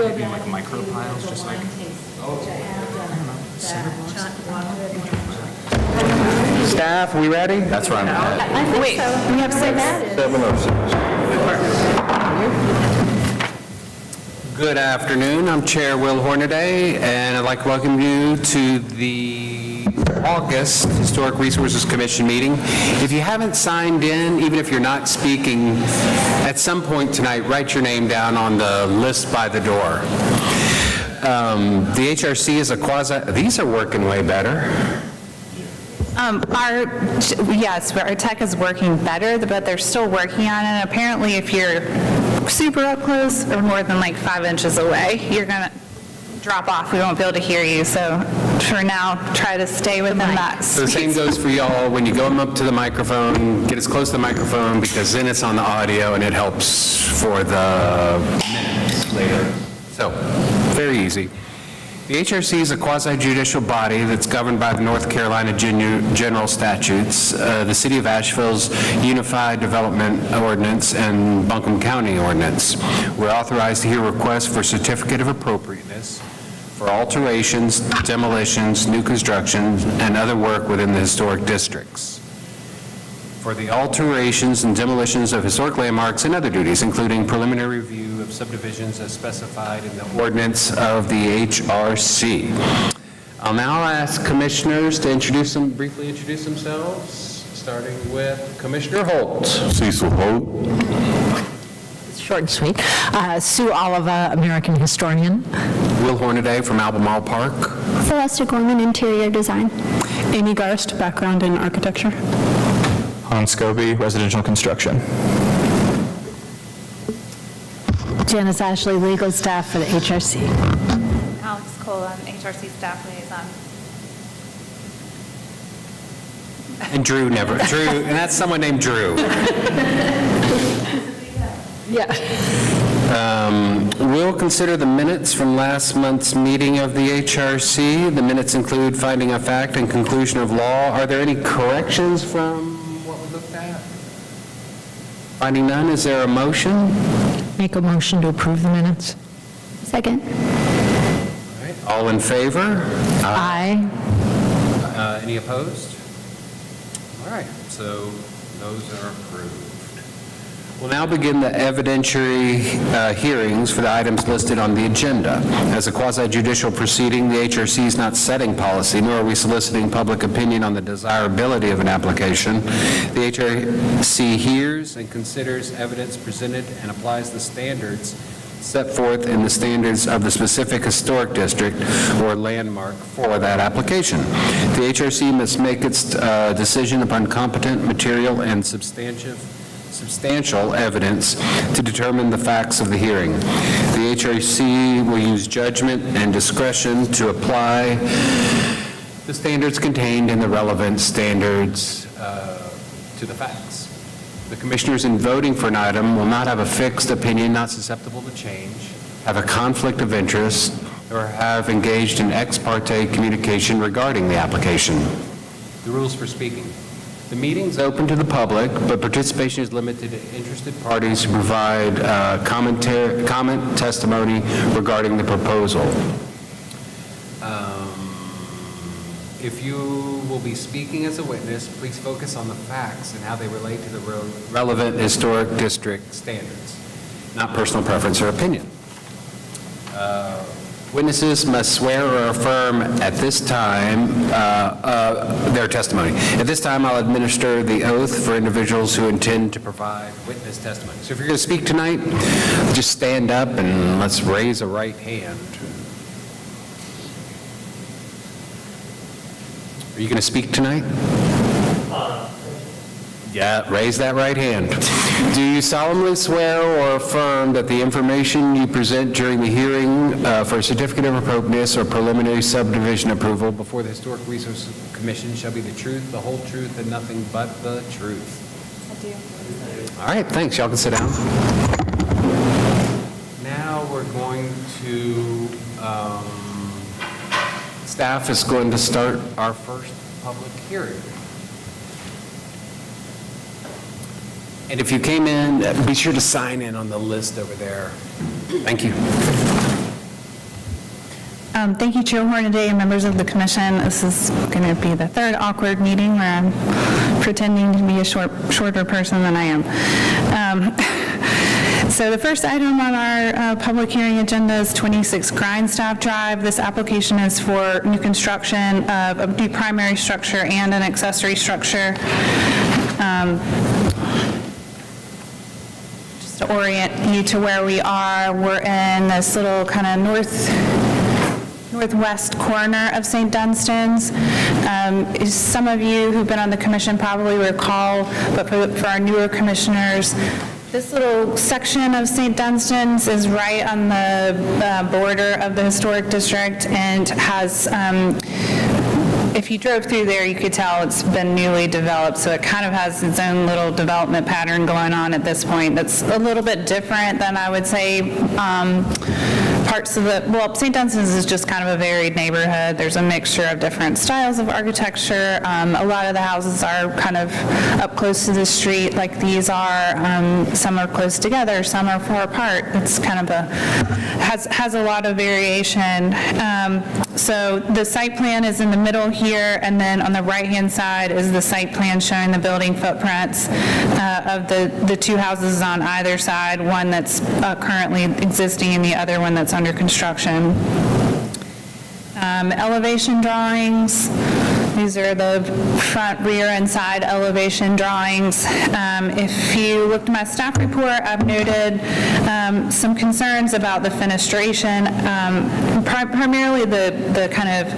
maybe like micro piles, just like, Staff, we ready? that's where I'm at. Wait, we have 6. 706. Good afternoon. I'm Chair Will Hornaday, and I'd like to welcome you to the August Historic Resources Commission meeting. If you haven't signed in, even if you're not speaking, at some point tonight, write your name down on the list by the door. The HRC is a quasi, these are working way better. Yes, our tech is working better, but they're still working on it. Apparently, if you're super up close or more than like 5 inches away, you're going to drop off. We won't be able to hear you. So for now, try to stay within that So the same space. goes for y'all. When you go up to the microphone, get as close to the microphone because then it's on the audio and it helps for the minutes later. So, very easy. The HRC is a quasi-judicial body that's governed by the North Carolina General Statutes, the City of Asheville's Unified Development Ordinance, and Buncombe County Ordinance. We're authorized to hear requests for certificate of appropriateness for alterations, demolitions, new construction, and other work within the historic districts. For the alterations and demolitions of historic landmarks and other duties, including preliminary review of subdivisions as specified in the ordinance of the HRC. I'll now ask commissioners to briefly introduce themselves, starting with Commissioner Holt. Cecil Holt. Short and sweet. Sue Oliva, American historian. Will Hornaday from Albemarle Park. Celeste Gorman, interior design. Amy Garst, background in architecture. Hans Scobie, residential construction. Janice Ashley, legal staff for the HRC. Alex Cole, I'm HRC staff liaison. And Drew, and that's someone named Drew. Yeah. We'll consider the minutes from last month's meeting of the HRC. The minutes include finding of fact and conclusion of law. Are there any corrections from what we looked at? Finding none, is there a motion? Make a motion to approve the minutes. Second. All right, all in favor? Aye. Any opposed? All right, so those are approved. We'll now begin the evidentiary hearings for the items listed on the agenda. As a quasi-judicial proceeding, the HRC is not setting policy, nor are we soliciting public opinion on the desirability of an application. The HRC hears and considers evidence presented and applies the standards set forth in the standards of the specific historic district or landmark for that application. The HRC must make its decision upon competent material and substantial evidence to determine the facts of the hearing. The HRC will use judgment and discretion to apply the standards contained in the relevant standards to the facts. The commissioners in voting for an item will not have a fixed opinion not susceptible to change, have a conflict of interest, or have engaged in ex parte communication regarding the application. The rules for speaking. The meeting's open to the public, but participation is limited to interested parties who provide comment testimony regarding the proposal. If you will be speaking as a witness, please focus on the facts and how they relate to the relevant historic district standards, not personal preference or opinion. Witnesses must swear or affirm at this time their testimony. At this time, I'll administer the oath for individuals who intend to provide witness testimony. So if you're going to speak tonight, just stand up and let's raise a right hand. Are you going to speak tonight? Yeah, raise that right hand. Do you solemnly swear or affirm that the information you present during the hearing for a certificate of appropriateness or preliminary subdivision approval before the Historic Resources Commission shall be the truth, the whole truth, and nothing but the truth? I do. All right, thanks. Y'all can sit down. Now we're going to, staff is going to start our first public hearing. And if you came in, be sure to sign in on the list over there. Thank you. Thank you, Chair Hornaday and members of the commission. This is going to be the third awkward meeting where I'm pretending to be a shorter person than I am. So the first item on our public hearing agenda is 26 Grindstaff Drive. This application is for new construction of a new primary structure and an accessory structure. Just to orient you to where we are, we're in this little kind of northwest corner of St. Dunstan's. Some of you who've been on the commission probably recall, but for our newer commissioners, this little section of St. Dunstan's is right on the border of the historic district and has, if you drove through there, you could tell it's been newly developed, so it kind of has its own little development pattern going on at this point that's a little bit different than, I would say, parts of St. Dunstan's is just kind of a varied neighborhood. There's a mixture of different styles of architecture. A lot of the houses are kind of up close to the street like these are. Some are close together, some are far apart. It's kind of has a lot of variation. So the site plan is in the middle here, and then on the right-hand side is the site plan showing the building footprints of the two houses on either side, one that's currently existing and the other one that's under construction. Elevation drawings. These are the front, rear, and side elevation drawings. If you looked at my staff report, I've noted some concerns about the fenestration, primarily the kind of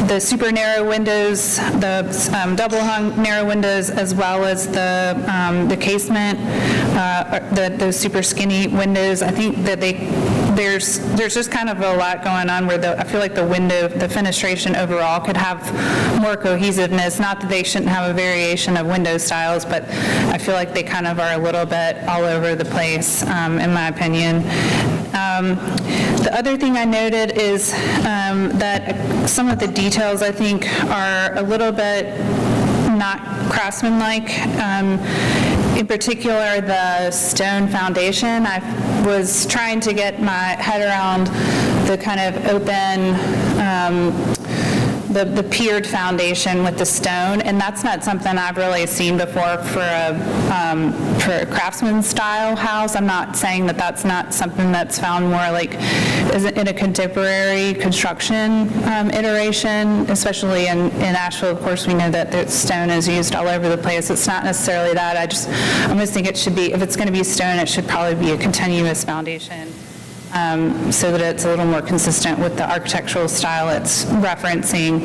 the super narrow windows, the double hung narrow windows, as well as the casement, those super skinny windows. I think that there's just kind of a lot going on where I feel like the fenestration overall could have more cohesiveness. Not that they shouldn't have a variation of window styles, but I feel like they kind of are a little bit all over the place, in my opinion. The other thing I noted is that some of the details, I think, are a little bit not craftsman-like. In particular, the stone foundation. I was trying to get my head around the kind of open, the piered foundation with the stone, and that's not something I've really seen before for a craftsman-style house. I'm not saying that that's not something that's found more like in a contemporary construction iteration, especially in Asheville. Of course, we know that the stone is used all over the place. It's not necessarily that. I just think it should be, if it's going to be stone, it should probably be a continuous foundation. So that it's a little more consistent with the architectural style it's referencing.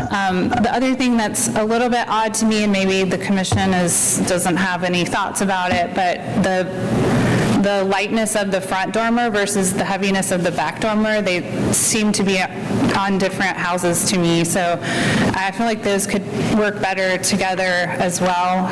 The other thing that's a little bit odd to me, and maybe the commission doesn't have any thoughts about it, but the lightness of the front dormer versus the heaviness of the back dormer, they seem to be on different houses to me. So I feel like those could work better together as well.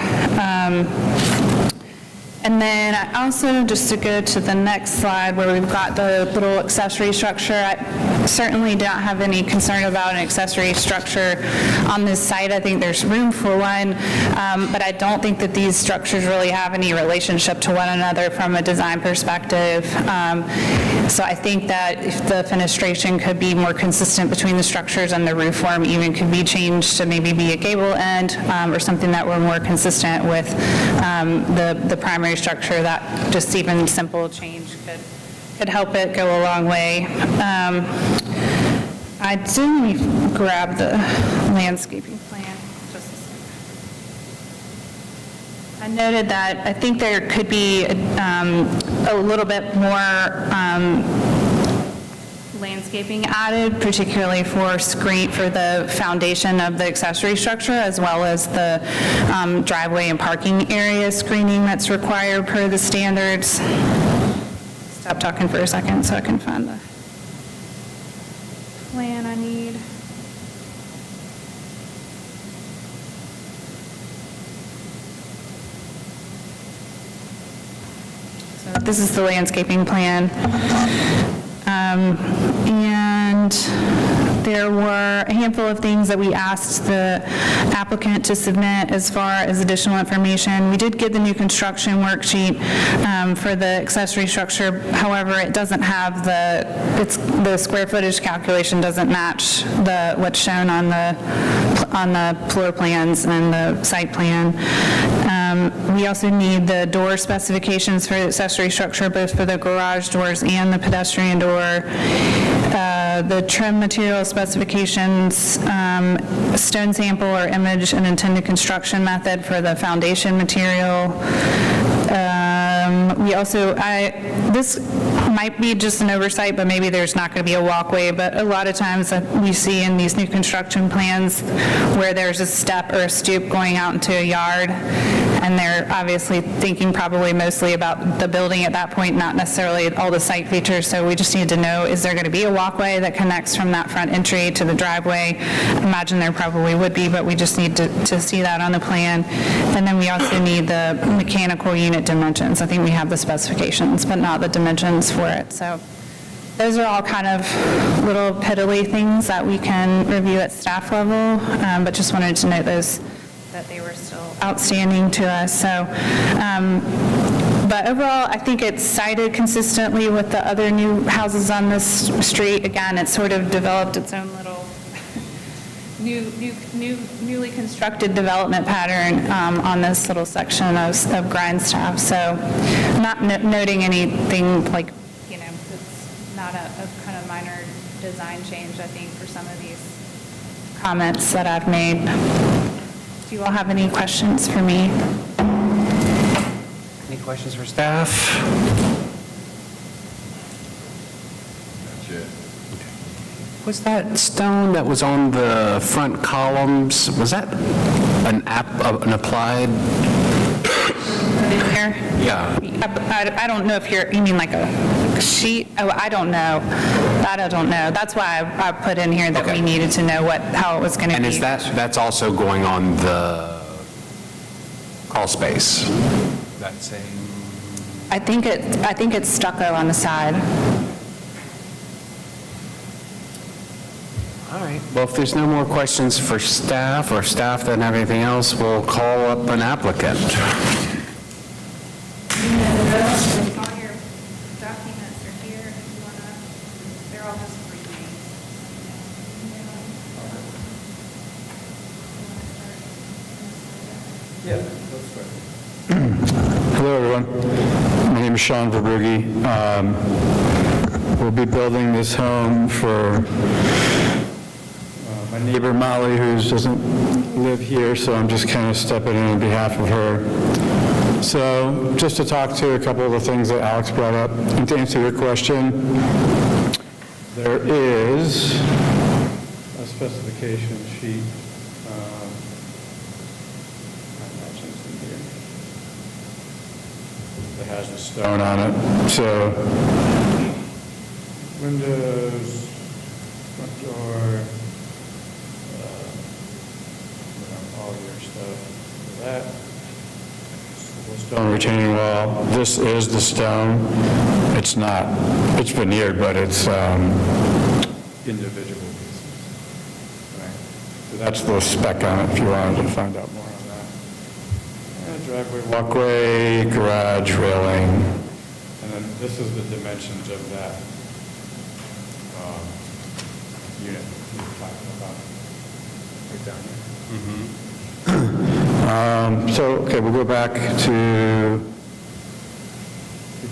And then I also, just to go to the next slide where we've got the little accessory structure, I certainly don't have any concern about an accessory structure on this site. I think there's room for one, but I don't think that these structures really have any relationship to one another from a design perspective. So I think that if the fenestration could be more consistent between the structures and the roof form even could be changed to maybe be a gable end or something that were more consistent with the primary structure, that just even simple change could help it go a long way. I did grab the landscaping plan. Just a second. I noted that I think there could be a little bit more landscaping added, particularly for the foundation of the accessory structure, as well as the driveway and parking area screening that's required per the standards. Stop talking for a second so I can find the plan I need. So this is the landscaping plan. And there were a handful of things that we asked the applicant to submit as far as additional information. We did get the new construction worksheet for the accessory structure. However, it doesn't have the square footage calculation doesn't match what's shown on the floor plans and the site plan. We also need the door specifications for the accessory structure, both for the garage doors and the pedestrian door. The trim material specifications, stone sample or image and intended construction method for the foundation material. We also, this might be just an oversight, but maybe there's not going to be a walkway, but a lot of times we see in these new construction plans where there's a step or a stoop going out into a yard, and they're obviously thinking probably mostly about the building at that point, not necessarily all the site features, so we just need to know, is there going to be a walkway that connects from that front entry to the driveway? Imagine there probably would be, but we just need to see that on the plan. And then we also need the mechanical unit dimensions. I think we have the specifications, but not the dimensions for it. So those are all kind of little piddly things that we can review at staff level, but just wanted to note those, that they were still outstanding to us. So, but overall, I think it's cited consistently with the other new houses on this street. Again, it's sort of developed its own little newly constructed development pattern on this little section of Grindstaff. So not noting anything like, it's not a kind of minor design change, I think, for some of these comments that I've made. Do you all have any questions for me? Any questions for staff? Was that stone that was on the front columns, was that an applied? In here? Yeah. I don't know if you mean like a sheet? Oh, I don't know. That I don't know. That's why I put in here that we Okay. needed to know how it was going to be. And is that's also going on the crawl space? That same? I think it's stucco on the side. All right. Well, if there's no more questions for staff, or staff doesn't have anything else, we'll call up an applicant. All your documents are here if you want to, they're all just free Hello, everyone. My name is Sean Verbrugge. We'll be building this home for my neighbor Molly, who doesn't live here, so I'm just kind of stepping in on behalf of her. So just to talk to a couple of the things that Alex brought up, and to answer your question, there is a specification sheet. It has the stone on it. So windows, front door, all your stuff. That stone retaining wall. This is the stone. It's not. It's veneered, but it's individual pieces. Right. So that's the spec on it. If you wanted to find out more on that. Driveway, walkway, garage, railing, and then this is the dimensions of that unit we were talking about, right down here. So, okay, we'll go back to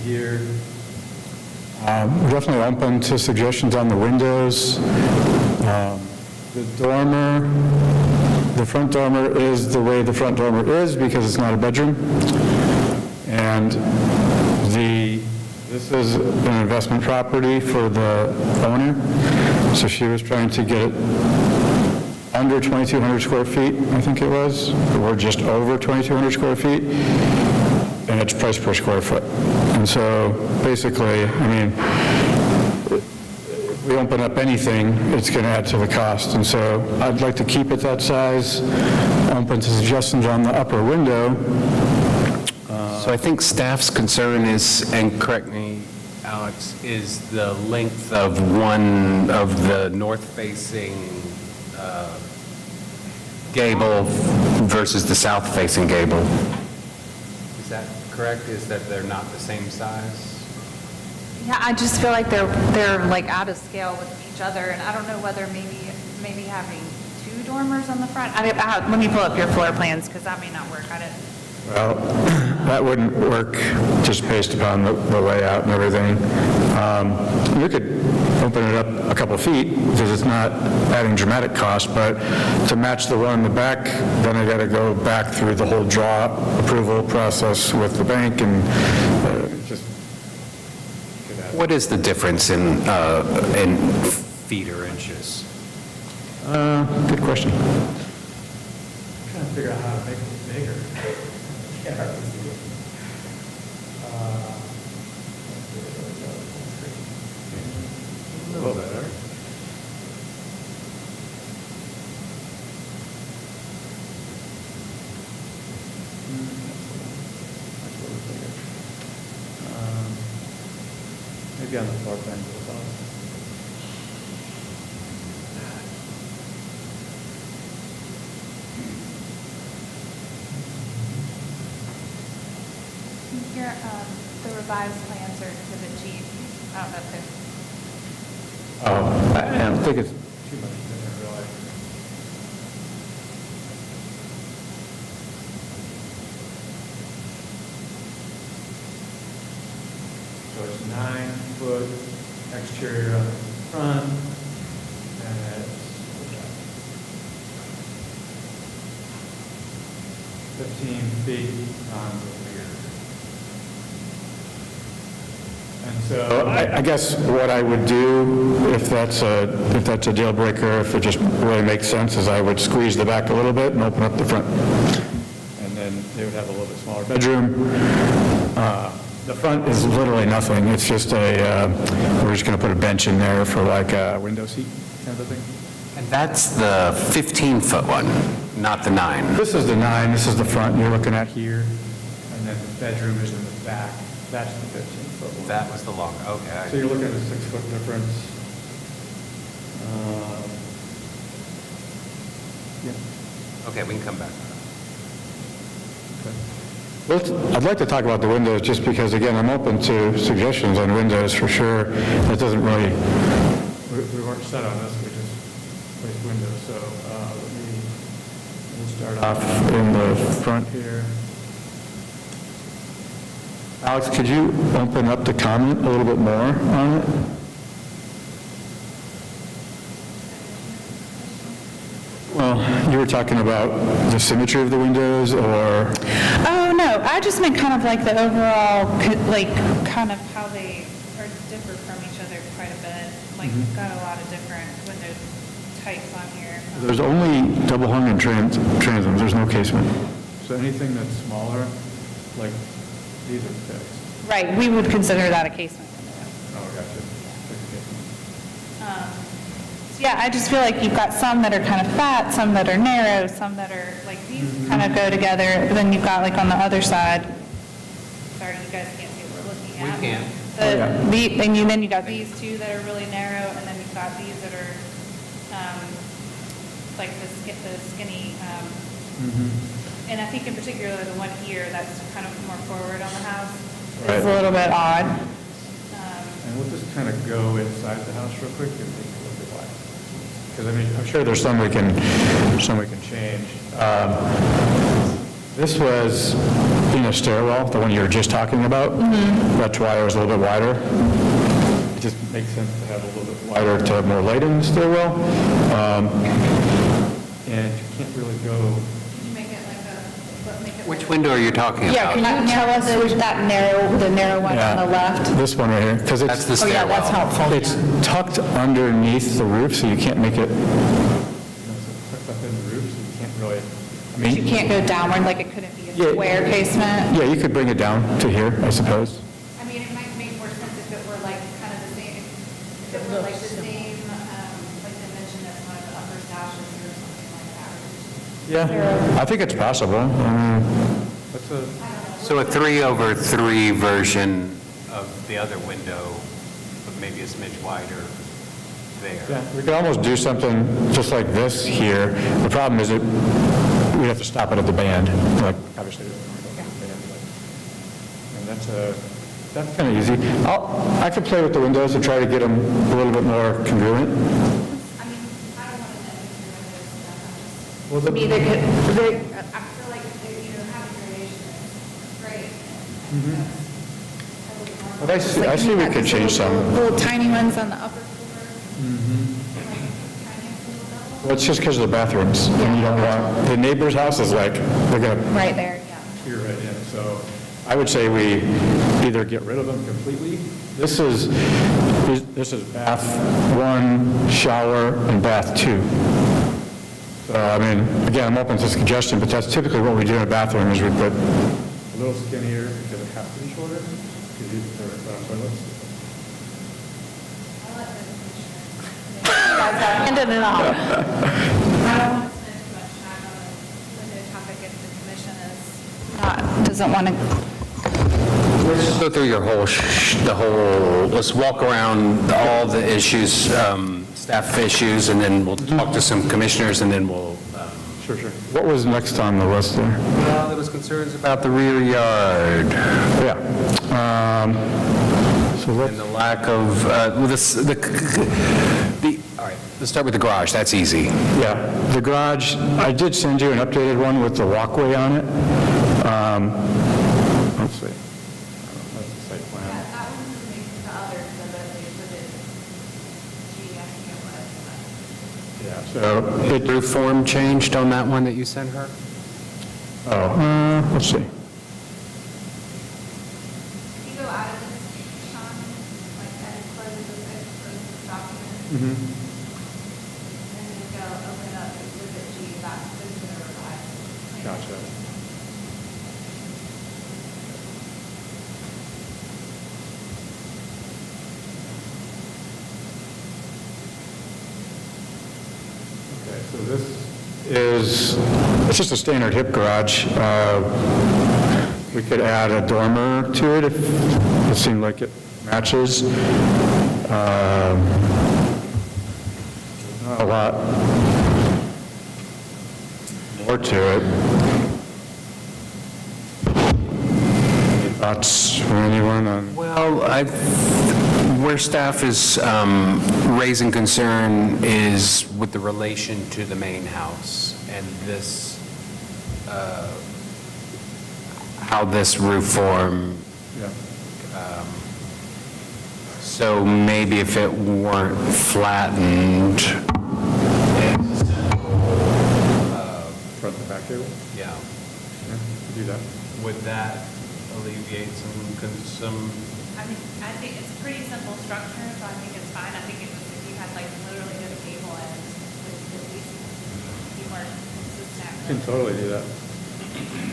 here. We're definitely open to suggestions on the windows. The dormer. The front dormer is the way the front dormer is because it's not a bedroom. And this is an investment property for the owner. So she was trying to get it under 2,200 square feet, I think it was, or just over 2,200 square feet. And it's priced per square foot. And so basically, I mean, we open up anything, it's going to add to the cost. And so I'd like to keep it that size, open to suggestions on the upper window. So I think staff's concern is, and correct me, Alex, is the length of one of the north-facing gable versus the south-facing gable. Is that correct? Is that they're not the same size? Yeah, I just feel like they're like out of scale with each other, and I don't know whether maybe having two dormers on the front. Let me pull up your floor plans, because that may not work. I didn't. Well, that wouldn't work just based upon the layout and everything. You could open it up a couple feet because it's not adding dramatic cost, but to match the one in the back, then I got to go back through the whole draw approval process with the bank and just. What is the difference in feet or inches? Good question. Trying to figure out how to make it bigger. Can't hardly see it. A little better. Maybe on the floor plan to the bottom. Here, the revised plans are exhibit G. I don't know if they're. Oh, I don't think it's, Too much different, really. So it's 9-foot exterior on the front, and it's 15 feet on the rear. And so I guess what I would do, if that's a deal breaker, if it just really makes sense, is I would squeeze the back a little bit and open up the front. and then they would have a little bit smaller bedroom. The front is literally nothing. It's just we're just going to put a bench in there for like a window seat kind of a thing. And that's the 15-foot one, not the 9. This is the 9, this is the front you're looking at here. And then the bedroom is in the back. That's the 15-foot one. That was the long, So okay. you're looking at a 6-foot difference. Yeah. Okay, we can come back. I'd like to talk about the windows just because, again, I'm open to suggestions on windows for sure. That doesn't really, We weren't set on this, we just placed windows, so we'll start off in the front here. Alex, could you open up the comment a little bit more on it? Well, you were talking about the symmetry of the windows, or? Oh, no, I just meant kind of like the overall, like, kind of how they are differ from each other quite a bit. Like, we've got a lot of different window types on here. There's only double hung and transoms, there's no casement. So anything that's smaller, like these are fixed. Right, we would consider that a casement window. Oh, gotcha. So yeah, I just feel like you've got some that are kind of fat, some that are narrow, some that are, like, these kind of go together, but then you've got, like, on the other side, sorry, you guys can't see what we're looking at. We can. Then you got these two that are really narrow, and then you've got these that are, like the skinny, and I think in particular, the one here that's kind of more forward on the house is a little bit odd. And we'll just kind of go inside the house real quick and take a look at why. Because I mean, I'm Sure, there's some we can change. This was in a stairwell, the one you were just talking about. That's why it was a little bit wider. It just makes sense to have a little bit Wider to have more light in the stairwell. And you can't really go, Make it like a, Which window are you talking about? Yeah, can you tell us which the narrow one on the left? This one right here, because That's the it's, stairwell. helpful. it's tucked underneath the roof, so you can't make it, tucked up in the roof, so you can't really, I You mean, can't go downward, like it couldn't be a Yeah. square casement? yeah, you could bring it down to here, I suppose. I mean, it might make more sense if it were like kind of the same, if it were like the same, like dimension as one of the upper sashes or something like that. Yeah, I think it's possible. that's a, So a 3/3 version of the other window, but maybe a smidge wider there. Yeah, we could almost do something just like this here. The problem is that we'd have to stop it at the band, like, obviously. And that's kind of easy. I could play with the windows to try to get them a little bit more congruent. I mean, I don't want to well, to me, they could, I feel like, having gradation is great. But I see we could change some. Little tiny ones on the upper floor. Well, it's just because of the bathrooms, and you don't want, the neighbor's house is like, they're gonna, Right there, yeah. You're right, yeah, so I would say we either get rid of them completely. This is bath 1, shower, and bath 2. So, I mean, again, I'm open to suggestion, but that's typically what we do in a bathroom, is we put, a little skinnier because it has to be shorter, because they're on toilets. Ended it all. I don't want to spend too much time on a limited topic if the commission is Doesn't want to, Let's just go through your let's walk around all the issues, staff issues, and then we'll talk to some commissioners, and then we'll... sure. What was next on the list there? Well, there was concerns about the rear yard. Yeah. So let's, And the lack of, all right, let's start with the garage, that's easy. yeah, the garage, I did send you an updated one with the walkway on it. Let's see. That's the site plan. that one's moving to others so that they put it, gee, I can't what. Yeah, so The roof form changed on that one that you sent her? let's see. If you go out of this, Sean, like edit, close this document, and then go open up exhibit G, that's the revised. Gotcha. Okay, so this It's just a standard hip garage. We could add a dormer to it if it seemed like it matches. Not a lot more to it. Any thoughts from anyone on? Well, where staff is raising concern is with the relation to the main house and this, how this roof form, so maybe if it weren't flattened, front and back table? yeah, Do that. would that alleviate some, I mean, I think it's a pretty simple structure, so I think it's fine. I think it was, if you had like literally good cable and at least be more consistent. You can totally do that.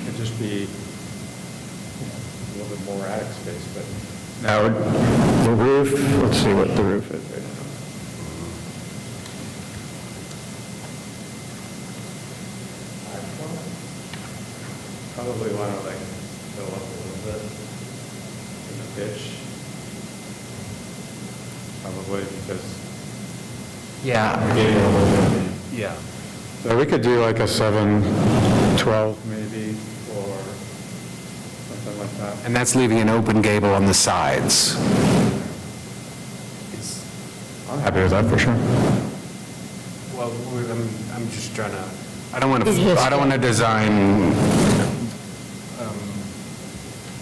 It'd just be a little bit more attic space, but Now, the roof, let's see what the roof is right now. probably want to like go up a little bit in the pitch. Probably because yeah, the yeah. So we could do like a 7-12, maybe, or something like that. And that's leaving an open gable on the sides. I'm happy with that for sure. Well, I'm just trying to, I don't want to design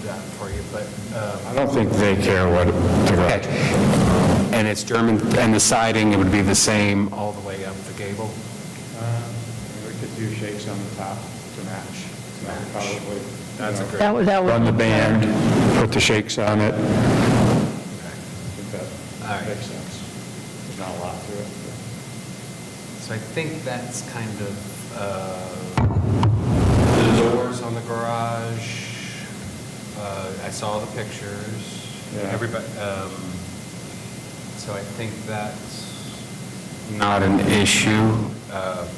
that for you, but, I don't think they care what the garage. and it's German, and the siding, it would be the same all the way up the gable? We could do shakes on the top to match. So probably. That's a great. That would Run the band, put the shakes on it. I think that All right. makes sense. There's not a lot to it. So I think that's kind of, the doors on the garage, I saw the pictures. Yeah. Everybody, so I think that's not an issue. All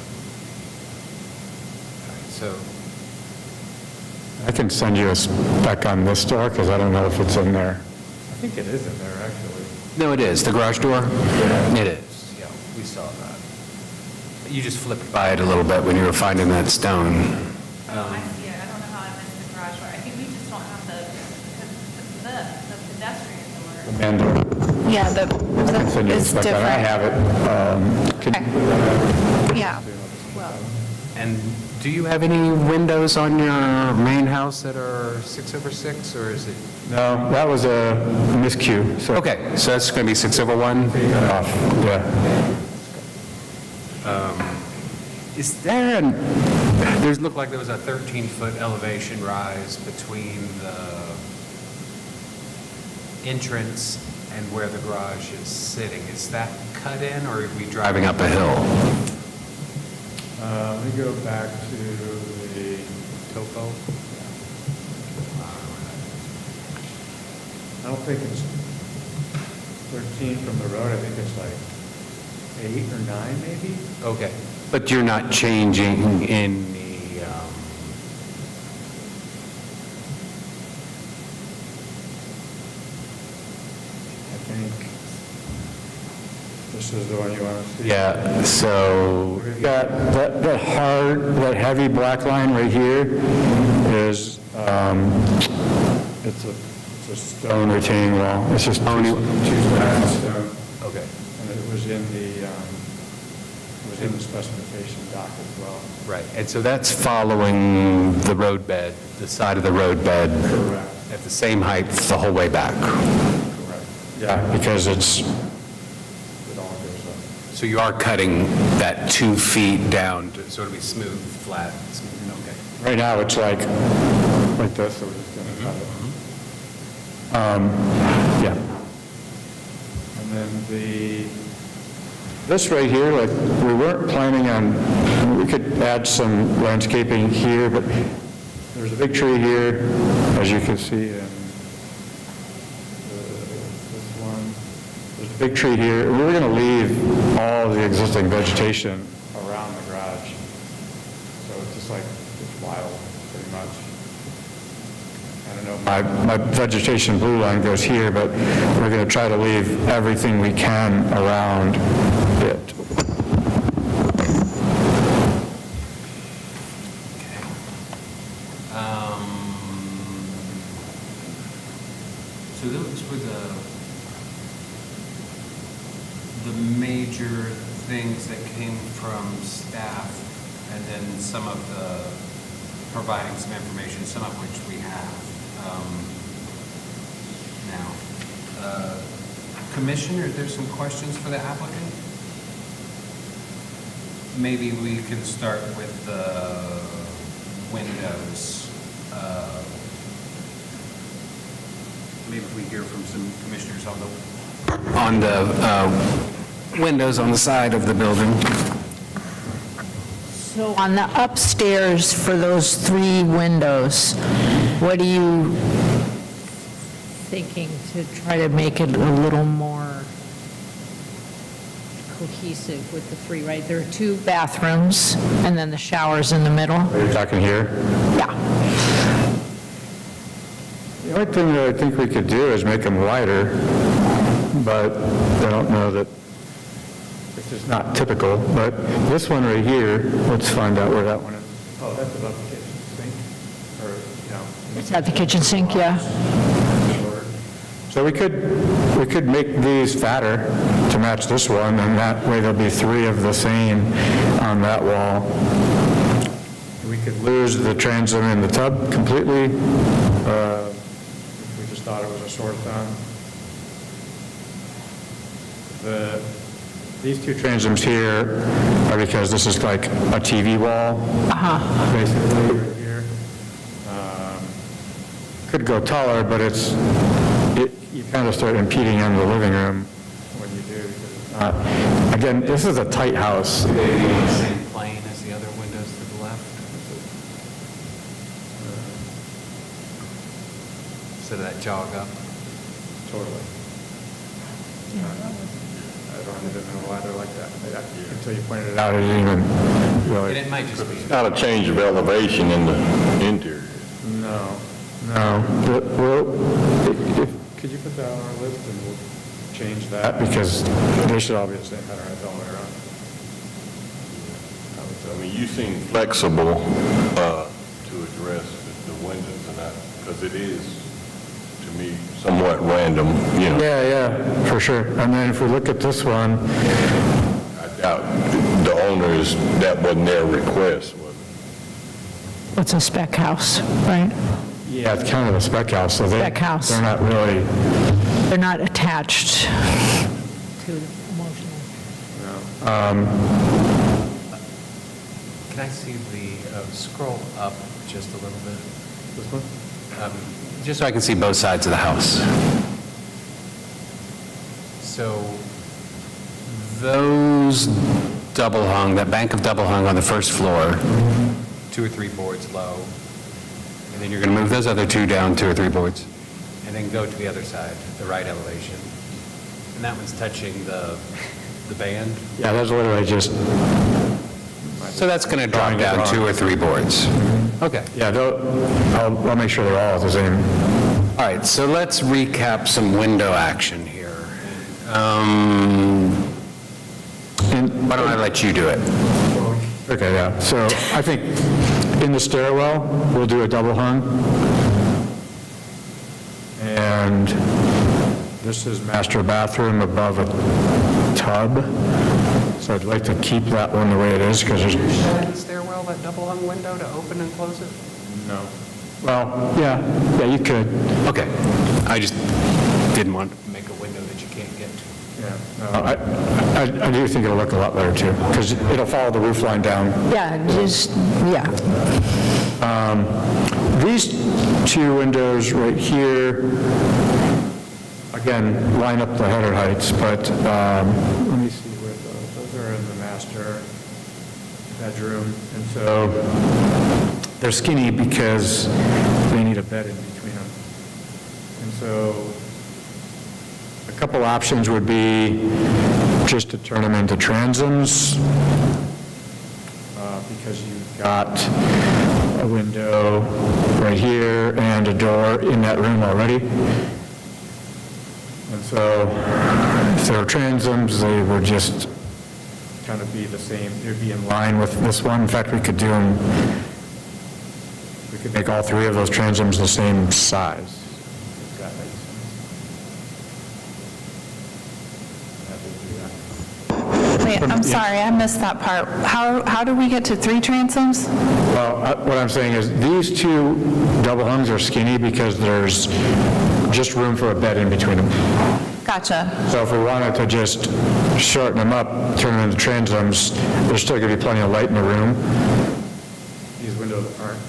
right, so, I can send you a spec on this door, because I don't know if it's in there. think it is in there, actually. No, it is, the garage door? It is, yeah, we saw that. You just flipped by it a little bit when you were finding that stone. Oh, I see it. I don't know how I missed the garage door. I think we just don't have the pedestrian door. And Yeah, it's like that. I different. have it. Okay. Yeah. And do you have any windows on your main house that are 6/6, or is it? No, that was a miscue. So Okay, so that's going to be 6/1? Yeah. Is there looked like there was a 13-foot elevation rise between the entrance and where the garage is sitting. Is that cut in, or are we driving up a hill? Let me go back to the Topo? I don't think it's 13 from the road, I think it's like 8 or 9 maybe? Okay. But you're not changing in the, I think this is the one you want to see. Yeah, so that heavy black line right here is, it's a stone retaining wall. It's just two stacks of stone. okay. And it was in the specification doc as well. Right, and so that's following the roadbed, the side of the roadbed. Correct. At the same height the whole way back. Correct. Yeah, because it's, It all goes up. So you are cutting that 2 feet down to sort of be smooth, flat, smooth, okay. right now it's like this, so we're just going to cut it. Yeah. And then This right here, like, we weren't planning on, we could add some landscaping here, but there's a big tree here, as you can see, and this one. There's a big tree here, and we were going to leave all the existing vegetation around the garage. So it's just like, it's wild, pretty much. I don't know, my vegetation blue line goes here, but we're going to try to leave everything we can around it. So those were the major things that came from staff, and then some of the, providing some information, some of which we have now. Commissioner, there's some questions for the applicant? Maybe we can start with the windows. Maybe if we hear from some commissioners on the windows on the side of the building. So on the upstairs for those 3 windows, what are you thinking to try to make it a little more cohesive with the 3, right? There are 2 bathrooms, and then the shower's in the middle? Are you talking here? Yeah. The only thing that I think we could do is make them wider, but I don't know that, it's just not typical, but this one right here, let's find out where that one is. Oh, that's above the kitchen sink, or, Is that the kitchen sink, yeah? So we could make these fatter to match this one, and that way there'll be 3 of the same on that wall. We could lose the transom in the tub completely. if we just thought it was a sore thumb. These 2 transoms here are because this is like a TV wall, basically, right here. Could go taller, but you kind of start impeding on the living room when you do. Again, this is a tight house. Same plane as the other windows to the left? So that jog up? Totally. I don't even know why they're like that. Until you pointed it out. I didn't even And really, it might just be, Not a change of elevation in the interior. No. no. Well, Could you put that on our list and we'll change that? Because they should all be the same header height all the way around. I mean, you seem flexible to address the windows and that, because it is, to me, somewhat random, you know. Yeah, for sure. And then if we look at this one, I doubt the owners, that wasn't their request, was it? It's a spec house, right? yeah, it's kind of a spec house, so Spec house. they're not really, They're not attached to emotional. Can I see the, scroll up just a little bit? This one? Just so I can see both sides of the house. So those double hung, that bank of double hung on the first floor, 2 or 3 boards low, and then you're going to move those other 2 down 2 or 3 boards, and then go to the other side, the right elevation. And that one's touching the band. yeah, that's literally just, So that's going to drop down 2 or 3 boards. Okay. yeah, I'll make sure they're all the same. All right, so let's recap some window action here. Why don't I let you do it? Okay, yeah. So I think in the stairwell, we'll do a double hung. And this is master bathroom above a tub. So I'd like to keep that one the way it is because there's, Stairwell, that double hung window to open and close it? No. well, yeah, you could. Okay, I just didn't want to make a window that you can't get to. Yeah, no. I do think it'll look a lot better too because it'll follow the roof line down. Yeah, just, yeah. These 2 windows right here, again, line up the header heights, but Let me see where those are in the master bedroom, and so they're skinny because they need a bed in between them. And so, a couple options would be just to turn them into transoms, because you've got a window right here and a door in that room already. And so if they were transoms, they would just kind of be the same, they'd be in line with this one. In fact, we could do them, we could make all 3 of those transoms the same size. If that makes sense. Happy to do that. Wait, I'm sorry, I missed that part. How do we get to 3 transoms? Well, what I'm saying is, these 2 double hungs are skinny because there's just room for a bed in between them. Gotcha. So if we wanted to just shorten them up, turn them into transoms, there's still going to be plenty of light in the room. these windows aren't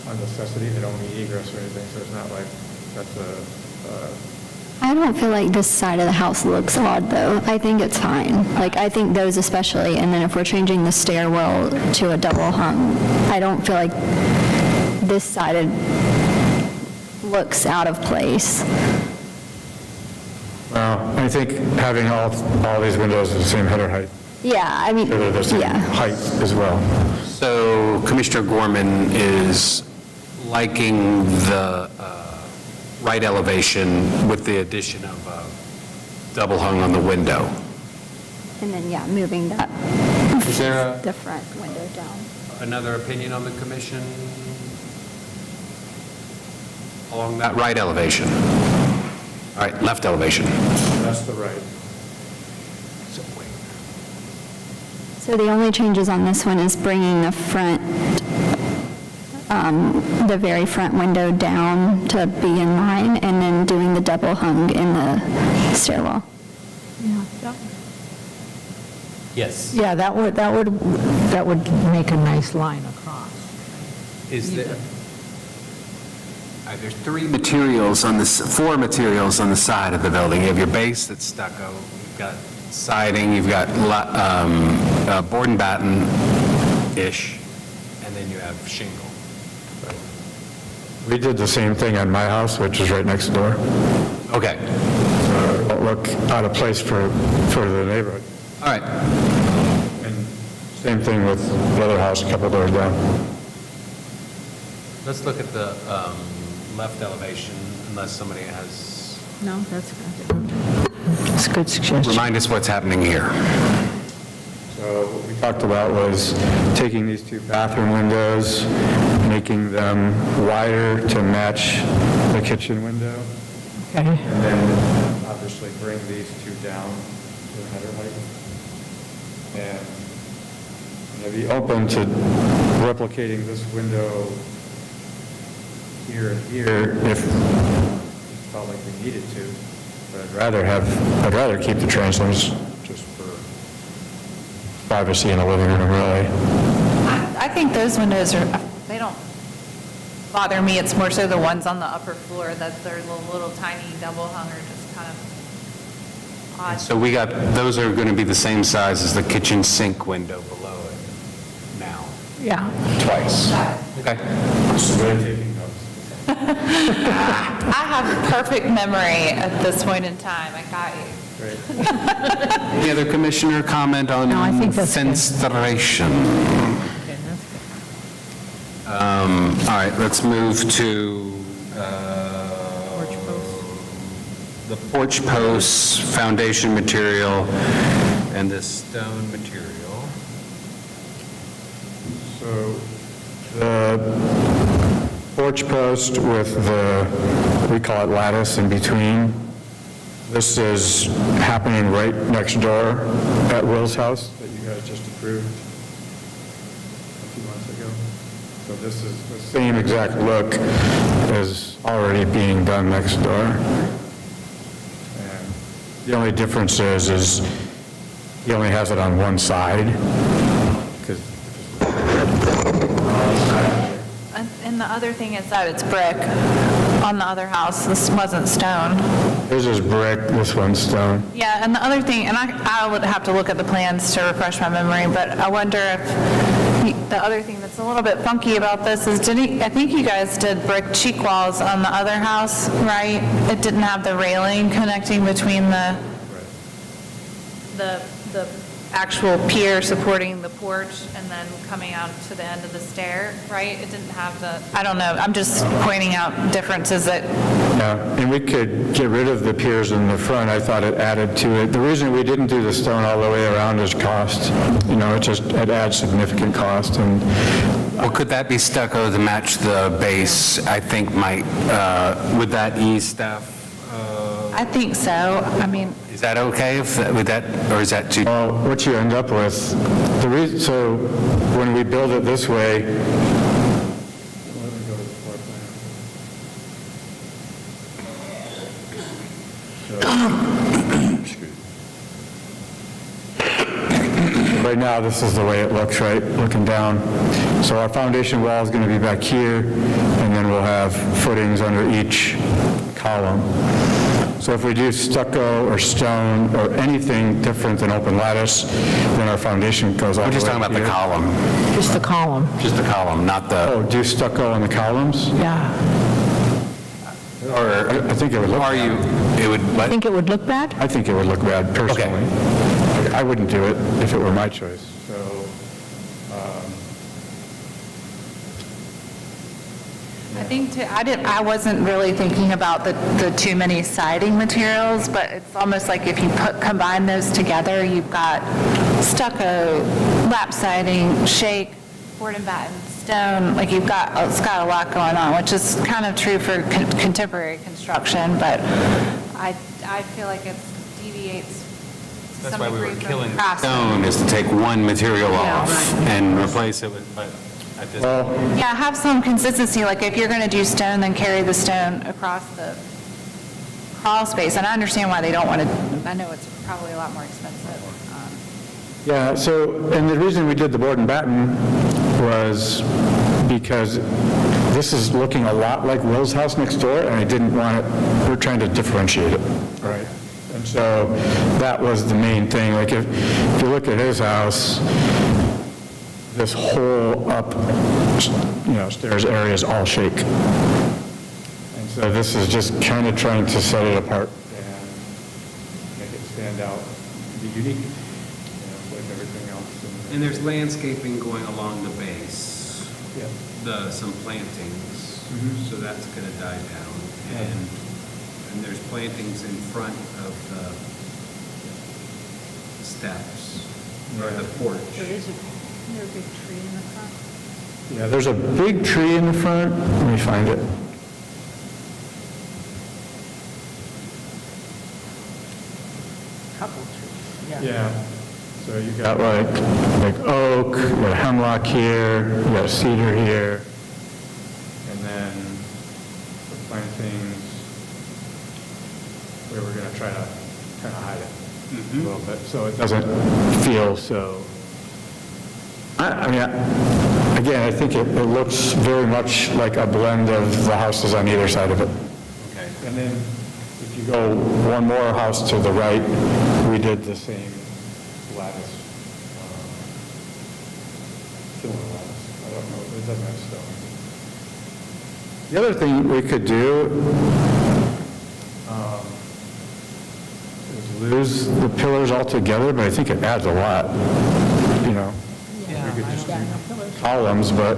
a necessity, they don't need egress or anything, so it's not like that's I don't feel like this side of the house looks odd, though. I think it's fine. Like, I think those especially, and then if we're changing the stairwell to a double hung, I don't feel like this side looks out of place. Well, I think having all these windows at the same header height, Yeah, I mean, they're the same yeah. height as well. So Commissioner Gorman is liking the right elevation with the addition of a double hung on the window. And then, yeah, moving that, Is there the front window down. another opinion on the commission along that right elevation? All right, left elevation. that's the right. So the only changes on this one is bringing the front, the very front window down to be in line, and then doing the double hung in the stairwell. Yes. Yeah, that would make a nice line across. Is there, there's 3 materials on this, 4 materials on the side of the building. You have your base that's stucco, you've got siding, you've got board and batten-ish, and then you have shingle. We did the same thing on my house, which is right next door. Okay, So it won't look out of place for the neighborhood. all right. And same thing with the other house a couple doors down. Let's look at the left elevation, unless somebody has No, that's good. That's a good suggestion. Remind us what's happening here. So what we talked about was taking these two bathroom windows, making them wider to match the kitchen window, Okay. And then obviously bring these two down to the header height. And I'd be open to replicating this window here and here if it felt like we needed to, but I'd rather keep the transoms just for privacy in the living room, really. I think those windows are, they don't bother me. It's more so the ones on the upper floor that they're little tiny double hung are just kind of odd. So we got, those are going to be the same size as the kitchen sink window below it now, Yeah. twice. Okay. I have perfect memory at this point in time. I got you. Any other commissioner comment on No, I think that's good. fenestration? All right, let's move to the porch posts, foundation material, and the stone material. So the porch post with the, we call it lattice in between, this is happening right next door at Will's house that you guys just approved a few months ago. So this is the same exact look as already being done next door. And the only difference is he only has it on one side, because And the other thing is that it's brick on the other house. This wasn't stone. this is brick, this one's stone. Yeah, and the other thing, and I would have to look at the plans to refresh my memory, but I wonder if the other thing that's a little bit funky about this is, I think you guys did brick cheek walls on the other house, right? It didn't have the railing connecting between the actual pier supporting the porch and then coming out to the end of the stair, right? It didn't have the, I don't know, I'm just pointing out differences that, Yeah, and we could get rid of the piers in the front. I thought it added to it. The reason we didn't do the stone all the way around is cost. You know, it adds significant cost, and Well, could that be stucco to match the base? I think might, would that ease staff? I think so. I mean, Is that okay with that, or is that too? well, what you end up with, so when we build it this way, right now, this is the way it looks, right, looking down. So our foundation wall is going to be back here, and then we'll have footings under each column. So if we do stucco or stone or anything different than open lattice, then our foundation goes all We're the way just talking about the here. column, Just the column. just the column, not the, Oh, do stucco on the columns? Yeah. or I think it would look are bad. you, it would, I what? think it would look bad? I think it would look bad personally. I wouldn't do it if it were my choice. So, I think, I wasn't really thinking about the too many siding materials, but it's almost like if you combine those together, you've got stucco, lap siding, shake, board and batten, stone, like it's got a lot going on, which is kind of true for contemporary construction, but I feel like it deviates to That's some why we degree were from killing craftsman. stone, is to take one material Yeah, off right. and replace it with, but at this. Yeah, have some consistency, like if you're going to do stone, then carry the stone across the crawl space. And I understand why they don't want to, I know it's probably a lot more expensive. yeah, so, and the reason we did the board and batten was because this is looking a lot like Will's house next door, and I didn't want it, we're trying to differentiate it. Right. And so that was the main thing. Like if you look at his house, this whole up, stairs area is all shake. And so this is just kind of trying to set it apart and make it stand out, be unique, like everything else. And there's landscaping going along the base, Yeah. some plantings, so that's going to die down. And and there's plantings in front of the steps, or the porch. There a big tree in the front? Yeah, there's a big tree in the front. Let me find it. Couple trees, yeah. Yeah. So you got like oak, you got a hemlock here, you got a cedar here, and then the plantings where we're going to try to kind of hide it a little bit, so it doesn't feel so. I mean, again, I think it looks very much like a blend of the houses on either side of it. Okay. And then if you go one more house to the right, we did the same lattice. Similar lattice. I don't know, it doesn't have stone. The other thing we could do is lose the pillars altogether, but I think it adds a lot, you know. We could just do columns, but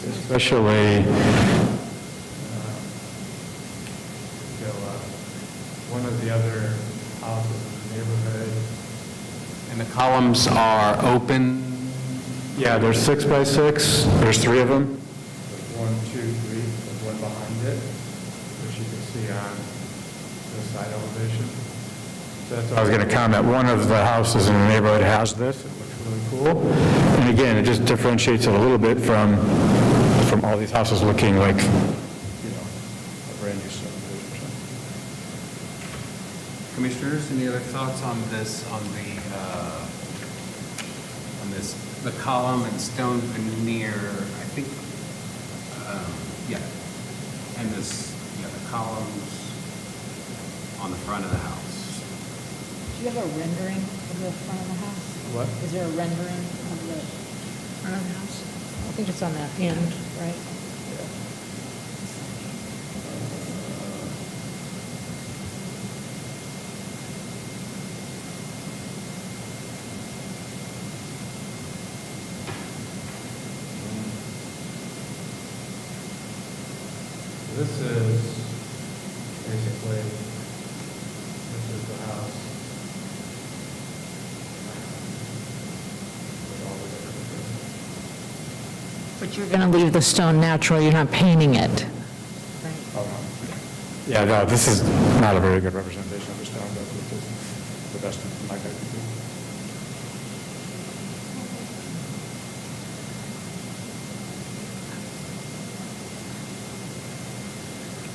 especially one of the other houses in the neighborhood. And the columns are open? Yeah, there's 6 by 6. There's 3 of them. 1, 2, 3. There's one behind it, which you can see on the side elevation. So that's what I was going to comment. One of the houses in the neighborhood has this. It looks really cool. And again, it just differentiates it a little bit from all these houses looking like, you know, a brand new subdivision. Commissioners, any other thoughts on this, the column and stone veneer, I think, yeah, and the columns on the front of the house. Do you have a rendering of the front of the house? What? Is there a rendering of the front of the house? I think it's on that end, right? This is basically, this is the house. With all the different. But you're going to leave the stone natural, you're not painting it. Yeah, no, this is not a very good representation of the stone, but this is the best I could do.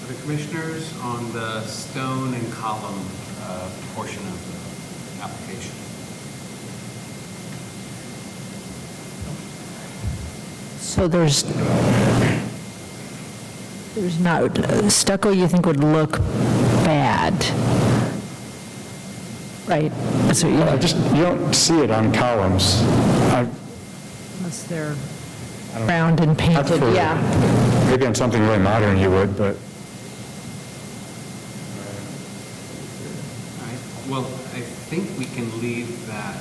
The commissioners on the stone and column portion of the application. So there's not, stucco you think would look bad, right? That's what You don't see it on columns. unless they're round and painted, for- yeah. Maybe on something really modern you would, but All right, well, I think we can leave that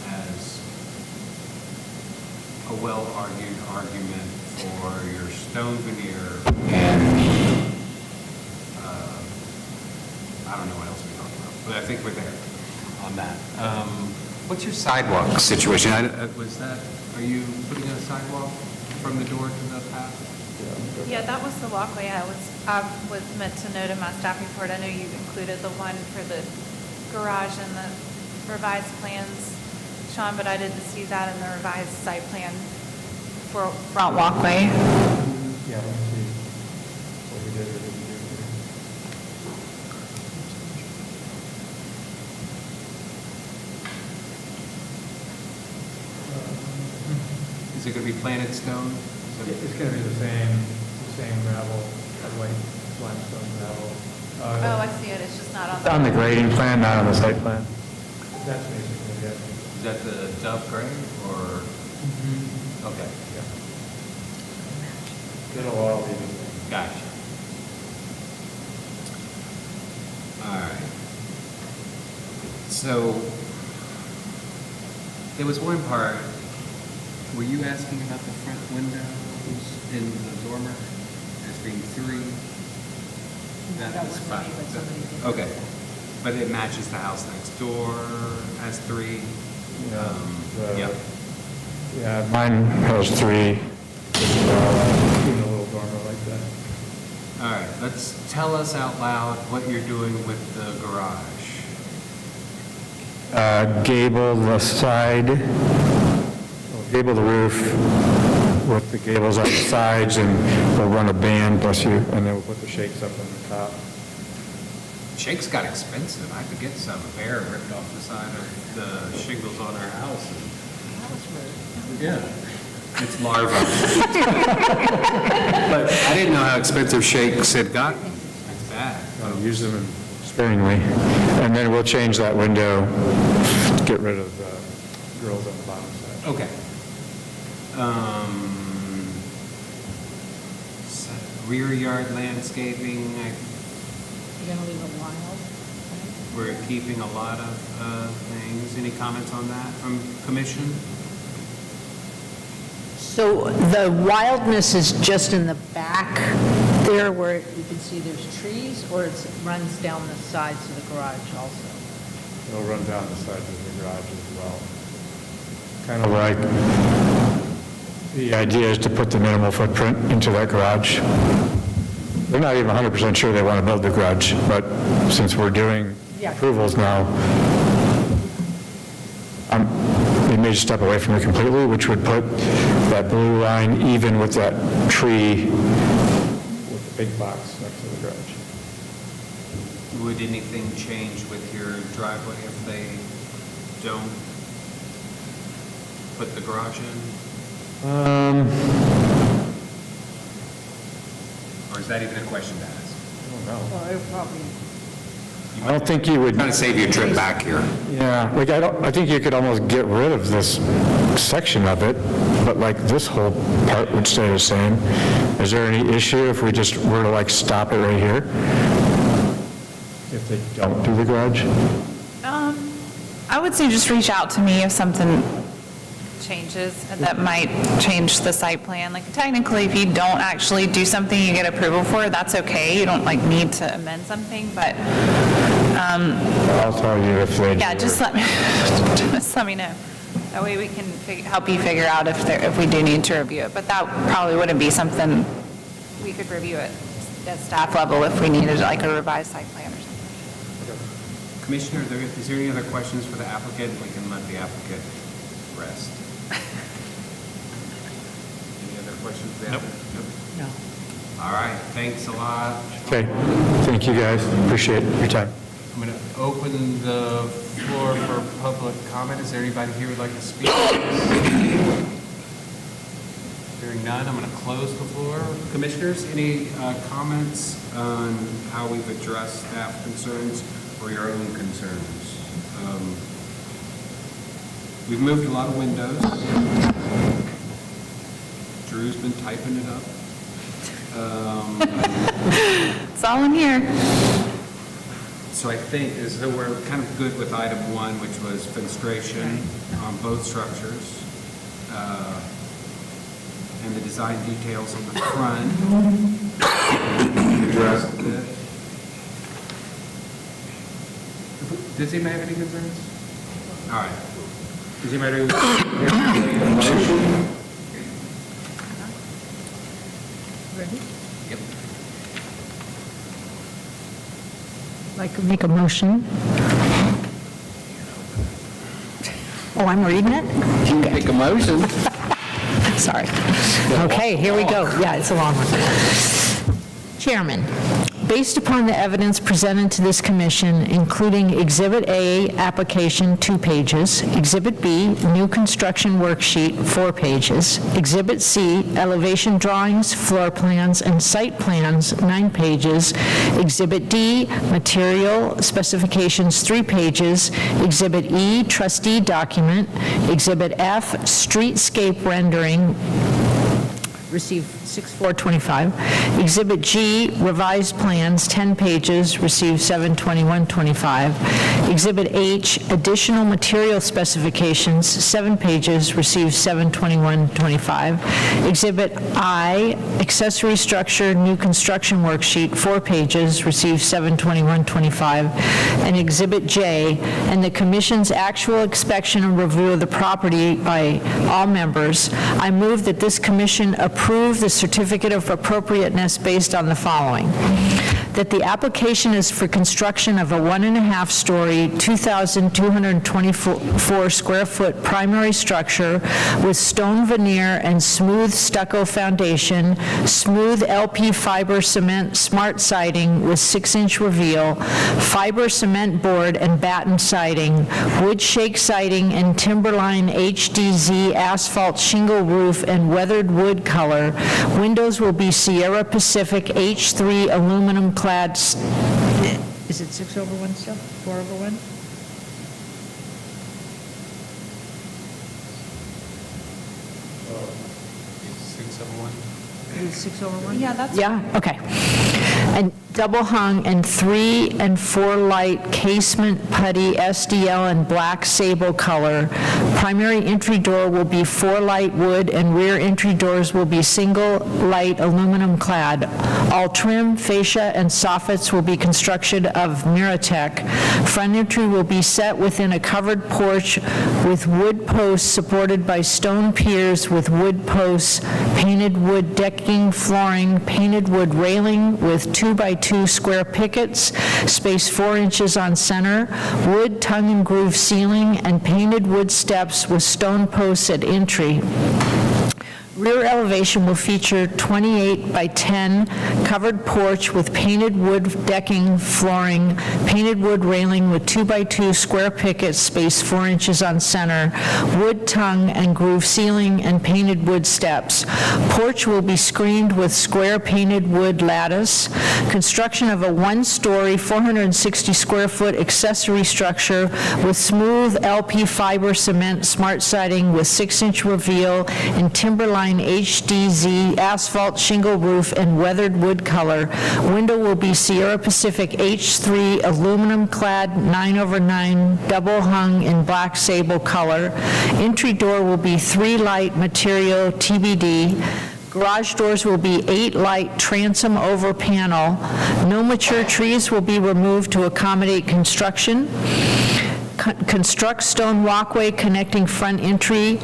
as a well-argued argument for your stone veneer and, I don't know what else we talked about, but I think we're there on that. What's your sidewalk situation? Are you putting a sidewalk from the door to the path? Yeah, that was the walkway I was meant to note in my staff report. I know you included the one for the garage and the revised plans, Sean, but I didn't see that in the revised site plan for Front walkway. Yeah, let's see what we did or didn't do here. Is it going to be planted stone? It's going to be the same gravel, white limestone gravel. Oh, I see it, it's just not on on the grading plan, not on the site plan. That's basically it. Is that the Dove gray or? Okay, It'll all be the same. gotcha. All right. So there was one part, were you asking about the front windows in the dormer as being 3? That's fine. Okay. But it matches the house next door, has 3. Yeah. Yeah, mine has 3, in a little dormer like that. All right, let's tell us out loud what you're doing with the garage. Gable the side, gable the roof with the gables on the sides, and we'll run a band, bless you, and then we'll put the shakes up on the top. Shakes got expensive. I could get some air ripped off the side of the shingles on our house. Yeah, it's larva. But I didn't know how expensive shakes had gotten. It's bad. Use them sparingly. And then we'll change that window, get rid of the grills on the bottom side. Okay. Rear yard landscaping, You're going to leave it wild? we're keeping a lot of things. Any comments on that from commission? So the wildness is just in the back there where you can see there's trees, or it runs down the sides of the garage also? It'll run down the sides of the garage as well. Kind of like, the idea is to put the minimal footprint into that garage. They're not even 100% sure they want to build the garage, but since we're doing approvals now, they may step away from it completely, which would put that blue line even with that tree with the big box next to the garage. Would anything change with your driveway if they don't put the garage in? Or is that even a question to ask? Well, it probably... I don't think you would... Trying to save your trip back here. Yeah, like I think you could almost get rid of this section of it, but like this whole part would stay the same. Is there any issue if we just were to like stop it right here? If they don't do the garage? I would say just reach out to me if something changes that might change the site plan. Like technically, if you don't actually do something you get approval for, that's okay. You don't like need to amend something, but I'll tell you if they do. yeah, just let me know. That way we can help you figure out if we do need to review it. But that probably wouldn't be something we could review at staff level if we needed like a revised site plan or something. Commissioner, is there any other questions for the applicant? We can let the applicant rest. Any other questions for the applicant? No. All right, thanks a lot. Okay, thank you guys, appreciate your time. I'm going to open the floor for public comment. Is there anybody here who'd like to speak? Hearing none, I'm going to close the floor. Commissioners, any comments on how we've addressed staff concerns or your own concerns? We've moved a lot of windows. Drew's been typing it up. It's all in here. So I think so we're kind of good with item 1, which was fenestration on both structures, and the design details on the front. Addressed it. Does anybody have any concerns? All right. Does anybody have a motion? Ready? Yep. Like to make a motion? Oh, I'm reading it? Make a motion. Sorry. Okay, here we go. Yeah, it's a long one. Chairman, based upon the evidence presented to this commission, including Exhibit A, application, 2 pages, Exhibit B, new construction worksheet, 4 pages, Exhibit C, elevation drawings, floor plans, and site plans, 9 pages, Exhibit D, material specifications, 3 pages, Exhibit E, trustee document, Exhibit F, streetscape rendering, received 6/4/25. Exhibit G, revised plans, 10 pages, received 7/21/25. Exhibit H, additional material specifications, 7 pages, received 7/21/25. Exhibit I, accessory structure, new construction worksheet, 4 pages, received 7/21/25. And Exhibit J, and the Commission's actual inspection and review of the property by all members. I move that this commission approve the certificate of appropriateness based on the following: that the application is for construction of a 1.5-story, 2,224 square foot primary structure with stone veneer and smooth stucco foundation, smooth LP fiber cement smart siding with 6-inch reveal, fiber cement board and batten siding, wood shake siding and timberline HDZ asphalt shingle roof and weathered wood color. Windows will be Sierra Pacific H3 aluminum clad, is it 6/1 still? 4/1? Is it 6/1? Yeah, that's. Yeah, okay. And double hung and 3 and 4 light casement putty SDL and black sable color. Primary entry door will be 4 light wood and rear entry doors will be single light aluminum clad. All trim, fascia, and soffits will be construction of Miratech. Front entry will be set within a covered porch with wood posts supported by stone piers with wood posts, painted wood decking, flooring, painted wood railing with 2x2 square pickets, spaced 4 inches on center, wood tongue and groove ceiling, and painted wood steps with stone posts at entry. Rear elevation will feature 28 by 10 covered porch with painted wood decking, flooring, painted wood railing with 2x2 square pickets spaced 4 inches on center, wood tongue and groove ceiling, and painted wood steps. Porch will be screened with square painted wood lattice. Construction of a 1-story, 460 square foot accessory structure with smooth LP fiber cement smart siding with 6-inch reveal and timberline HDZ asphalt shingle roof and weathered wood color. Window will be Sierra Pacific H3 aluminum clad 9/9 double hung in black sable color. Entry door will be 3 light material TBD. Garage doors will be 8 light transom over panel. No mature trees will be removed to accommodate construction. Construct stone walkway connecting front entry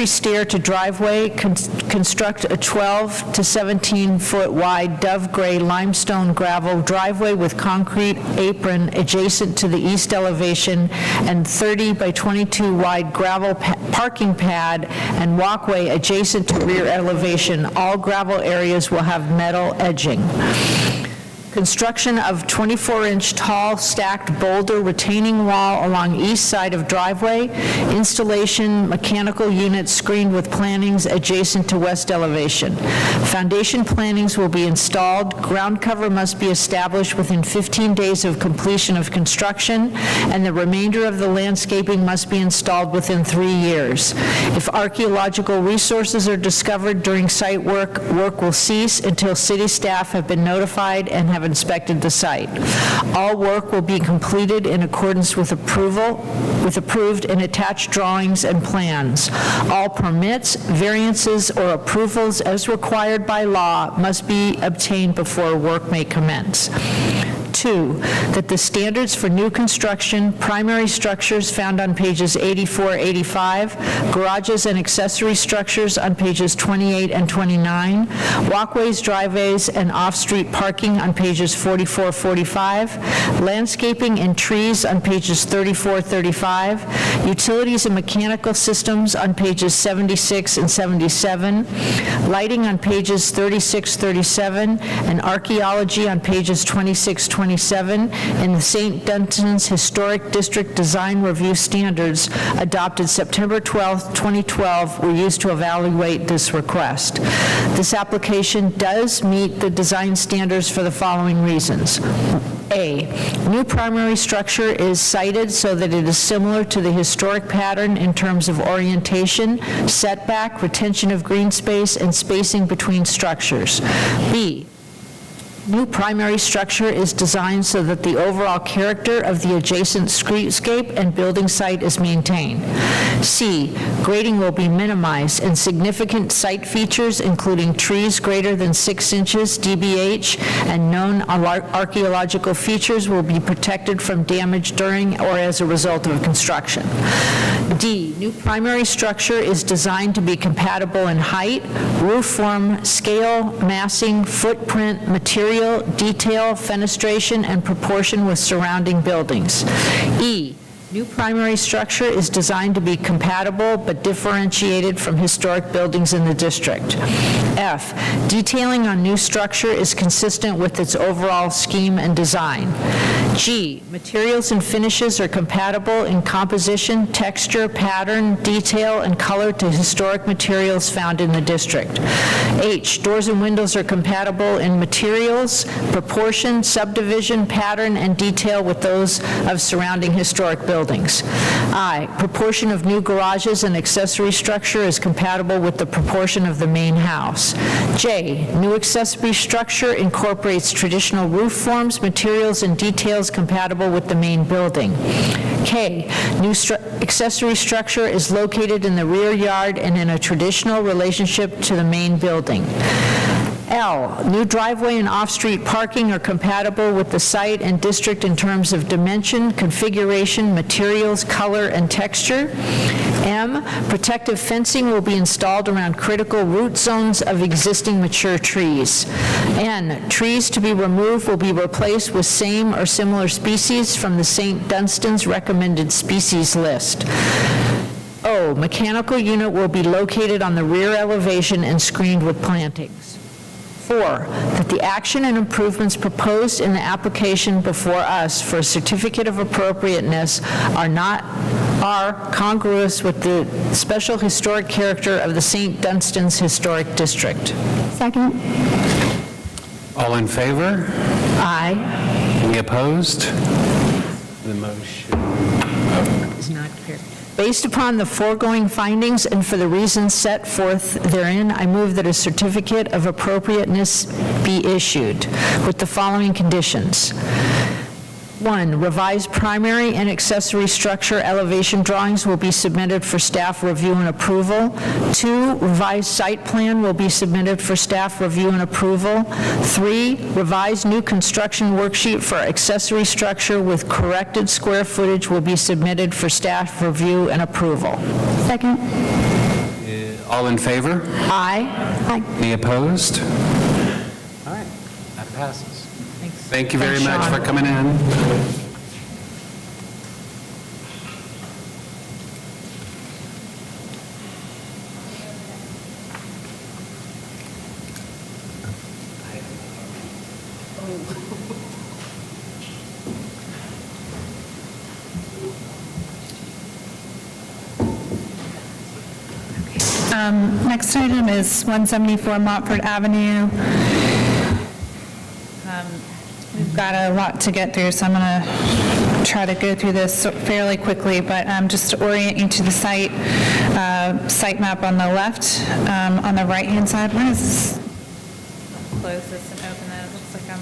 stair to driveway. Construct a 12 to 17 foot wide dove gray limestone gravel driveway with concrete apron adjacent to the east elevation and 30 by 22 wide gravel parking pad and walkway adjacent to rear elevation. All gravel areas will have metal edging. Construction of 24-inch tall stacked boulder retaining wall along east side of driveway. Installation mechanical units screened with plantings adjacent to west elevation. Foundation plantings will be installed. Ground cover must be established within 15 days of completion of construction, and the remainder of the landscaping must be installed within 3 years. If archaeological resources are discovered during site work, work will cease until city staff have been notified and have inspected the site. All work will be completed in accordance with approved and attached drawings and plans. All permits, variances, or approvals as required by law must be obtained before work may commence. 2, that the standards for new construction, primary structures found on pages 84, 85, garages and accessory structures on pages 28 and 29, walkways, driveways, and off-street parking on pages 44, 45, landscaping and trees on pages 34, 35, utilities and mechanical systems on pages 76 and 77, lighting on pages 36, 37, and archaeology on pages 26, 2027 in the St. Dunstan's Historic District Design Review Standards adopted September 12, 2012 were used to evaluate this request. This application does meet the design standards for the following reasons. A, new primary structure is sited so that it is similar to the historic pattern in terms of orientation, setback, retention of green space, and spacing between structures. B, new primary structure is designed so that the overall character of the adjacent streetscape and building site is maintained. C, grading will be minimized and significant site features, including trees greater than 6 inches DBH and known archaeological features, will be protected from damage during or as a result of construction. D, new primary structure is designed to be compatible in height, roof form, scale, massing, footprint, material, detail, fenestration, and proportion with surrounding buildings. E, new primary structure is designed to be compatible but differentiated from historic buildings in the district. F, detailing on new structure is consistent with its overall scheme and design. G, materials and finishes are compatible in composition, texture, pattern, detail, and color to historic materials found in the district. H, doors and windows are compatible in materials, proportion, subdivision, pattern, and detail with those of surrounding historic buildings. I, proportion of new garages and accessory structure is compatible with the proportion of the main house. J, new accessory structure incorporates traditional roof forms, materials, and details compatible with the main building. K, new accessory structure is located in the rear yard and in a traditional relationship to the main building. L, new driveway and off-street parking are compatible with the site and district in terms of dimension, configuration, materials, color, and texture. M, protective fencing will be installed around critical root zones of existing mature trees. N, trees to be removed will be replaced with same or similar species from the St. Dunstan's recommended species list. O, mechanical unit will be located on the rear elevation and screened with plantings. 4, that the action and improvements proposed in the application before us for a certificate of appropriateness are congruous with the special historic character of the St. Dunstan's Historic District. Second. All in favor? Aye. Any opposed? The motion Is not carried. Based upon the foregoing findings and for the reasons set forth therein, I move that a certificate of appropriateness be issued with the following conditions. 1, revised primary and accessory structure elevation drawings will be submitted for staff review and approval. 2, revised site plan will be submitted for staff review and approval. 3, revised new construction worksheet for accessory structure with corrected square footage will be submitted for staff review and approval. Second. All in favor? Aye. Aye. Any opposed? All right, that passes. Thank you very Thanks, much Sean. for coming in. Next item is 174 Montfort Avenue. We've got a lot to get through, so I'm going to try to go through this fairly quickly, but just to orient you to the site map on the left, on the right-hand side. Where is this? Close this and open it. It looks like I'm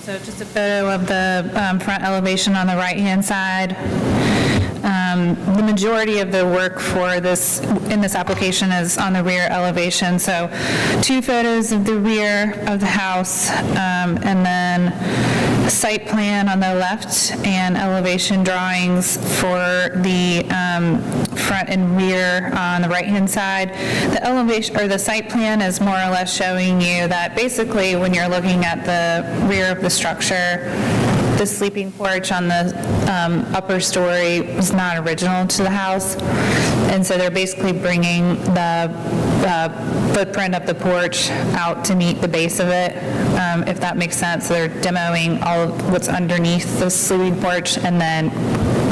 So just a photo of the front elevation on the right-hand side. The majority of the work for this, in this application, is on the rear elevation. So 2 photos of the rear of the house, and then site plan on the left and elevation drawings for the front and rear on the right-hand side. The elevation, or the site plan is more or less showing you that basically when you're looking at the rear of the structure, the sleeping porch on the upper story was not original to the house, and so they're basically bringing the footprint of the porch out to meet the base of it, if that makes sense. So they're demoing all of what's underneath the sleeping porch and then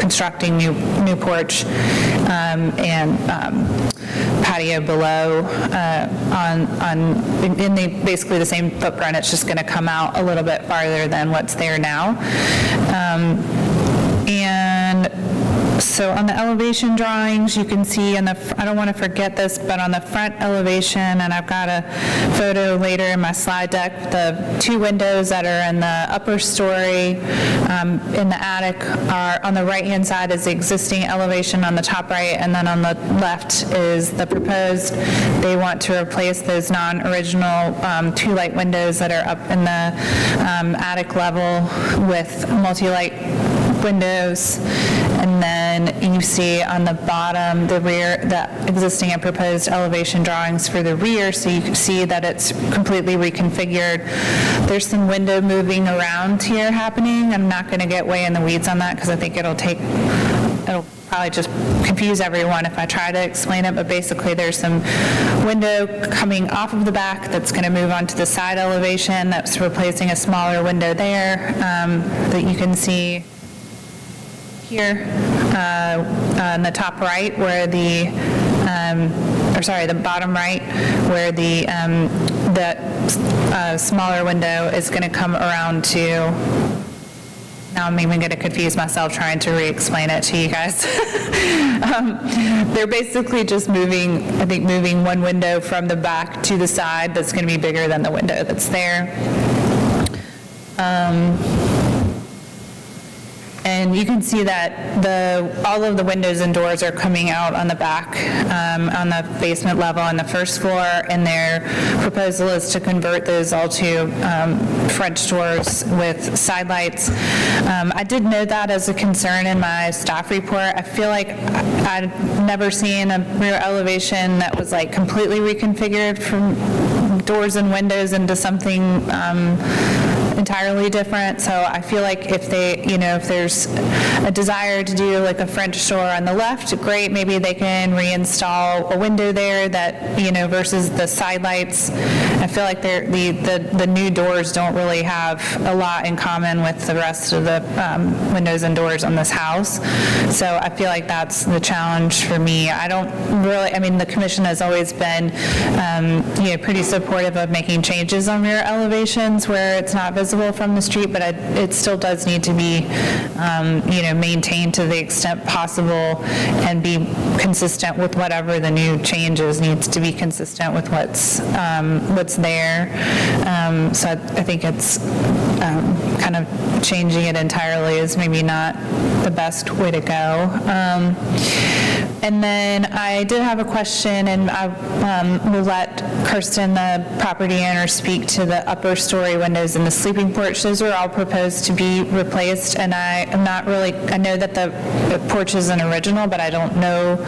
constructing new porch and patio below in basically the same footprint. It's just going to come out a little bit farther than what's there now. And so on the elevation drawings, you can see I don't want to forget this, but on the front elevation, and I've got a photo later in my slide deck, the two windows that are in the upper story in the attic are on the right-hand side is the existing elevation on the top right, and then on the left is the proposed. They want to replace those non-original two light windows that are up in the attic level with multi-light windows. And then you see on the bottom, the rear, the existing and proposed elevation drawings for the rear, so you can see that it's completely reconfigured. There's some window moving around here happening. I'm not going to get way in the weeds on that because I think it'll probably just confuse everyone if I try to explain it, but basically there's some window coming off of the back that's going to move onto the side elevation that's replacing a smaller window there that you can see here on the top right where the bottom right where the smaller window is going to come around to. Now I'm even going to confuse myself trying to re-explain it to you guys. They're basically just moving one window from the back to the side that's going to be bigger than the window that's there. And you can see that all of the windows and doors are coming out on the back, on the basement level on the first floor, and their proposal is to convert those all to French doors with side lights. I did note that as a concern in my staff report. I feel like I'd never seen a rear elevation that was like completely reconfigured from doors and windows into something entirely different. So I feel like if there's a desire to do like a French door on the left, great, maybe they can reinstall a window there that, versus the side lights. I feel like the new doors don't really have a lot in common with the rest of the windows and doors on this house. So I feel like that's the challenge for me. The commission has always been, pretty supportive of making changes on rear elevations where it's not visible from the street, but it still does need to be, maintained to the extent possible and be consistent with whatever the new changes. Needs to be consistent with what's there. So I think it's kind of changing it entirely is maybe not the best way to go. And then I did have a question, and I will let Kirsten, the property owner, speak to the upper story windows and the sleeping porch. Those are all proposed to be replaced, and I know that the porch is an original, but I don't know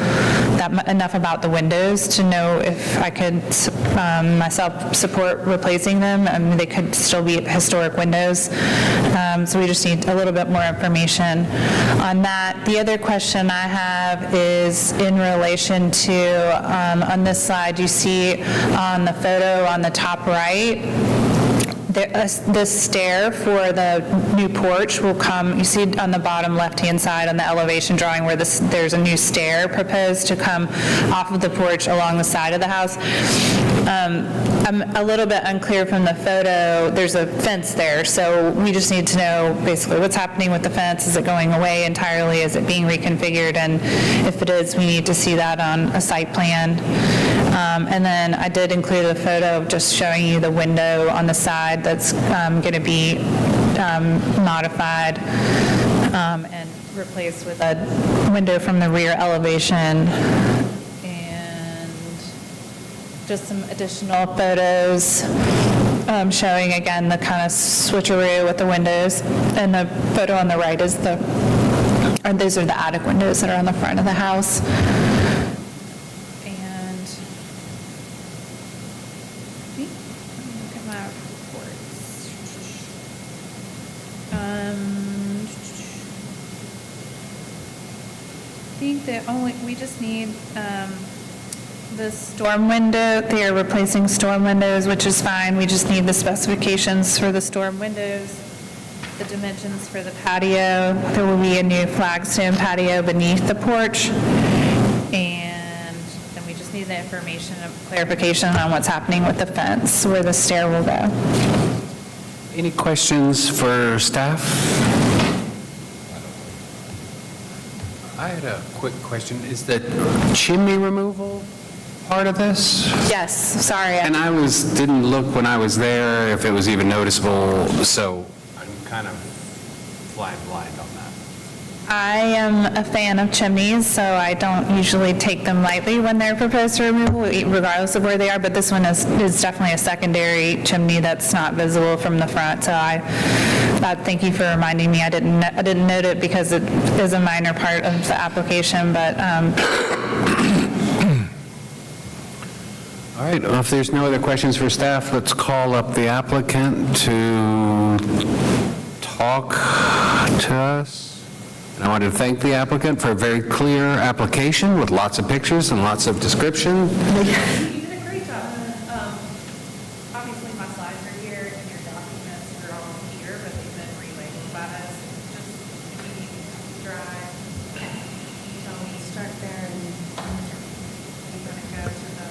enough about the windows to know if I could myself support replacing them. They could still be historic windows, so we just need a little bit more information on that. The other question I have is in relation to, on this slide, you see on the photo on the top right, the stair for the new porch will come, you see on the bottom left-hand side on the elevation drawing where there's a new stair proposed to come off of the porch along the side of the house. I'm a little bit unclear from the photo. There's a fence there, so we just need to know basically what's happening with the fence. Is it going away entirely? Is it being reconfigured? And if it is, we need to see that on a site plan. And then I did include a photo just showing you the window on the side that's going to be modified and replaced with a window from the rear elevation. And just some additional photos showing again the kind of switcheroo with the windows, and the photo on the right is those are the attic windows that are on the front of the house. And, let me look at my reports. I think we just need the storm window. They are replacing storm windows, which is fine. We just need the specifications for the storm windows, the dimensions for the patio. There will be a new flagstone patio beneath the porch. And then we just need the information of clarification on what's happening with the fence, where the stair will go. Any questions for staff? I had a quick question. Is the chimney removal part of this? Yes, sorry. And I didn't look when I was there if it was even noticeable, so I'm kind of flying blind on that. I am a fan of chimneys, so I don't usually take them lightly when they're proposed for removal, regardless of where they are, but this one is definitely a secondary chimney that's not visible from the front, so I thank you for reminding me. I didn't note it because it is a minor part of the application, but All right, well, if there's no other questions for staff, let's call up the applicant to talk to us. And I want to thank the applicant for a very clear application with lots of pictures and lots of description. You did a great job. Obviously, my slides are here, and your documents are all here, but they've been relabeled by us. Just if you need to drive, you tell me, start there, and you're going to go to the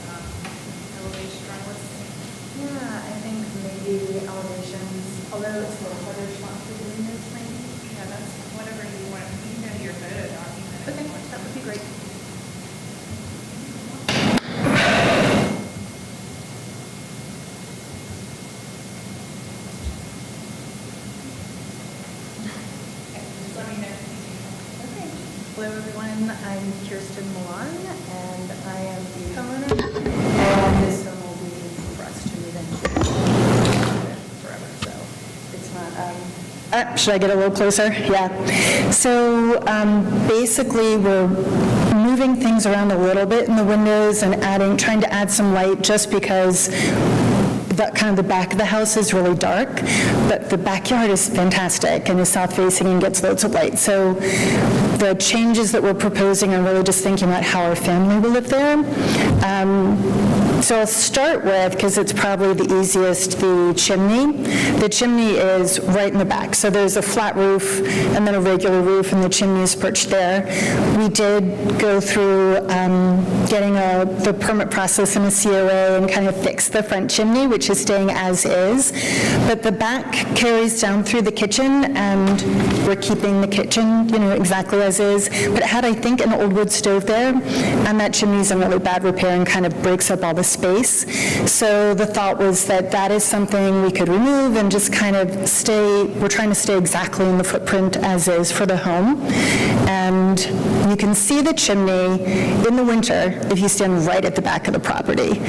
elevation drawing list. Yeah, I think maybe elevations, although it's a little harder to want to do this, maybe. Yeah, that's whatever you want. You can go to your photo document. Okay, that would be great. Just let me know if you need help. Okay. Hello, everyone. I'm Kirsten Milan, and I am the homeowner. And this home will be for us to move into forever, so it's not, Should I get a little closer? Yeah. So basically, we're moving things around a little bit in the windows and trying to add some light just because the back of the house is really dark, but the backyard is fantastic and is south-facing and gets loads of light. So the changes that we're proposing are really just thinking about how our family will live there. So I'll start with, because it's probably the easiest, the chimney. The chimney is right in the back. So there's a flat roof and then a regular roof, and the chimney is perched there. We did go through getting the permit process and a COA and kind of fix the front chimney, which is staying as is. But the back carries down through the kitchen, and we're keeping the kitchen, exactly as is. But it had, I think, an old wood stove there, and that chimney's in really bad repair and kind of breaks up all the space. So the thought was that is something we could remove and just kind of we're trying to stay exactly in the footprint as is for the home. And you can see the chimney in the winter if you stand right at the back of the property.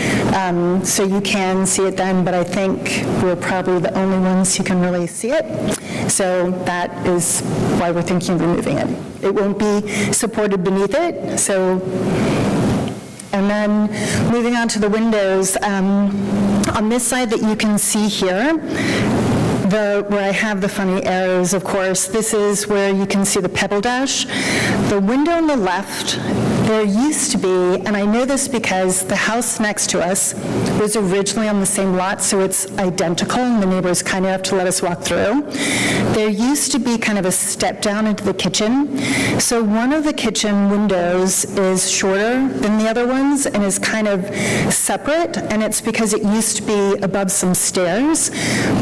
So you can see it then, but I think we're probably the only ones who can really see it. So that is why we're thinking of removing it. It won't be supported beneath it, so. And then moving on to the windows, on this side that you can see here, where I have the funny arrows, of course, this is where you can see the pebble dash. The window on the left, there used to be, and I know this because the house next to us was originally on the same lot, so it's identical, and the neighbors kind of have to let us walk through. There used to be kind of a step down into the kitchen. So one of the kitchen windows is shorter than the other ones and is kind of separate, and it's because it used to be above some stairs.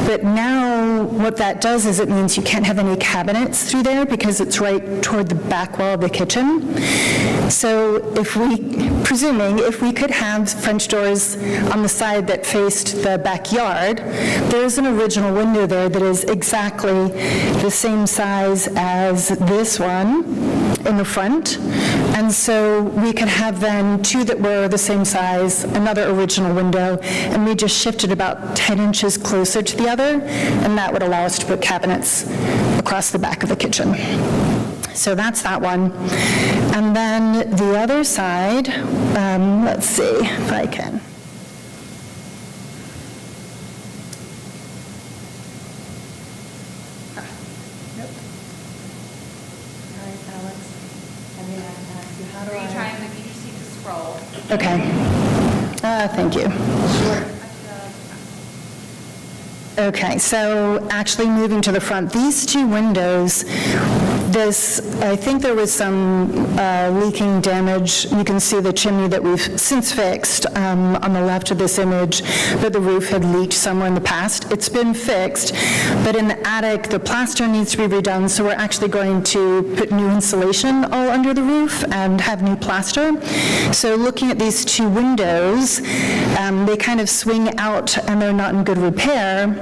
But now what that does is it means you can't have any cabinets through there because it's right toward the back wall of the kitchen. So if we could have French doors on the side that faced the backyard, there's an original window there that is exactly the same size as this one, in the front. And so we could have then two that were the same size, another original window, and we just shifted about 10 inches closer to the other, and that would allow us to put cabinets across the back of the kitchen. So that's that one. And then the other side, let's see if I can. All right, Alex, I'm going to have to ask you, how do Are you I? trying to, you just need to scroll. Okay. Thank you. Okay, so actually moving to the front, these two windows, I think there was some leaking damage. You can see the chimney that we've since fixed on the left of this image, but the roof had leaked somewhere in the past. It's been fixed, but in the attic, the plaster needs to be redone, so we're actually going to put new insulation all under the roof and have new plaster. So looking at these two windows, they kind of swing out and they're not in good repair.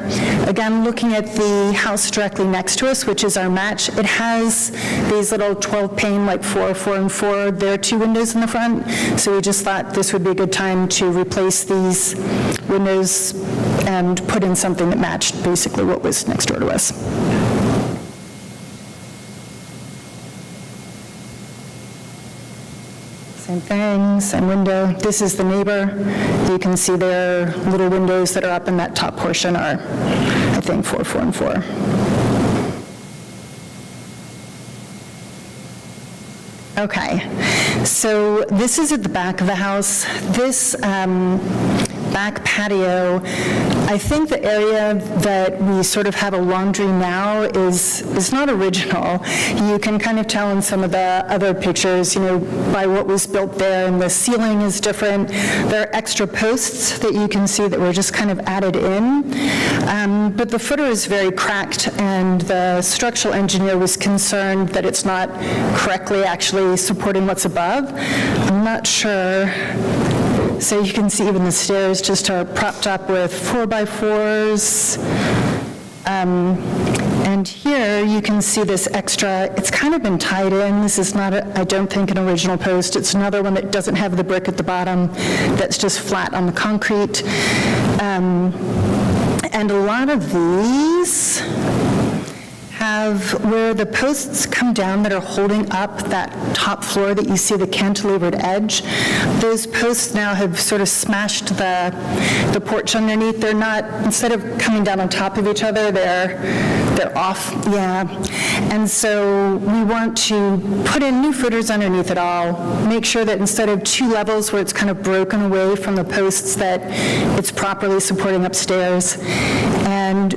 Again, looking at the house directly next to us, which is our match, it has these little 12-pane, like 4, 4, and 4. There are two windows in the front, so we just thought this would be a good time to replace these windows and put in something that matched basically what was next door to us. Same thing, same window. This is the neighbor. You can see their little windows that are up in that top portion are, I think, 4, 4, and 4. Okay, so this is at the back of the house. This back patio, I think the area that we sort of have a laundry now is not original. You can kind of tell in some of the other pictures, by what was built there, and the ceiling is different. There are extra posts that you can see that were just kind of added in. But the footer is very cracked, and the structural engineer was concerned that it's not correctly actually supporting what's above. I'm not sure. So you can see even the stairs just are propped up with 4x4s. And here you can see this extra, it's kind of been tied in. This is not, I don't think, an original post. It's another one that doesn't have the brick at the bottom, that's just flat on the concrete. And a lot of these have where the posts come down that are holding up that top floor that you see the cantilevered edge. Those posts now have sort of smashed the porch underneath. They're not, instead of coming down on top of each other, they're off, yeah. And so we want to put in new footers underneath it all, make sure that instead of two levels where it's kind of broken away from the posts, that it's properly supporting upstairs. And,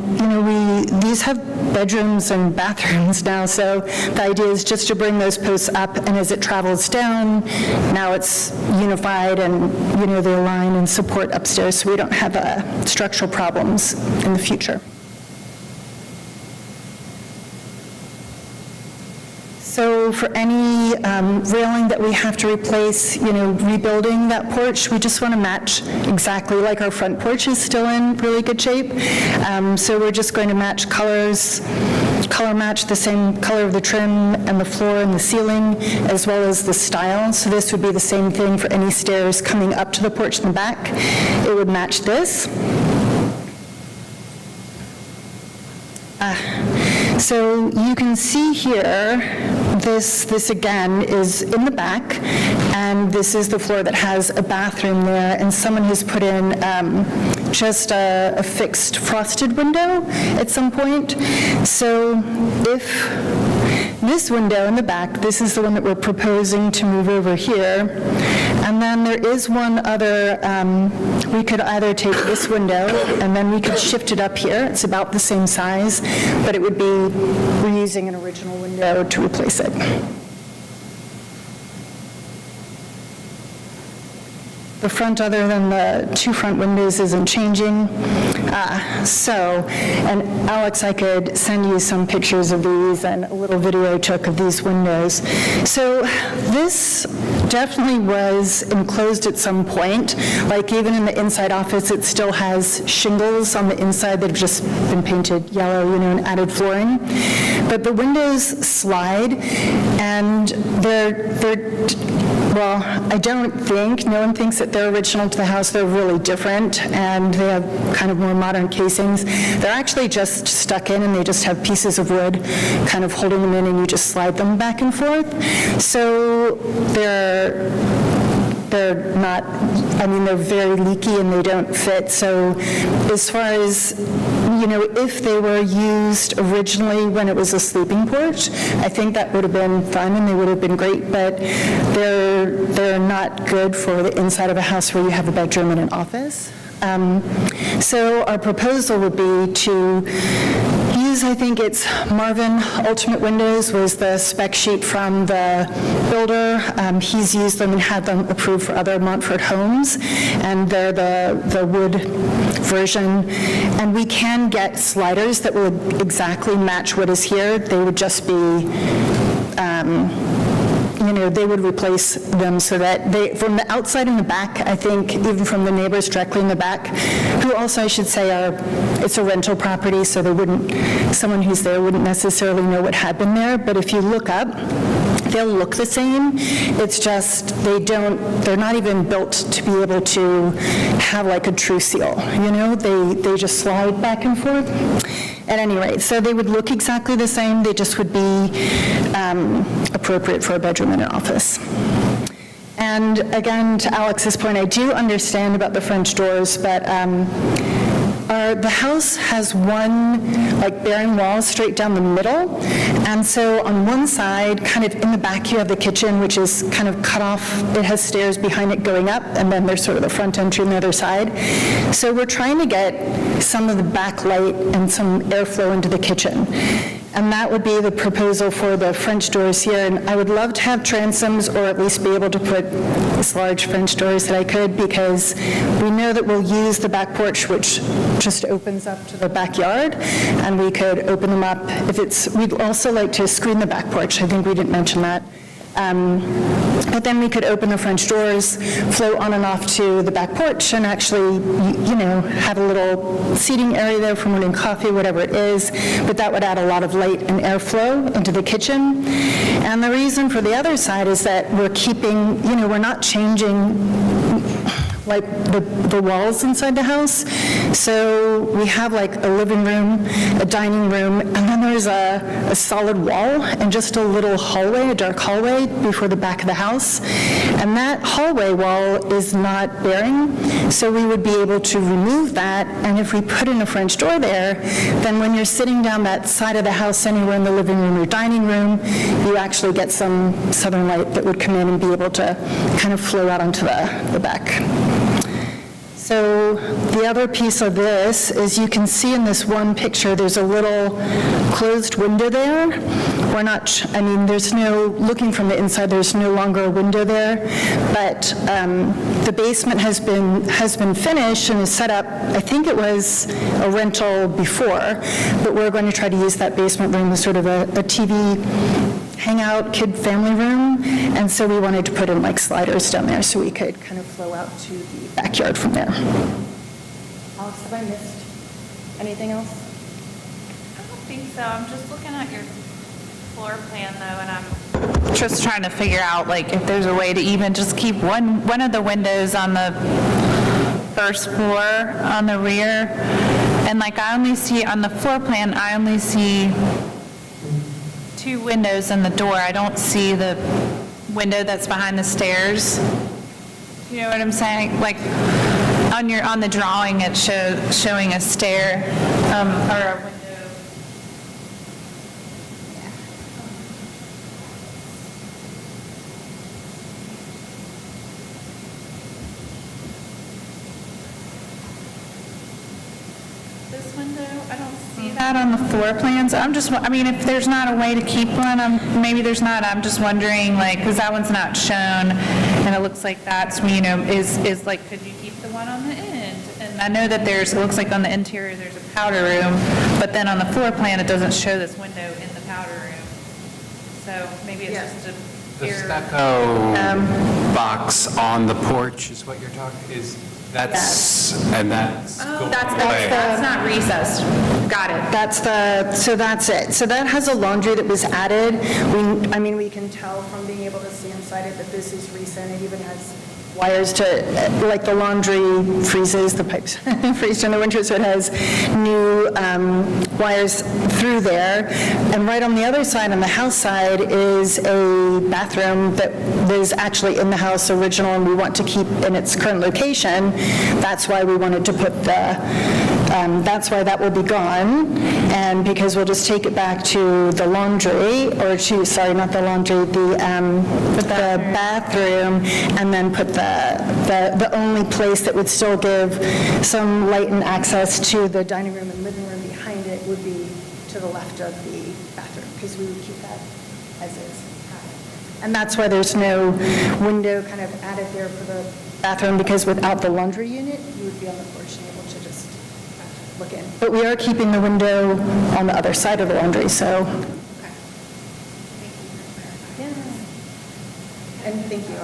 these have bedrooms and bathrooms now, so the idea is just to bring those posts up, and as it travels down, now it's unified and, they align and support upstairs, so we don't have structural problems in the future. So for any railing that we have to replace, rebuilding that porch, we just want to match exactly like our front porch is still in really good shape. So we're just going to match colors, color match the same color of the trim and the floor and the ceiling, as well as the style. So this would be the same thing for any stairs coming up to the porch in the back. It would match this. So you can see here, this again is in the back, and this is the floor that has a bathroom there, and someone has put in just a fixed frosted window at some point. So if this window in the back, this is the one that we're proposing to move over here, and then there is one other, we could either take this window and then we could shift it up here. It's about the same size, but it would be, we're using an original window to replace it. The front, other than the 2 front windows, isn't changing. And Alex, I could send you some pictures of these and a little video I took of these windows. So this definitely was enclosed at some point. Like even in the inside office, it still has shingles on the inside that have just been painted yellow, and added flooring. But the windows slide, and well, I don't think, no one thinks that they're original to the house. They're really different, and they have kind of more modern casings. They're actually just stuck in, and they just have pieces of wood kind of holding them in, and you just slide them back and forth. So they're not, they're very leaky and they don't fit. So as far as, if they were used originally when it was a sleeping porch, I think that would have been fun and they would have been great, but they're not good for the inside of a house where you have a bedroom and an office. So our proposal would be to use, I think it's Marvin Ultimate Windows was the spec sheet from the builder. He's used them and had them approved for other Montfort homes, and they're the wood version. And we can get sliders that would exactly match what is here. They would just be they would replace them so that they, from the outside and the back, I think, even from the neighbors directly in the back, who also, I should say, it's a rental property, so someone who's there wouldn't necessarily know what had been there, but if you look up, they'll look the same. It's just they're not even built to be able to have like a true seal, They just slide back and forth. At any rate, so they would look exactly the same, they just would be appropriate for a bedroom and an office. And again, to Alex's point, I do understand about the French doors, but the house has one bearing wall straight down the middle, and so on one side, kind of in the back, you have the kitchen, which is kind of cut off. It has stairs behind it going up, and then there's sort of the front entry on the other side. So we're trying to get some of the backlight and some airflow into the kitchen. And that would be the proposal for the French doors here. And I would love to have transoms, or at least be able to put as large French doors that I could, because we know that we'll use the back porch, which just opens up to the backyard, and we could open them up. We'd also like to screen the back porch. I think we didn't mention that. But then we could open the French doors, flow on and off to the back porch, and actually, have a little seating area there for morning coffee, whatever it is. But that would add a lot of light and airflow into the kitchen. And the reason for the other side is that we're keeping, we're not changing the walls inside the house. So we have a living room, a dining room, and then there's a solid wall and just a little hallway, a dark hallway before the back of the house. And that hallway wall is not bearing, so we would be able to remove that, and if we put in a French door there, then when you're sitting down that side of the house anywhere in the living room or dining room, you actually get some southern light that would come in and be able to kind of flow out onto the back. So the other piece of this is you can see in this one picture, there's a little closed window there. There's looking from the inside, there's no longer a window there, but the basement has been finished and is set up. I think it was a rental before, but we're going to try to use that basement room as sort of a TV hangout kid family room, and so we wanted to put in sliders down there so we could kind of flow out to the backyard from there. Alex, have I missed anything else? I don't think so. I'm just looking at your floor plan though, and I'm Just trying to figure out if there's a way to even just keep one of the windows on the first floor on the rear. And I only see on the floor plan, I only see 2 windows in the door. I don't see the window that's behind the stairs. You know what I'm saying? On the drawing, it's showing a stair or a window. This one window? I don't see that. That on the floor plans, I'm just, I mean, if there's not a way to keep one, maybe there's not, I'm just wondering, like, because that one's not shown, and it looks like that's, is like, could you keep the one on the end? And I know that it looks like on the interior, there's a powder room, but then on the floor plan, it doesn't show this window in the powder room. So maybe it's just a The error. stucco box on the porch is what you're talking, that's Oh, going that's away. that's not recessed. Got it. So that's it. So that has a laundry that was added. We can tell from being able to see inside it that this is recent. It even has wires to, like the laundry freezes, the pipes freeze during the winter, so it has new wires through there. And right on the other side, on the house side, is a bathroom that is actually in the house original and we want to keep in its current location. That's why we wanted to put that's why that will be gone. And because we'll just take it back to the laundry, or to, sorry, not the laundry, the bathroom, and then put the only place that would still give some light and access to the dining room and living room behind it would be to the left of the bathroom, because we would keep that as is. And that's why there's no window kind of added there for the bathroom, because without the laundry unit, you would be on the porch and able to just look in. But we are keeping the window on the other side of the laundry, so. Yeah. And thank you,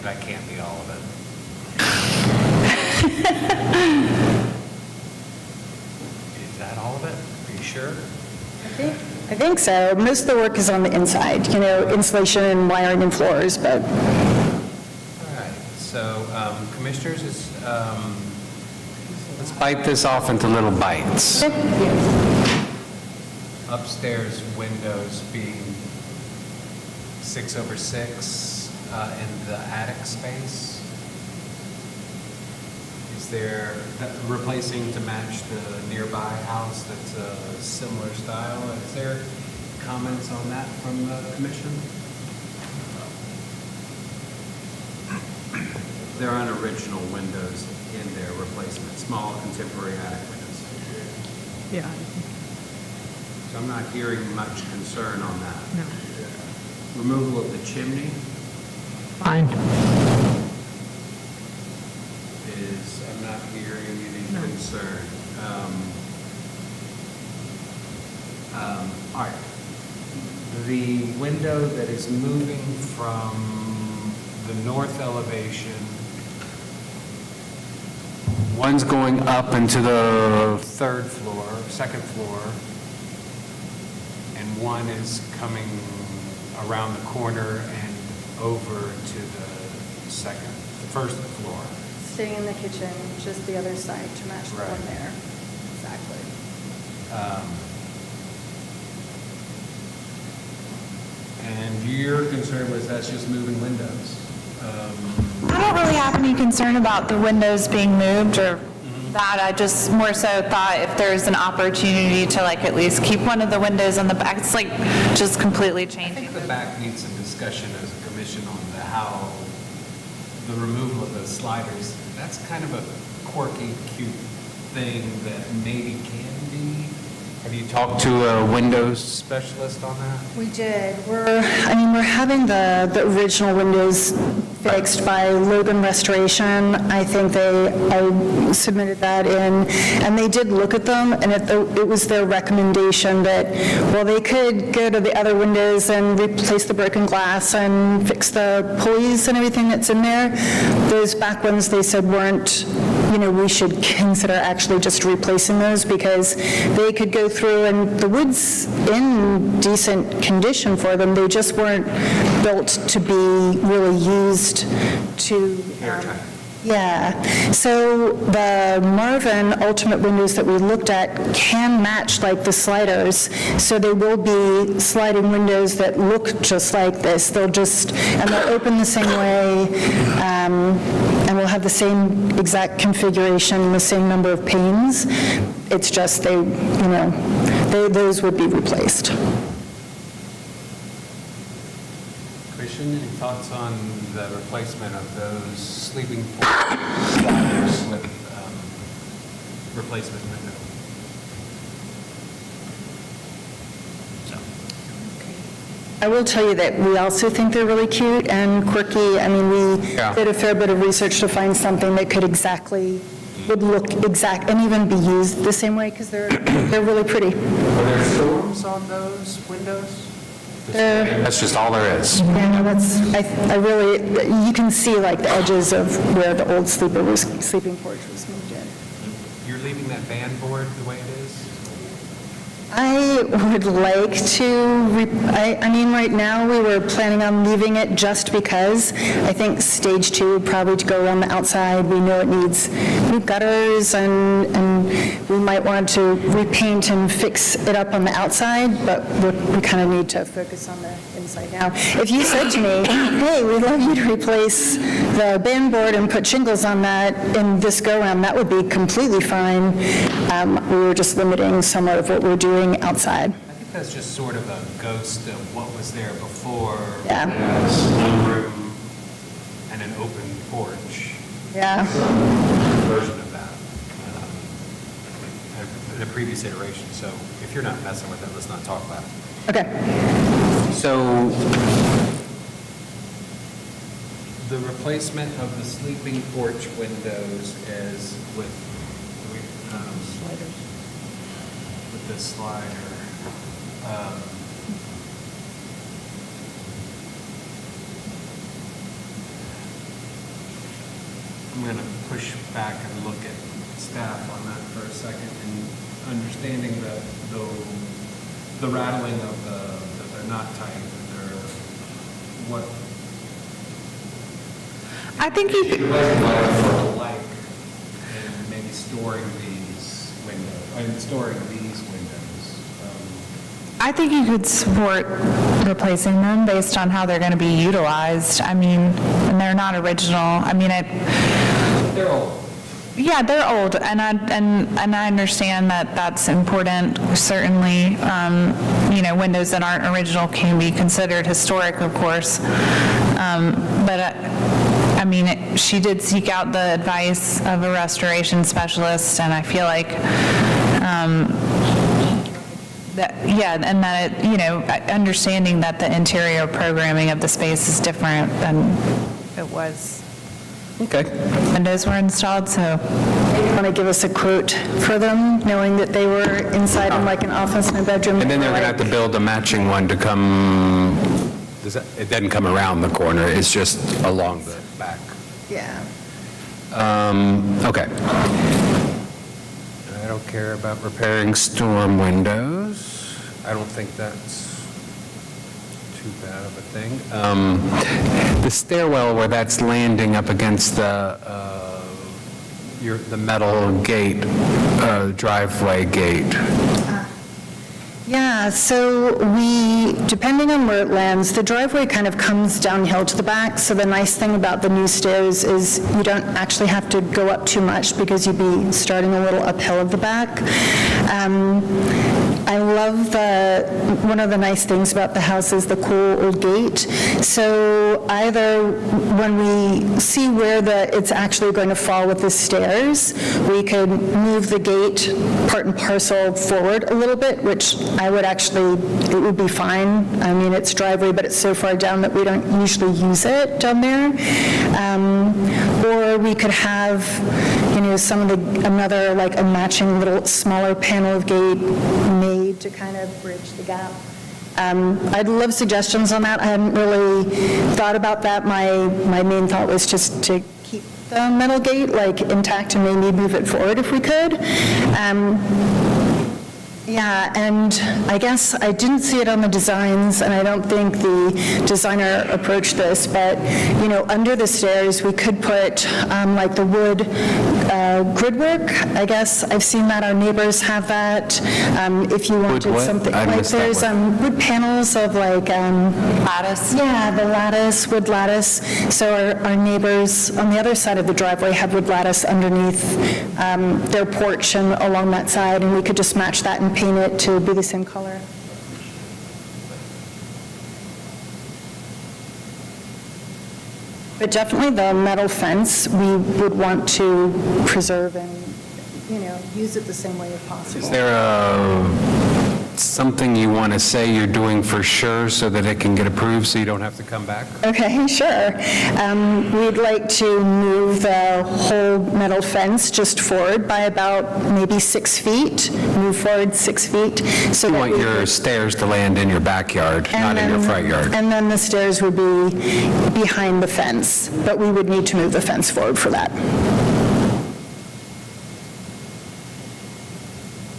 That can't be all of it. Is that all of it? Are you sure? I think so. Most of the work is on the inside, insulation and wiring and floors, but. All right, so commissioners, let's bite this off into little bites. Upstairs windows being 6/6 in the attic space. Is there, replacing to match the nearby house that's a similar style? Is there comments on that from the commission? There aren't original windows in their replacement, small contemporary attic windows. Yeah. So I'm not hearing much concern on that. No. Removal of the chimney Fine. I'm not hearing any concern. All right. The window that is moving from the north elevation, one's going up into the second floor, and one is coming around the corner and over to the first floor. Staying in the kitchen, just the other side to match the one Right. there. Exactly. And your concern was that's just moving windows. I don't really have any concern about the windows being moved or that. I just more so thought if there's an opportunity to like at least keep one of the windows on the back, it's like just completely I changing. think the back needs some discussion as a commission on how the removal of those sliders, that's kind of a quirky, cute thing that maybe can be. Have you talked to a Windows specialist on that? We did. We're having the original windows fixed by Logan Restoration. I think I submitted that in, and they did look at them, and it was their recommendation that, well, they could go to the other windows and replace the broken glass and fix the pulleys and everything that's in there. Those back ones, they said weren't, we should consider actually just replacing those because they could go through, and the wood's in decent condition for them. They just weren't built to be really used to. Yeah. So the Marvin Ultimate windows that we looked at can match like the sliders. So they will be sliding windows that look just like this. They'll open the same way, and we'll have the same exact configuration, the same number of panes. It's just those would be replaced. Commissioners, motion. Any thoughts on the replacement of those sleeping sliders with replacement window? I will tell you that we also think they're really cute and quirky. I mean, we Yeah. did a fair bit of research to find something that would look exact, and even be used the same way, because they're really pretty. Are there storms on those windows? They're- That's just all there is. Yeah, I really, you can see like the edges of where the old sleeping porch was moved in. You're leaving that band board the way it is? I would like to, I mean, right now, we were planning on leaving it just because I think stage 2, probably to go around the outside, we know it needs new gutters, and we might want to repaint and fix it up on the outside, but we kind of need to focus on the inside now. If you said to me, hey, we'd love you to replace the band board and put shingles on that in this go-around, that would be completely fine. We were just limiting somewhat of what we're doing outside. I think that's just sort of a ghost of what was there before. Yeah. As one room and an open porch. Yeah. Version of that. In a previous iteration. So if you're not messing with it, let's not talk about it. Okay. So the replacement of the sleeping porch windows is with sliders. With the slider. I'm going to push back and look at staff on that for a second, and understanding that the rattling of that they're not tight, that they're what. I think you could, Like, and maybe storing these windows. I think you could support replacing them based on how they're going to be utilized. I mean, and they're not original. I mean, They're old. yeah, they're old, and I understand that that's important. Certainly, windows that aren't original can be considered historic, of course. But I mean, she did seek out the advice of a restoration specialist, and I feel like and that understanding that the interior programming of the space is different than it was. Okay. Windows were installed, so. Want to give us a quote for them, knowing that they were inside in like an office and a bedroom? And then they're going to have to build a matching one to come, it doesn't come around the corner, it's just along the back. Yeah. Okay. I don't care about repairing storm windows. I don't think that's too bad of a thing. The stairwell where that's landing up against the metal gate, driveway gate. Yeah, so depending on where it lands, the driveway kind of comes downhill to the back, so the nice thing about the new stairs is you don't actually have to go up too much because you'd be starting a little uphill at the back. I love one of the nice things about the house is the cool old gate. So either when we see where it's actually going to fall with the stairs, we could move the gate part and parcel forward a little bit, which it would be fine. I mean, it's driveway, but it's so far down that we don't usually use it down there. Or we could have, another like a matching little smaller panel of gate made to kind of bridge the gap. I'd love suggestions on that. I hadn't really thought about that. My main thought was just to keep the metal gate like intact and maybe move it forward if we could. Yeah, and I guess I didn't see it on the designs, and I don't think the designer approached this, but, under the stairs, we could put like the wood grid work. I guess I've seen that. Our neighbors have that. If you wanted what? something, I like missed that there's word. wood panels of like... Lattice. Yeah, the lattice, wood lattice. So our neighbors on the other side of the driveway have wood lattice underneath their porch and along that side, and we could just match that and paint it to be the same color. But definitely the metal fence, we would want to preserve and, use it the same way as possible. Is there something you want to say you're doing for sure so that it can get approved so you don't have to come back? Okay, sure. We'd like to move the whole metal fence just forward by about maybe 6 feet, move forward 6 feet. So You that want we your could- stairs to land in your backyard, not in your front yard. And then the stairs would be behind the fence, but we would need to move the fence forward for that.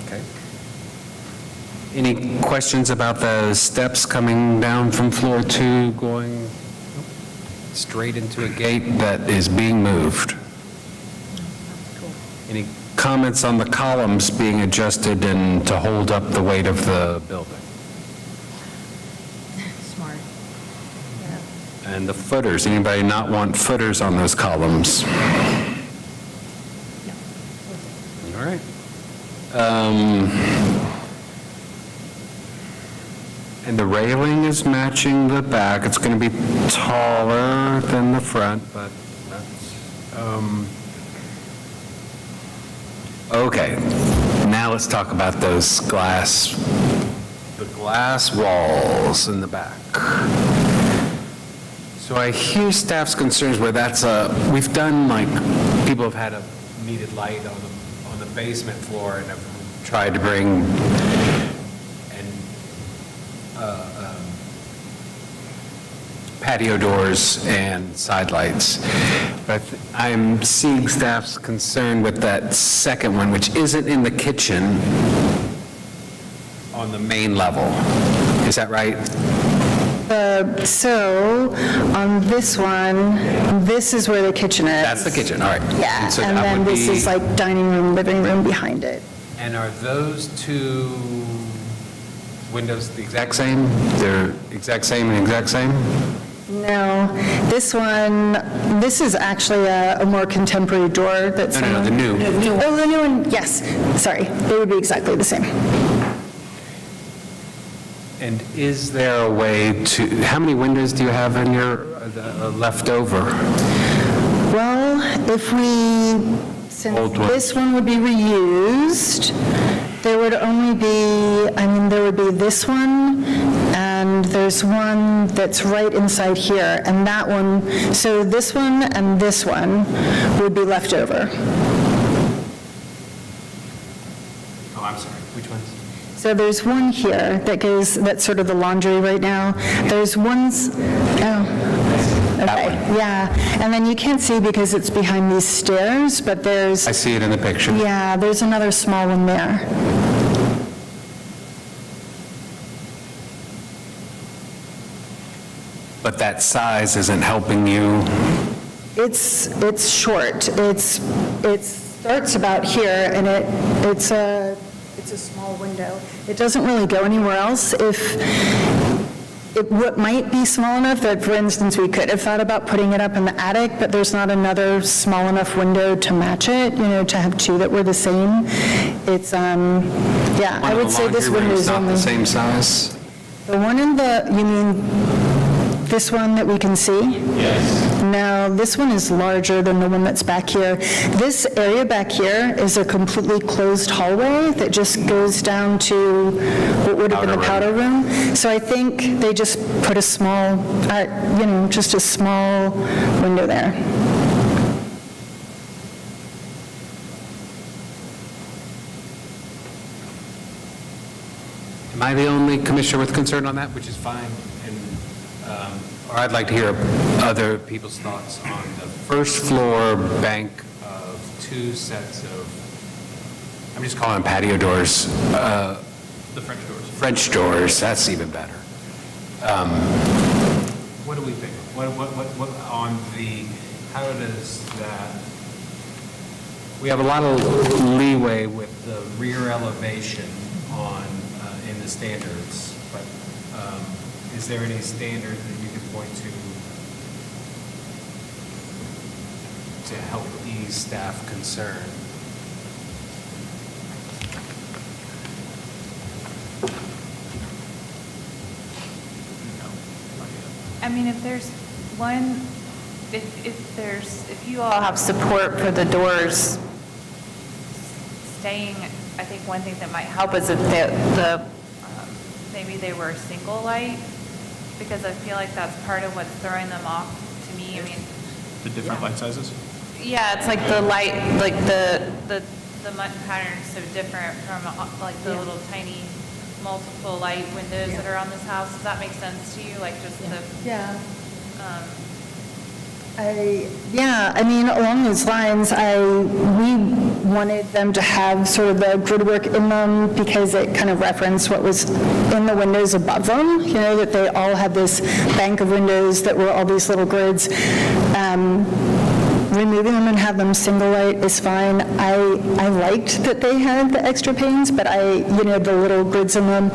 Okay. Any questions about the steps coming down from floor 2 going straight into a gate that is being moved? Any comments on the columns being adjusted and to hold up the weight of the building? Smart. And the footers, anybody not want footers on those columns? All right. And the railing is matching the back. It's going to be taller than the front, but that's, okay. Now let's talk about those the glass walls in the back. So I hear staff's concerns where we've done people have had a needed light on the basement floor and have tried to bring patio doors and side lights. But I'm seeing staff's concern with that second one, which isn't in the kitchen on the main level. Is that right? So on this one, this is where the kitchen is. That's the kitchen, all right. Yeah, so and that then would this be- is like dining room, living room behind it. And are those two windows the exact same? They're exact same and exact same? No, this is actually a more contemporary door that's... No, the new. Oh, the new one, yes, sorry, they would be exactly the same. And is there a way to, how many windows do you have in your left over? Well, since Old one. this one would be reused, there would only be, there would be this one, and there's one that's right inside here, and that one, so this one and this one would be left over. Oh, I'm sorry, which ones? So there's one here that's sort of the laundry right now. There's ones, okay, yeah. And then you can't see because it's behind these stairs, but there's, I see it in the picture. yeah, there's another small one there. But that size isn't helping you. It's short. It starts about here, and it's a small window. It doesn't really go anywhere else. It might be small enough that, for instance, we could have thought about putting it up in the attic, but there's not another small enough window to match it, to have two that were the same. It's, yeah, I would say this window is not only... the same size? The one you mean this one that we can see? Yes. No, this one is larger than the one that's back here. This area back here is a completely closed hallway that just goes down to what would have been the powder room. So I think they just put a small, just a small window there. Am I the only commissioner with concern on that, which is fine? Or I'd like to hear other people's thoughts on the first floor bank of two sets of, I'm just calling them patio doors. The French doors. French doors, that's even better. What do we think? What on how does that, we have a lot of leeway with the rear elevation in the standards, but is there any standard that you could point to help ease staff concern? If there's one if you all have support for the doors staying, I think one thing that might help is if maybe they were single light, because I feel like that's part of what's throwing them off to me. I mean, The different light sizes? yeah, it's like the light, like the mutton pattern is so different from like the little tiny multiple light windows that are on this house. Does that make sense to you? Like just the, Yeah. I mean, along those lines, we wanted them to have sort of the grid work in them because it kind of referenced what was in the windows above them, you know, that they all had this bank of windows that were all these little grids. Removing them and have them single light is fine. I liked that they had the extra panes, but the little grids in them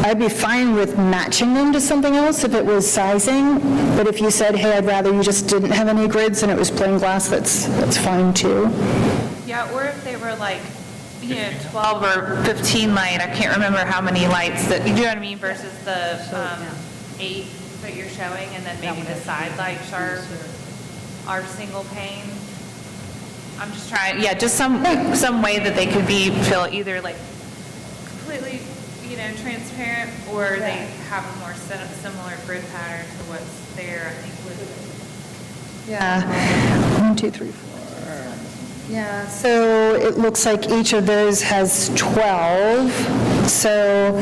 I'd be fine with matching them to something else if it was sizing, but if you said, hey, I'd rather you just didn't have any grids and it was plain glass, that's fine too. yeah, or if they were like, 12 or 15 light, I can't remember how many lights that, you know what I mean, versus the 8 that you're showing, and then maybe the side lights are single pane. I'm just trying, just some way that they could feel either like completely, transparent, or they have a more similar grid pattern to what's there, I think would. Yeah. 1, 2, 3, 4. Yeah, so it looks like each of those has 12. So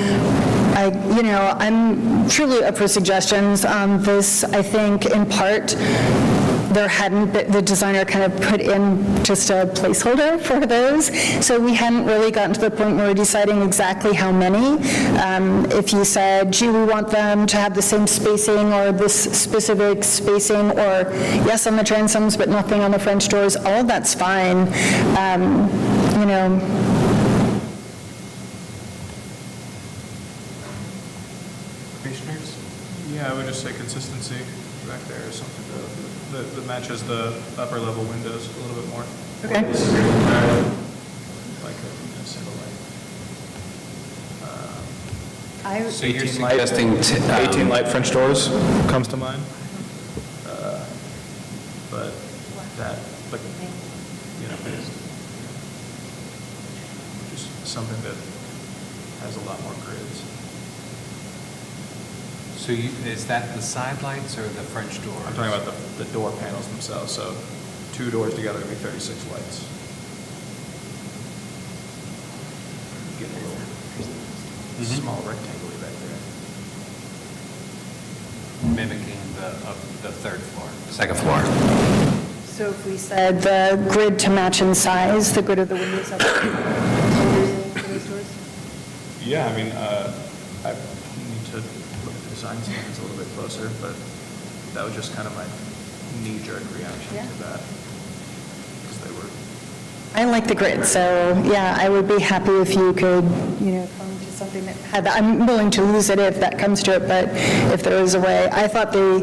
I'm truly up for suggestions on this. I think in part, there hadn't been, the designer kind of put in just a placeholder for those. So we hadn't really gotten to the point where we're deciding exactly how many. If you said, gee, we want them to have the same spacing or this specific spacing, or yes on the transoms but nothing on the French doors, all of that's fine. Commissioners? Yeah, I would just say consistency back there or something that matches the upper level windows a little bit more. Okay. Like a single light. So you're 18 light- suggesting 18 light French doors comes to mind. But that, just something that has a lot more grids. So is that the side lights or the French door? I'm talking about the door panels themselves, so 2 doors together would be 36 lights. Getting a little small rectangle back there. Mimicking the third floor, second floor. So if we said the grid to match in size, the grid of the windows up there. Yeah, I mean, I need to look at the design standards a little bit closer, but that was just kind of my knee-jerk reaction to that. Because they were... I like the grid, so yeah, I would be happy if you could, come to something that had that. I'm willing to lose it if that comes to it, but if there was a way. I thought they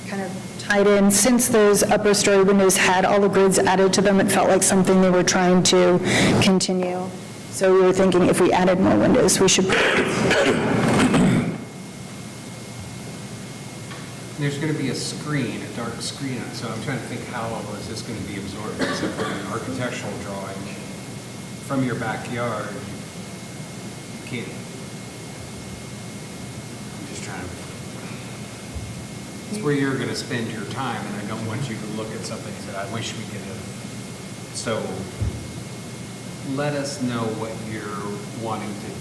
kind of tied in, since those upper story windows had all the grids added to them, it felt like something they were trying to continue. So we were thinking if we added more windows, we should. There's going to be a screen, a dark screen, so I'm trying to think how is this going to be absorbed? Except for an architectural drawing from your backyard, you can't. I'm just trying to. It's where you're going to spend your time, and I don't want you to look at something that I wish we could have. So let us know what you're wanting to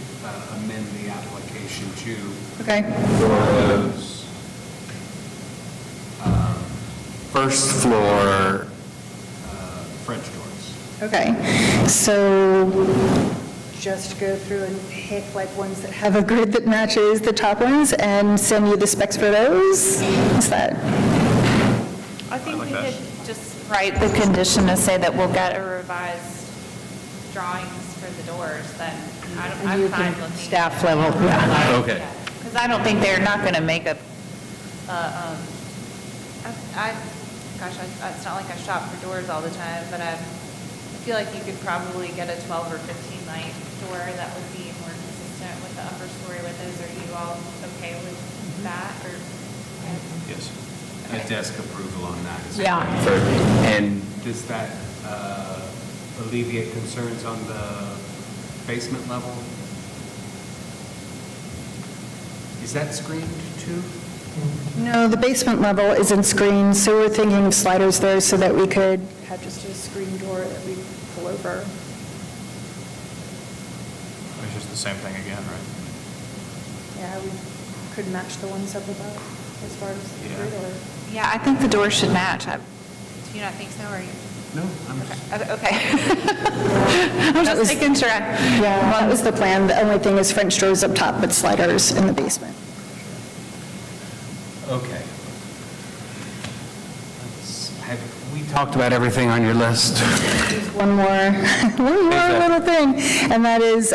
amend the application to. Okay. For those first floor French doors. Okay, so just go through and pick like ones that have a grid that matches the top ones and send you the specs for those? Is that? I think we could just write the condition to say that we'll get a revised drawings for the doors, then I'm fine looking. Staff level, yeah. Okay. Because I don't think they're not going to make a, it's not like I shop for doors all the time, but I feel like you could probably get a 12 or 15 light door that would be more consistent with the upper story windows. Are you all okay with that, or? Yes. a desk approval on that as well. Yeah. And does that alleviate concerns on the basement level? Is that screened too? No, the basement level isn't screened, so we're thinking of sliders there so that we could have just a screen door that we pull over. It's just the same thing again, right? Yeah, we could match the ones up above as far as the grid or... Yeah, I think the doors should match. Do you not think so, or you? No, I'm Okay. I'm just making sure. Yeah, that was the plan. The only thing is French doors up top, but sliders in the basement. okay. Have we talked about everything on your list? One more little thing, and that is,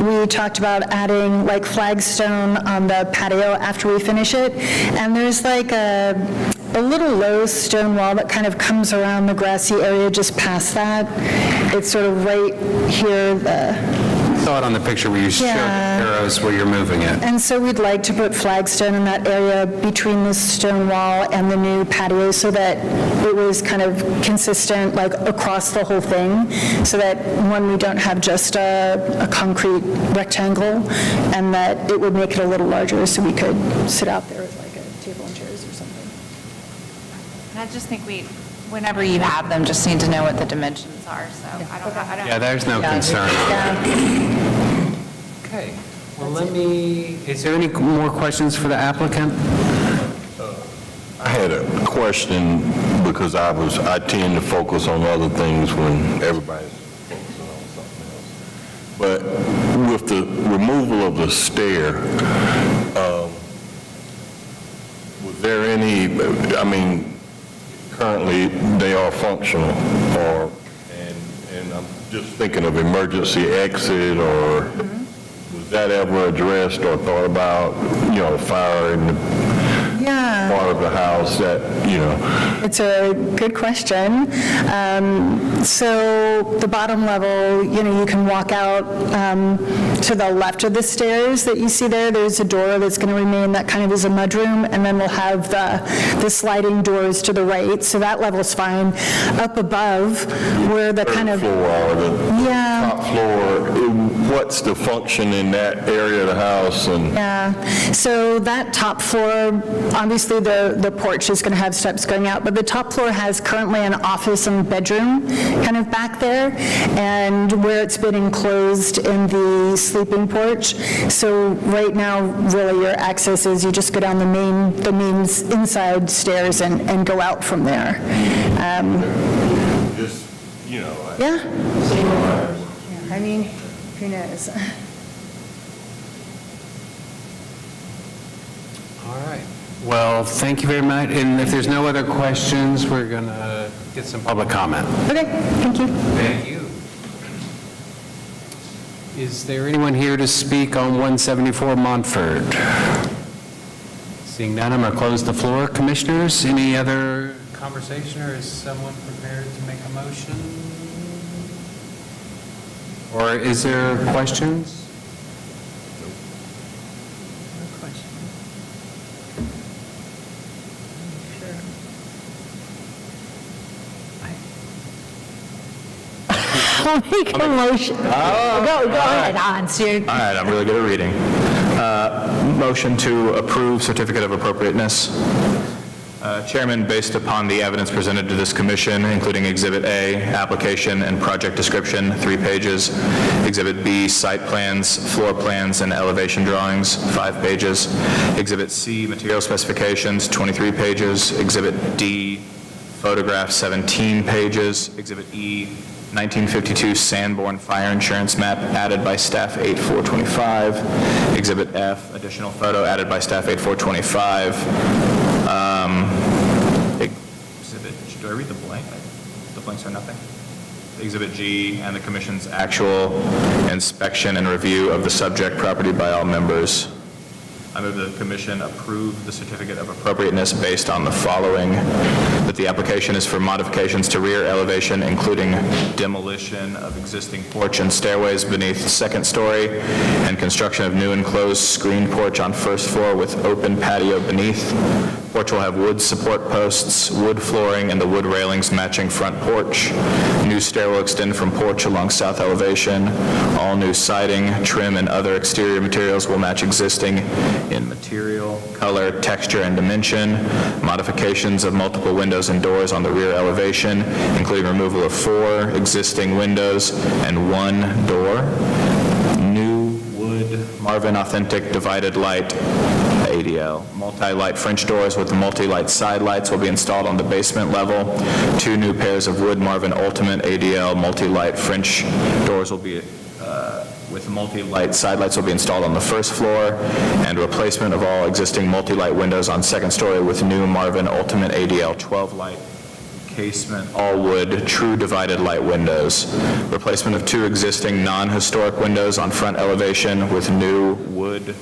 we talked about adding like flagstone on the patio after we finish it, and there's like a little low stone wall that kind of comes around the grassy area just past that. It's sort of right here, I saw it on the picture where you showed Yeah. arrows where you're moving it. and so we'd like to put flagstone in that area between the stone wall and the new patio so that it was kind of consistent, like across the whole thing, so that when we don't have just a concrete rectangle, and that it would make it a little larger so we could sit out there with like a table and chairs or something. And I just think whenever you have them, just need to know what the dimensions are, so I don't. Yeah, there's no concern. Okay. Well, is there any more questions for the applicant? I had a question because I tend to focus on other things when everybody's focusing on something else. But with the removal of the stair, was there any, I mean, currently they are functional, and I'm just thinking of emergency exit, or was that ever addressed or thought about, fire in the Yeah. part of the house that, It's a good question. So the bottom level, you can walk out to the left of the stairs that you see there. There's a door that's going to remain that kind of is a mudroom, and then we'll have the sliding doors to the right, so that level's fine. Up above, where the kind of... floor or the Yeah. top floor, what's the function in that area of the house? And Yeah, so that top floor, obviously the porch is going to have steps going out, but the top floor has currently an office and bedroom kind of back there, and where it's been enclosed in the sleeping porch. So right now, really your access is you just go down the main inside stairs and go out from there. just, Yeah. I mean, who knows? All right. Well, thank you very much. And if there's no other questions, we're going to get some public comment. Okay, thank you. Thank you. Is there anyone here to speak on 174 Montford? Seeing none, I'm going to close the floor. Commissioners, any other conversation, or is someone prepared to make a motion? Or is there questions? I'll make a motion. Go ahead, Hans. All right, I'm really good at reading. Motion to approve certificate of appropriateness. Chairman, based upon the evidence presented to this commission, including Exhibit A, application and project description, 3 pages, Exhibit B, site plans, floor plans, and elevation drawings, 5 pages, Exhibit C, material specifications, 23 pages, Exhibit D, photographs, 17 pages, Exhibit E, 1952 Sanborn Fire Insurance Map added by staff 8425. Exhibit F, additional photo added by staff 8425. Exhibit, do I read the blank? The blanks are nothing. Exhibit G, and the commission's actual inspection and review of the subject property by all members. I move the commission approve the certificate of appropriateness based on the following: that the application is for modifications to rear elevation, including demolition of existing porch and stairways beneath second story, and construction of new enclosed screened porch on first floor with open patio beneath. Porch will have wood support posts, wood flooring, and the wood railings matching front porch. New stair will extend from porch along south elevation. All new siding, trim, and other exterior materials will match existing in material, color, texture, and dimension. Modifications of multiple windows and doors on the rear elevation, including removal of 4 existing windows and 1 door. New wood Marvin Authentic divided light ADL. Multi-light French doors with multi-light side lights will be installed on the basement level. 2 new pairs of wood Marvin Ultimate ADL multi-light French doors will be with multi-light side lights will be installed on the first floor, and replacement of all existing multi-light windows on second story with new Marvin Ultimate ADL 12-light casement, all wood, true divided light windows. Replacement of 2 existing non-historic windows on front elevation with new wood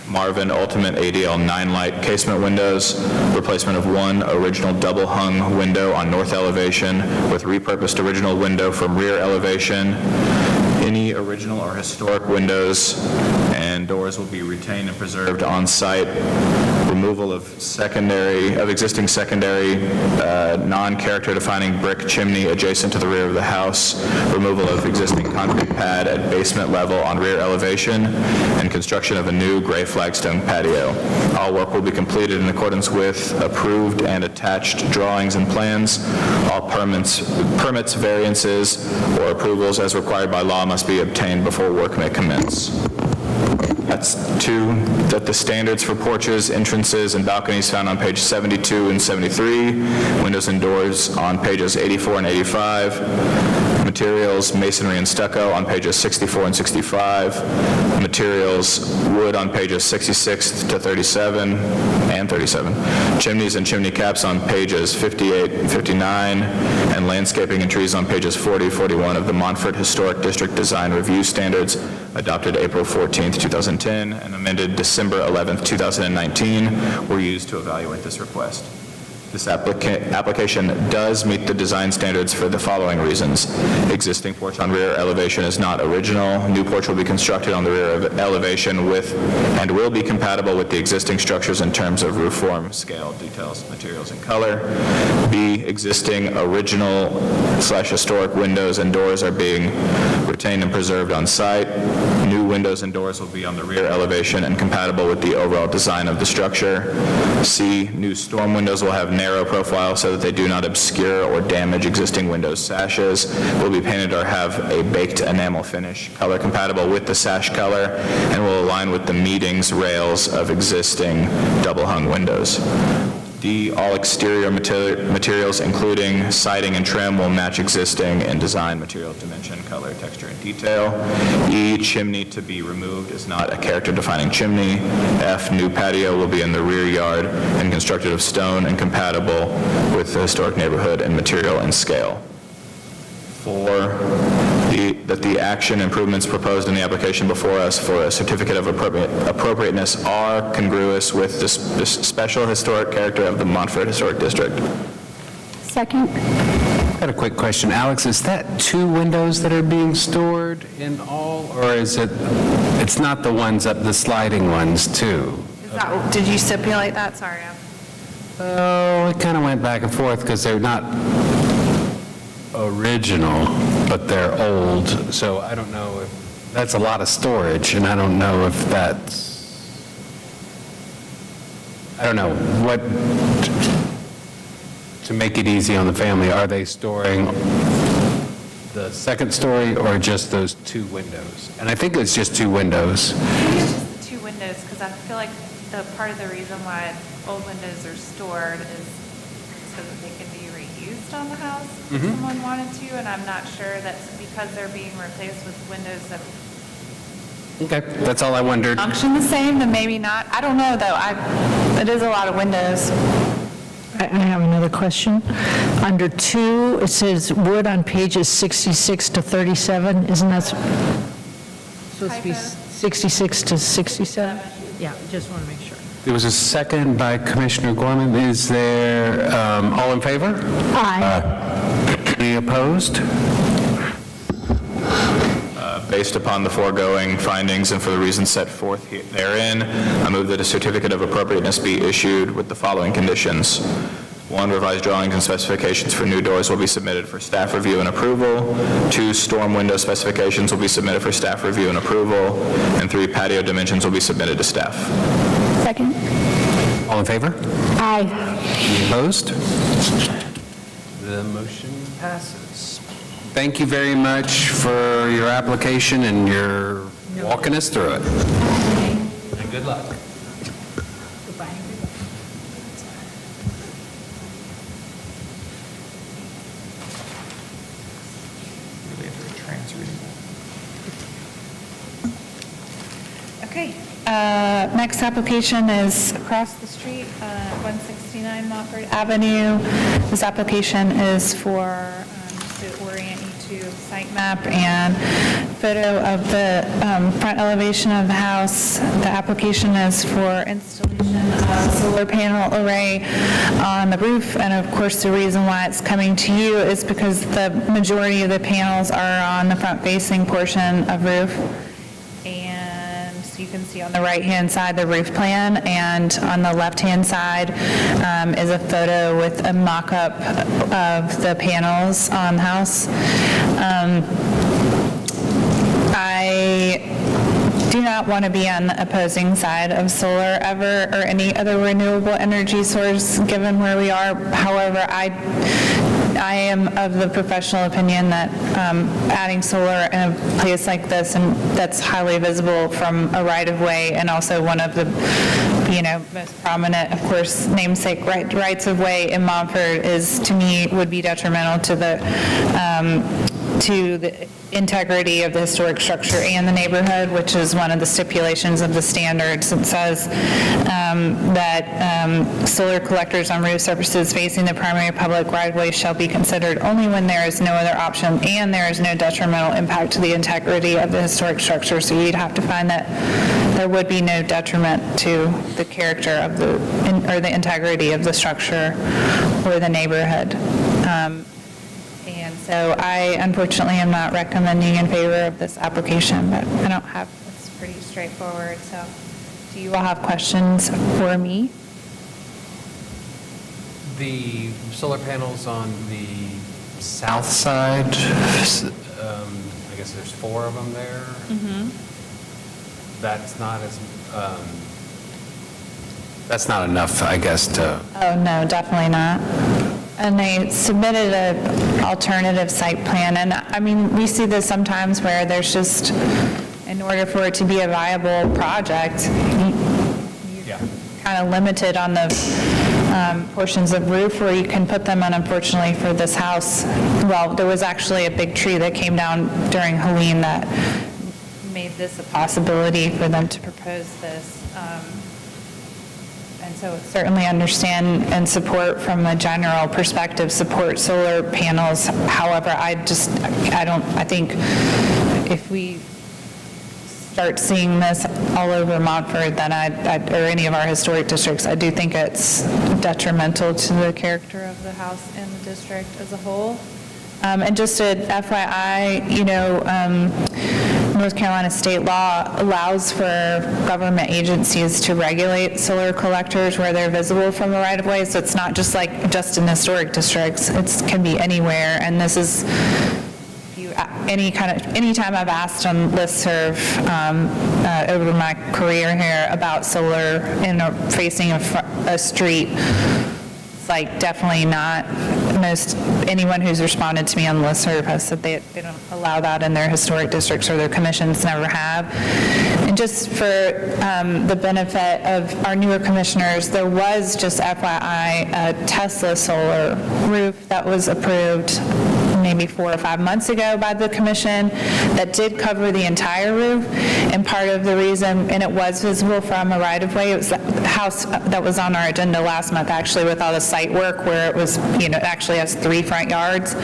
Marvin Ultimate ADL 9-light casement windows. Replacement of 1 original double-hung window on north elevation with repurposed original window from rear elevation. Any original or historic windows and doors will be retained and preserved on site. Removal of existing secondary non-character defining brick chimney adjacent to the rear of the house. Removal of existing concrete pad at basement level on rear elevation, and construction of a new gray flagstone patio. All work will be completed in accordance with approved and attached drawings and plans. All permits, variances, or approvals as required by law must be obtained before work may commence. That's 2, that the standards for porches, entrances, and balconies found on page 72 and 73, windows and doors on pages 84 and 85, materials, masonry and stucco on pages 64 and 65, materials, wood on pages 66 to 37 and 37, chimneys and chimney caps on pages 58 and 59, and landscaping and trees on pages 40, 41 of the Montfort Historic District Design Review Standards adopted April 14th, 2010, and amended December 11th, 2019, were used to evaluate this request. This application does meet the design standards for the following reasons. Existing porch on rear elevation is not original. New porch will be constructed on the rear elevation with and will be compatible with the existing structures in terms of roof form, scale, details, materials, and color. B, existing original/historic windows and doors are being retained and preserved on site. New windows and doors will be on the rear elevation and compatible with the overall design of the structure. C, new storm windows will have narrow profile so that they do not obscure or damage existing windows sashes, will be painted or have a baked enamel finish, color compatible with the sash color, and will align with the meetings rails of existing double-hung windows. D, all exterior materials, including siding and trim, will match existing in design, material, dimension, color, texture, and detail. E, chimney to be removed is not a character-defining chimney. F, new patio will be in the rear yard and constructed of stone and compatible with the historic neighborhood in material and scale. 4, that the action improvements proposed in the application before us for a certificate of appropriateness are congruous with the special historic character of the Montfort Historic District. Second. Got a quick question. Alex, is that 2 windows that are being stored in all, or is it's not the ones up, the sliding ones too? Did you stipulate that? Sorry. Oh, it kind of went back and forth because they're not original, but they're old, so I don't know if, that's a lot of storage, and I don't know if that's, I don't know, what, to make it easy on the family, are they storing the second story or just those 2 windows? And I think it's just 2 windows. Maybe it's just the 2 windows, because I feel like the part of the reason why old windows are stored is so that they can be reused on the house if someone wanted to, and I'm not sure that's because they're being replaced with windows that Okay, that's all I wondered. Function the same, then maybe not. I don't know, though. It is a lot of windows. I have another question. Under 2, it says wood on pages 66 to 37. Isn't that supposed to be 66 to 67? Yeah, just want to make sure. There was a second by Commissioner Gorman. Is there, all in favor? Aye. Any opposed? Based upon the foregoing findings and for the reasons set forth therein, I move that a certificate of appropriateness be issued with the following conditions. 1, revised drawings and specifications for new doors will be submitted for staff review and approval. 2, storm window specifications will be submitted for staff review and approval. And 3, patio dimensions will be submitted to staff. Second. All in favor? Aye. Any opposed? The motion passes. Thank you very much for your application and your walking us through it. And good luck. Okay, next application is across the street, 169 Montford Avenue. This application is for, to orient you to site map and photo of the front elevation of the house. The application is for installation of a solar panel array on the roof, and of course, the reason why it's coming to you is because the majority of the panels are on the front-facing portion of roof. You can see on the right-hand side the roof plan, and on the left-hand side is a photo with a mock-up of the panels on the house. I do not want to be on the opposing side of solar ever, or any other renewable energy source, given where we are. However, I am of the professional opinion that adding solar in a place like this, and that's highly visible from a right-of-way, and also one of the, most prominent, of course, namesake rights-of-way in Montford, is, to me, would be detrimental to the integrity of the historic structure and the neighborhood, which is one of the stipulations of the standards. It says that solar collectors on roof surfaces facing the primary public right-of-way shall be considered only when there is no other option and there is no detrimental impact to the integrity of the historic structure. So you'd have to find that there would be no detriment to the character of or the integrity of the structure or the neighborhood. And so I unfortunately am not recommending in favor of this application, but I don't have, it's pretty straightforward. So do you all have questions for me? The solar panels on the south side, I guess there's 4 of them there. That's not as, that's not enough, I guess, to... Oh, no, definitely not. And they submitted an alternative site plan, and I mean, we see this sometimes where there's just, in order for it to be a viable project, you're kind of limited on the portions of roof where you can put them, and unfortunately for this house, well, there was actually a big tree that came down during Helene that made this a possibility for them to propose this. And so certainly understand and support from a general perspective, support solar panels. However, I think if we start seeing this all over Montford, then or any of our historic districts, I do think it's detrimental to the character of the house and the district as a whole. And just an FYI, North Carolina state law allows for government agencies to regulate solar collectors where they're visible from the right-of-way, so it's not just in historic districts, it can be anywhere. And this is, anytime I've asked on listserv over my career here about solar facing a street, definitely not. Anyone who's responded to me on the listserv has said they don't allow that in their historic districts, or their commissions never have. And just for the benefit of our newer commissioners, there was, just FYI, a Tesla solar roof that was approved maybe 4 or 5 months ago by the commission that did cover the entire roof. And part of the reason, and it was visible from a right-of-way, it was the house that was on our agenda last month, actually, with all the site work, where it was, it actually has 3 front yards.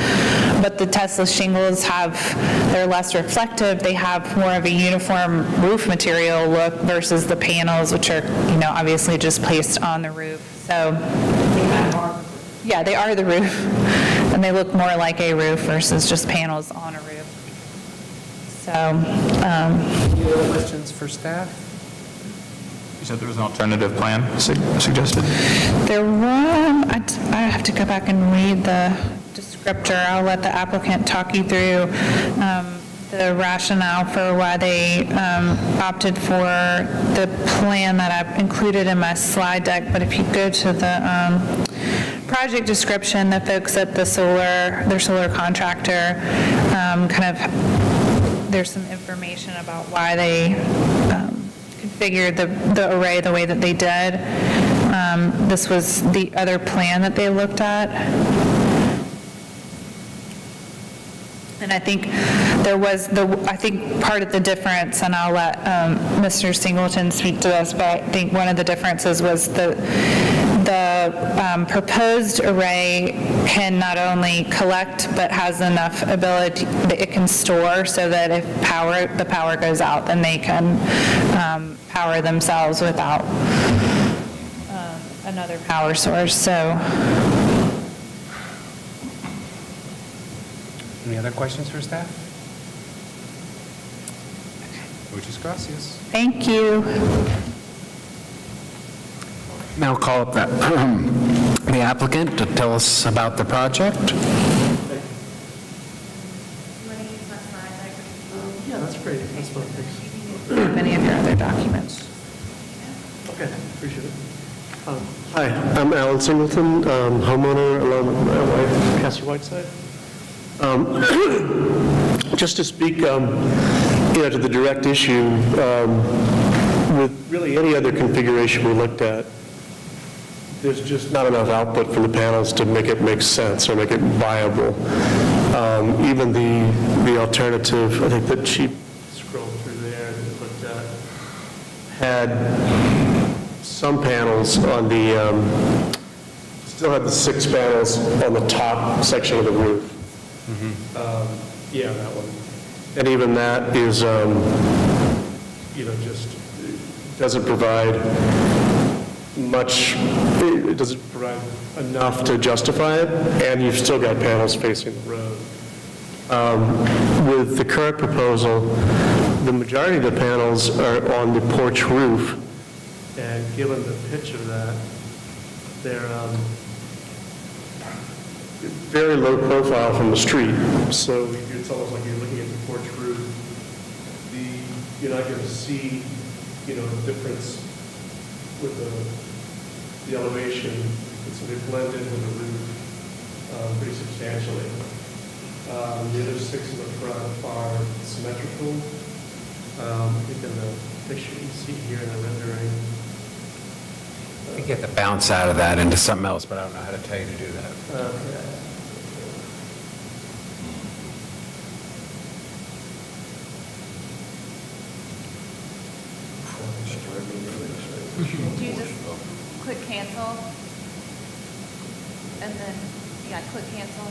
But the Tesla shingles they're less reflective. They have more of a uniform roof material look versus the panels, which are, obviously just placed on the roof. So, yeah, they are the roof. And they look more like a roof versus just panels on a roof. So, Any other questions for staff? You said there was an alternative plan suggested? there were, I have to go back and read the descriptor. I'll let the applicant talk you through the rationale for why they opted for the plan that I've included in my slide deck. But if you go to the project description, the folks at their solar contractor, there's some information about why they configured the array the way that they did. This was the other plan that they looked at. And I think there was part of the difference, and I'll let Mr. Singleton speak to this, but I think one of the differences was the proposed array can not only collect, but has enough ability that it can store so that if the power goes out, then they can power themselves without another power source. So. Any other questions for staff? Muchas gracias. Thank you. Now call up the applicant to tell us about the project. Yeah, that's great. That's fine, thanks. Many of your other documents. Okay, appreciate it. Hi, I'm Alan Singleton, homeowner along with my wife, Cassie Whiteside. Just to speak, to the direct issue, with really any other configuration we looked at, there's just not enough output from the panels to make it make sense or make it viable. Even the alternative, I think that she scrolled through there and looked at, had some panels on the, still had the 6 panels on the top section of the roof. Yeah, that one. And even that is, just doesn't provide much, it doesn't provide enough to justify it, and you've still got panels facing the road. With the current proposal, the majority of the panels are on the porch roof, and given the pitch of that, they're very low profile from the street. So it's almost like you're looking at the porch roof. You're not going to see, the difference with the elevation. It's going to be blended with the roof pretty substantially. The other 6 in the front are symmetrical. I think in the picture you see here in the rendering. You get the bounce out of that into something else, but I don't know how to tell you to do that. Do you just click cancel? And then, click cancel.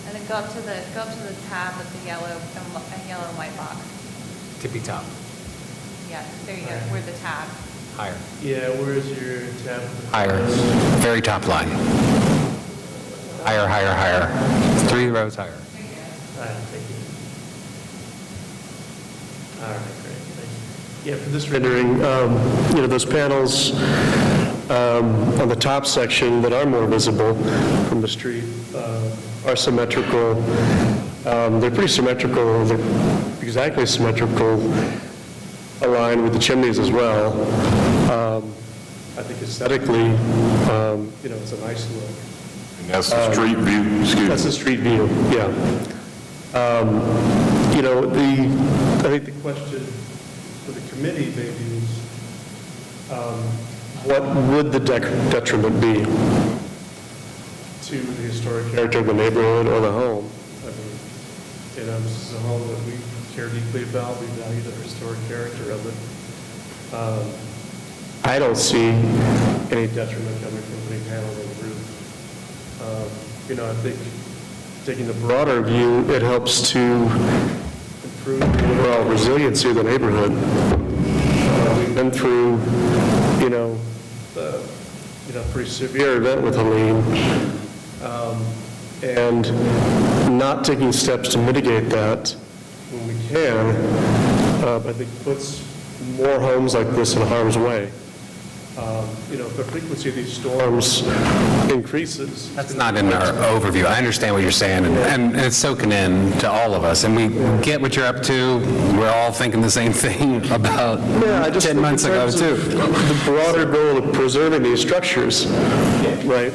And then go up to the tab with the yellow and white box. Tippy top, Yeah, there you go, where the tab. higher. Yeah, where's your tab? Higher, very top line. Higher, higher, higher. 3 rows higher. All right, thank you. All right, great, thanks. Yeah, for this rendering, those panels on the top section that are more visible from the street are symmetrical. They're pretty symmetrical. They're exactly symmetrical, aligned with the chimneys as well. I think aesthetically, it's a nice look. And that's the street view, excuse me. That's the street view, yeah. I think the question for the committee maybe is, what would the detriment be to the historic character of the neighborhood or the home? I mean, this is a home that we care deeply about, we value the historic character of it. I don't see any detriment coming from putting panels on the roof. I think taking the broader view, it helps to improve the overall resiliency of the neighborhood. We've been through, pretty severe event with Helene, and not taking steps to mitigate that when we can, I think puts more homes like this in harm's way. If the frequency of these storms increases. That's not in our overview. I understand what you're saying, and it's soaking in to all of us, and we get what you're up to. We're all thinking the same thing about 10 months ago, too. The broader goal of preserving these structures, right?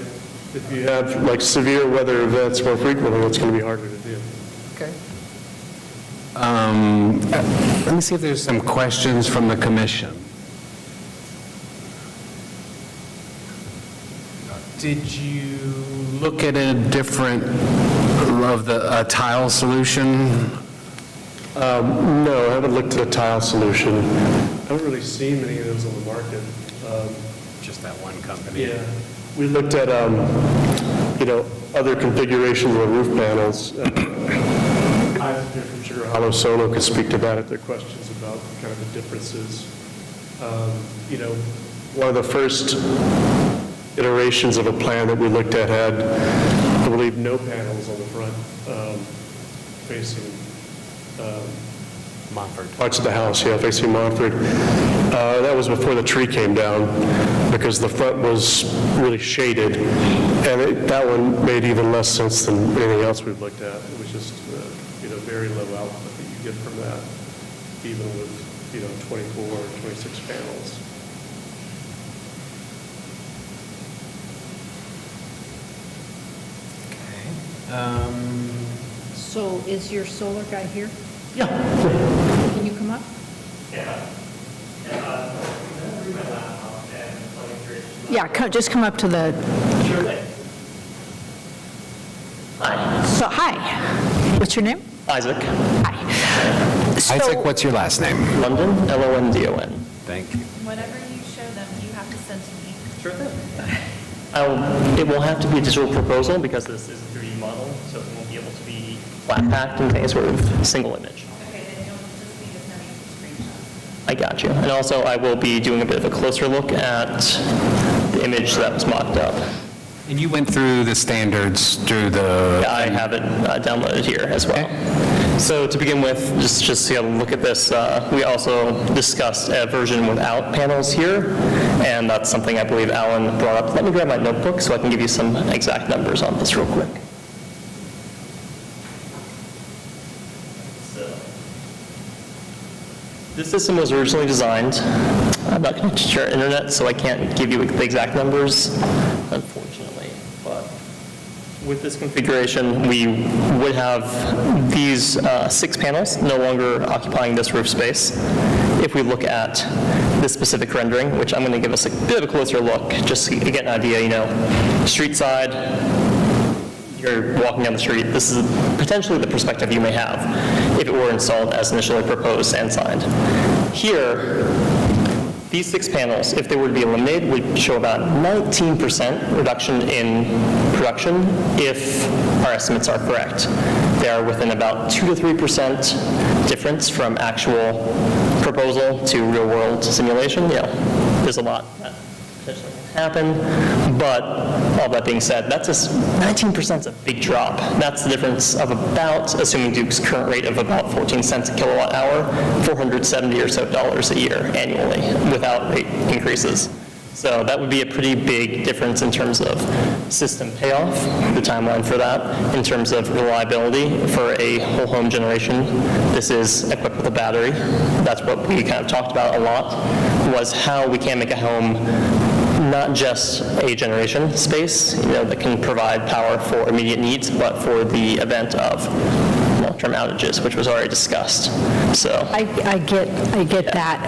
If you have like severe weather events more frequently, it's going to be harder to do. Okay. Let me see if there's some questions from the commission. Did you look at a different, a tile solution? No, I haven't looked at a tile solution. I haven't really seen many of those on the market. Just that one company? Yeah. We looked at, other configurations of roof panels. I've heard from Sugar Hollow Solar could speak to that if there are questions about kind of the differences. One of the first iterations of a plan that we looked at had, I believe, no panels on the front facing Montford. parts of the house, facing Montford. That was before the tree came down because the front was really shaded. And that one made even less sense than anything else we've looked at. It was just, very low output that you get from that, even with, 24 or 26 panels. So is your solar guy here? Yeah. Can you come up? Yeah, just come up to the... Sure thing. Hi. So, hi. What's your name? Isaac. Hi. Isaac, what's your last name? London, London. Thank you. Whatever you show them, you have to send to me. Sure thing. It will have to be a digital proposal because this is a 3D model, so it won't be able to be flat packed into any sort of single image. Okay, then you'll just need to send me a screenshot. I got you. And also, I will be doing a bit of a closer look at the image that was mocked up. And you went through the standards through the... I have it downloaded here as well. So to begin with, just to look at this, we also discussed a version without panels here, and that's something I believe Alan brought up. Let me grab my notebook so I can give you some exact numbers on this real quick. So, this system was originally designed. I'm not going to share internet, so I can't give you the exact numbers, unfortunately. But with this configuration, we would have these 6 panels no longer occupying this roof space. If we look at this specific rendering, which I'm going to give us a bit of a closer look, just to get an idea, street side, you're walking down the street, this is potentially the perspective you may have if it were installed as initially proposed and signed. Here, these 6 panels, if they were to be eliminated, would show about 19% reduction in production if our estimates are correct. They are within about 2 to 3% difference from actual proposal to real-world simulation. There's a lot that potentially can happen, but all that being said, 19% is a big drop. That's the difference of about, assuming Duke's current rate of about 14 cents a kilowatt hour, $470 or so a year annually without rate increases. So that would be a pretty big difference in terms of system payoff, the timeline for that, in terms of reliability for a whole home generation. This is equipped with a battery. That's what we kind of talked about a lot, was how we can make a home not just a generation space, that can provide power for immediate needs, but for the event of long-term outages, which was already discussed. So I get that.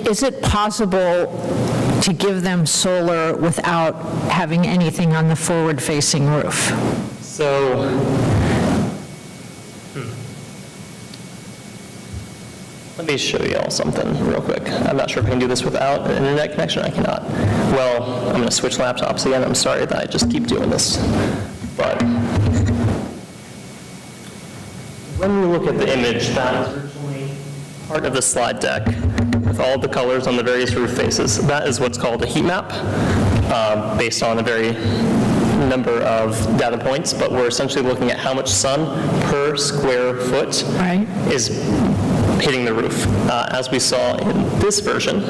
Is it possible to give them solar without having anything on the forward-facing roof? So, let me show you all something real quick. I'm not sure if I can do this without an internet connection. I cannot. Well, I'm going to switch laptops again. I'm sorry that I just keep doing this. But when we look at the image, that is originally part of the slide deck with all the colors on the various roof faces. That is what's called a heat map, based on a very number of data points, but we're essentially looking at how much sun per square foot is hitting the roof. As we saw in this version,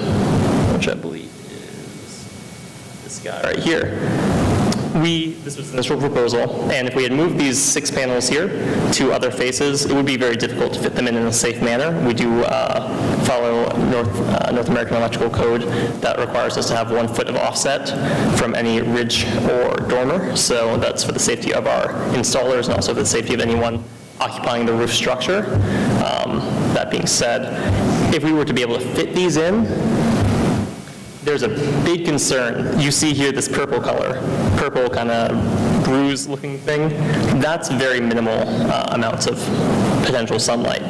which I believe is this guy right here, this was the initial proposal, and if we had moved these 6 panels here to other faces, it would be very difficult to fit them in a safe manner. We do follow North American Electrical Code that requires us to have 1 foot of offset from any ridge or dormer, so that's for the safety of our installers and also for the safety of anyone occupying the roof structure. That being said, if we were to be able to fit these in, there's a big concern. You see here this purple color, purple kind of bruise-looking thing. That's very minimal amounts of potential sunlight.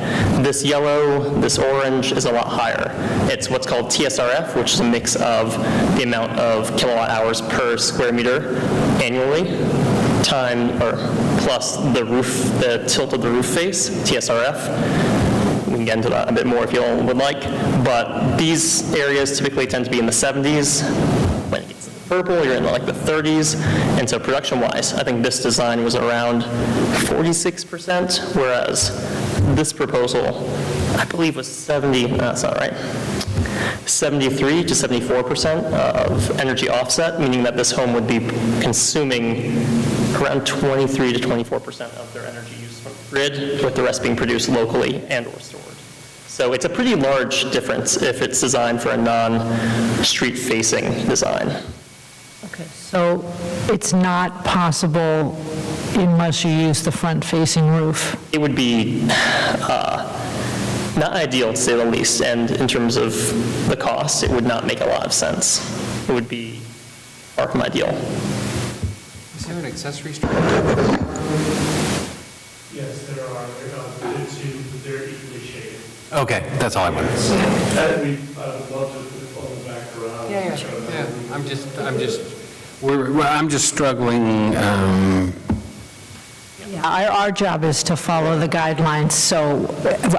This yellow, this orange is a lot higher. It's what's called TSRF, which is a mix of the amount of kilowatt hours per square meter annually, plus the tilt of the roof face, TSRF. We can get into that a bit more if you all would like, but these areas typically tend to be in the 70s. When it gets to the purple, you're in like the 30s, and so production-wise, I think this design was around 46%, whereas this proposal, I believe, was 73 to 74% of energy offset, meaning that this home would be consuming around 23 to 24% of their energy use from the grid, with the rest being produced locally and or stored. So it's a pretty large difference if it's designed for a non-street facing design. Okay, so it's not possible unless you use the front-facing roof? It would be not ideal, to say the least, and in terms of the cost, it would not make a lot of sense. It would be far from ideal. Is there an accessory structure? Yes, there are. They're equally shaded. Okay, that's all I wanted. I would love to put on the back garage. Yeah. I'm just struggling. Yeah, our job is to follow the guidelines, so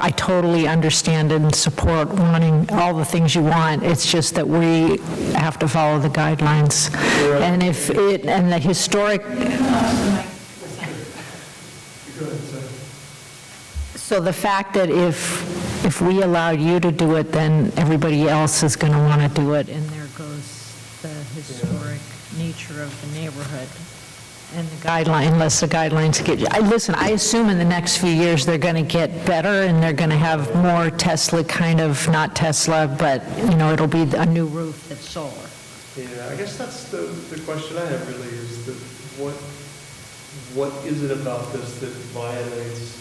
I totally understand and support wanting all the things you want. It's just that we have to follow the guidelines. And and the historic... So the fact that if we allow you to do it, then everybody else is going to want to do it, and there goes the historic nature of the neighborhood. And the guideline, unless the guidelines get, listen, I assume in the next few years they're going to get better and they're going to have more Tesla kind of, not Tesla, but, it'll be a new roof that's solar. Yeah, I guess that's the question I have really is that what is it about this that violates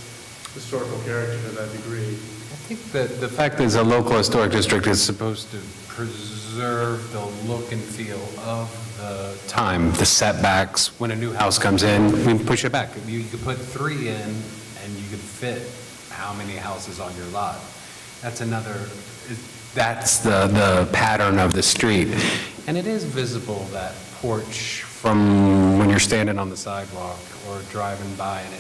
historical character to that degree? I think that the fact that it's a local historic district is supposed to preserve the look and feel of the time, the setbacks. When a new house comes in, we can push it back. You could put 3 in, and you could fit how many houses on your lot. That's the pattern of the street. And it is visible, that porch, from when you're standing on the sidewalk or driving by, and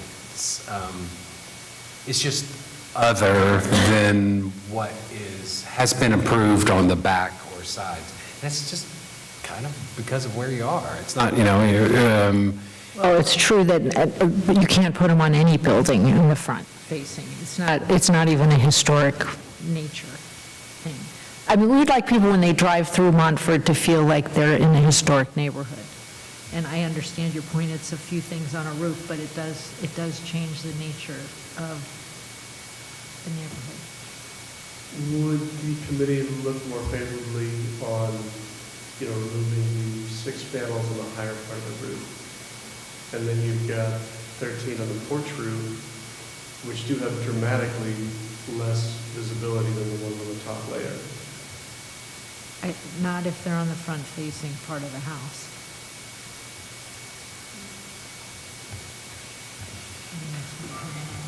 it's just other than what has been approved on the back or sides. That's just kind of because of where you are. It's not, Well, it's true that you can't put them on any building in the front facing. It's not even a historic nature thing. I mean, we'd like people when they drive through Montford to feel like they're in a historic neighborhood. And I understand your point, it's a few things on a roof, but it does change the nature of the neighborhood. Would the committee look more favorably on, removing the 6 panels on the higher part of the roof? And then you've got 13 on the porch roof, which do have dramatically less visibility than the one on the top layer. Not if they're on the front-facing part of the house.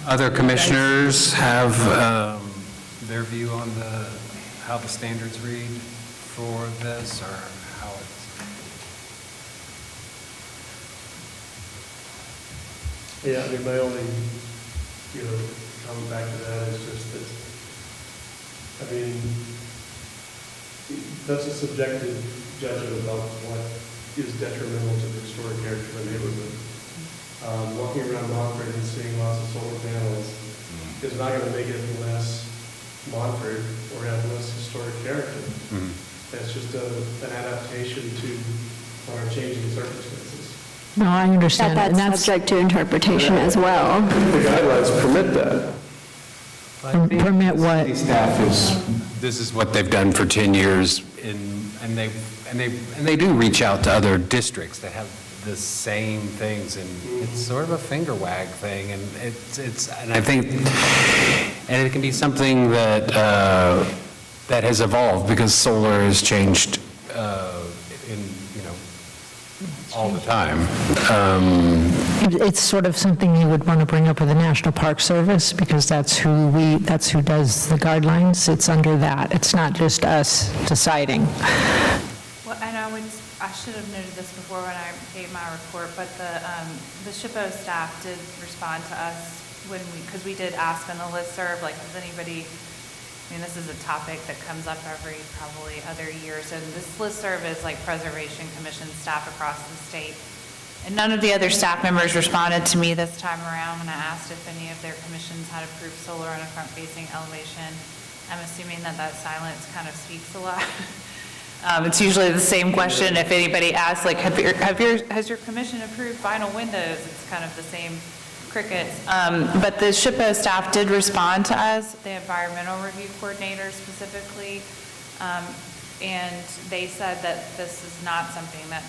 Other commissioners have their view on how the standards read for this, or how it's... Yeah, I mean, my only, coming back to that is just that, I mean, that's a subjective judgment about what is detrimental to the historic character of the neighborhood. Walking around Montford and seeing lots of solar panels is not going to make it less Montford or have less historic character. That's just an adaptation to our changing circumstances. No, I understand. And That's subject to interpretation as well. The guidelines permit that. Permit what? City staff this is what they've done for 10 years, and they do reach out to other districts that have the same things, and it's sort of a finger wag thing, and and I think, and it can be something that, that has evolved, because solar has changed, all the time. It's sort of something you would want to bring up with the National Park Service, because that's who does the guidelines. It's under that. It's not just us deciding. Well, and I should have noted this before when I gave my report, but the SHPO staff did respond to us because we did ask on the listserv, like, has anybody, I mean, this is a topic that comes up every probably other years, and this listserv is like Preservation Commission staff across the state. And none of the other staff members responded to me this time around when I asked if any of their commissions had approved solar on a front-facing elevation. I'm assuming that silence kind of speaks a lot. It's usually the same question if anybody asks, like, has your commission approved vinyl windows? It's kind of the same crickets. But the SHPO staff did respond to us, the environmental review coordinator specifically, and they said that this is not something that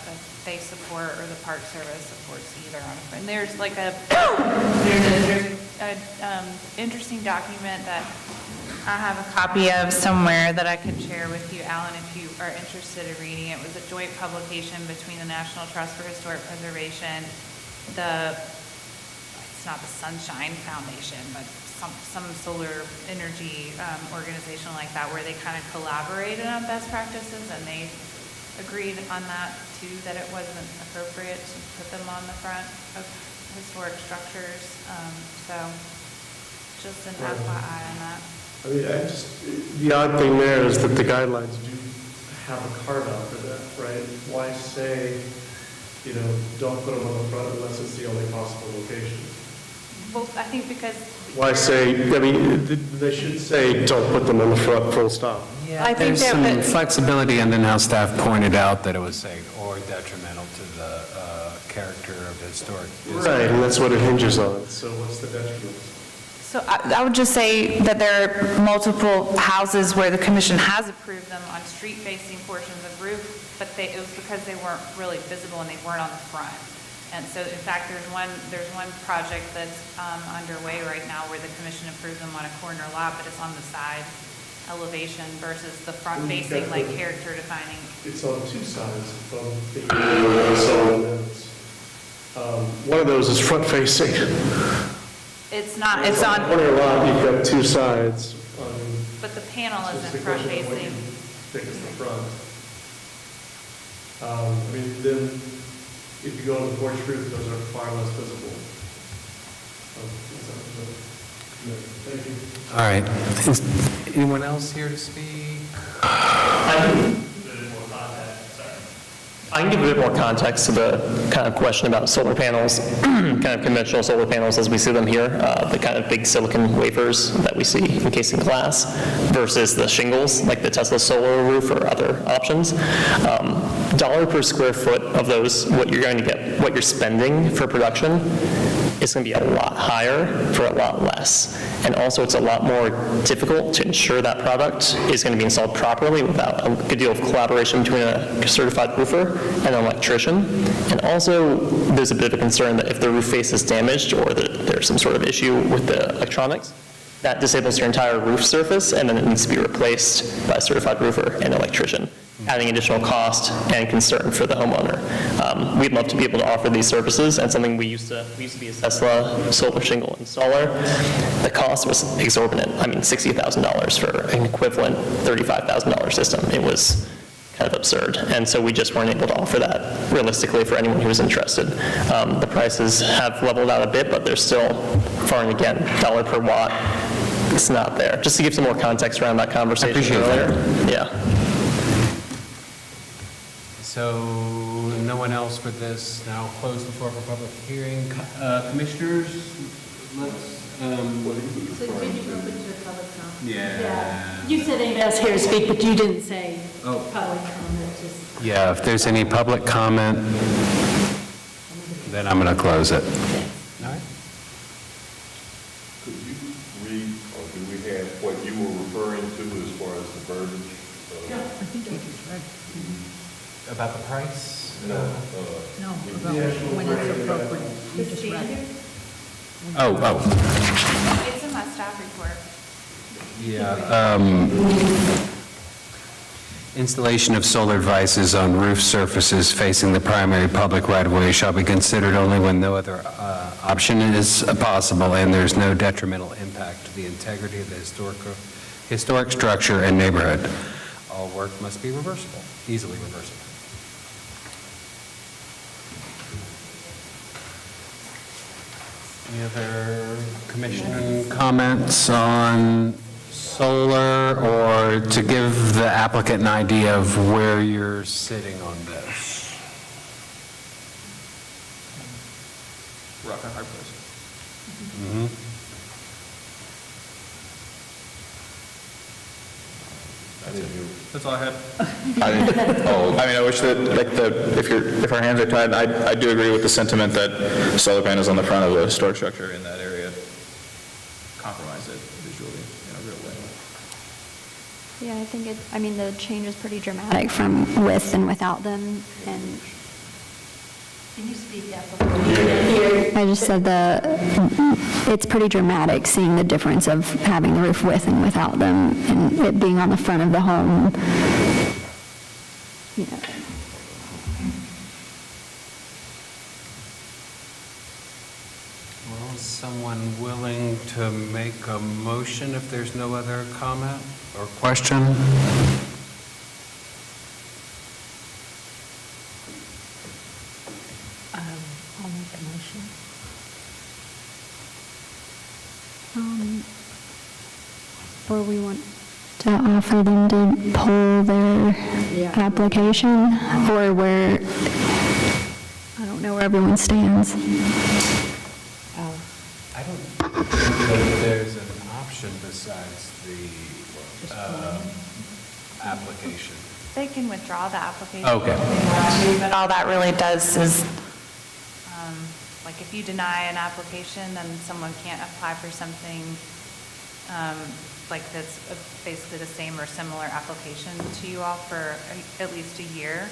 they support or the Park Service supports either. And there's like there's an interesting document that I have a copy of somewhere that I could share with you, Alan, if you are interested in reading it. It was a joint publication between the National Trust for Historic Preservation, it's not the Sunshine Foundation, but some solar energy organization like that, where they kind of collaborated on best practices, and they agreed on that too, that it wasn't appropriate to put them on the front of historic structures. So just an FYI on that. I mean, the odd thing there is that the guidelines do have a carve-out for that, right? Why say, don't put them on the front unless it's the only possible location? Well, I think because... Why say, I mean, they should say, don't put them on the front, full stop. Yeah, I think there's some that- flexibility, and then how staff pointed out that it was saying, or detrimental to the character of the historic. Right, and that's what it hinges on. So what's the detriment? So I would just say that there are multiple houses where the commission has approved them on street-facing portions of roof, but it was because they weren't really visible and they weren't on the front. And so, in fact, there's one project that's underway right now where the commission approved them on a corner lot, but it's on the side elevation versus the front-facing, like character-defining. It's on two sides of the windows. One of those is front-facing. It's not, it's on, Corner lot, you've got two sides. But the panel It's isn't just a question of what front-facing. you think is the front. I mean, then, if you go on the porch roof, those are far less visible. Thank you. All right. Is anyone else here to speak? I can give a bit more context to the kind of question about solar panels, kind of conventional solar panels as we see them here, the kind of big silicon wafers that we see encased in glass versus the shingles, like the Tesla solar roof or other options. Dollar per square foot of those, what you're going to get, what you're spending for production, is going to be a lot higher for a lot less. And also, it's a lot more difficult to ensure that product is going to be installed properly without a good deal of collaboration between a certified roofer and an electrician. And also, there's a bit of a concern that if the roof face is damaged or that there's some sort of issue with the electronics, that disables your entire roof surface, and then it needs to be replaced by a certified roofer and electrician, adding additional cost and concern for the homeowner. We'd love to be able to offer these services, and something we used to be a Tesla solar shingle installer. The cost was exorbitant. I mean, $60,000 for an equivalent $35,000 system. It was kind of absurd, and so we just weren't able to offer that realistically for anyone who was interested. The prices have leveled out a bit, but they're still, far and again, $1 per watt. It's not there. Just to give some more context around that conversation earlier. Yeah. So, no one else for this. Now close the floor for public hearing. Commissioners, let's So did you open to public comment? Yeah. You said anybody else here to speak, but you didn't say public comment, just... Yeah, if there's any public comment, then I'm going to close it. All right. Could you read, or do we have what you were referring to as far as the verbiage? I think you just read. About the price? No, about when it's appropriate. You just read it. Oh. It's in my staff report. Yeah. Installation of solar devices on roof surfaces facing the primary public right-of-way shall be considered only when no other option is possible and there's no detrimental impact to the integrity of the historic structure and neighborhood. All work must be reversible, easily reversible. Any other commission comments on solar, or to give the applicant an idea of where you're sitting on this? Rock and hard place. That's all I had. I mean, I wish that, like, if our hands are tied, I do agree with the sentiment that solar panels on the front of a historic structure in that area compromise it visually in a real way. Yeah, I think the change is pretty dramatic from with and without them, and Can you speak up? I just said it's pretty dramatic seeing the difference of having the roof with and without them, and it being on the front of the home. You know. Well, is someone willing to make a motion if there's no other comment or question? I'll make a motion. Or we want to offer them to pull their application, or where, I don't know where everyone stands. I don't think that there's an option besides the application. They can withdraw the application. Okay. if they want to, But all that really does is, like, if you deny an application, then someone can't apply for something like that's basically the same or similar application to you all for at least a year.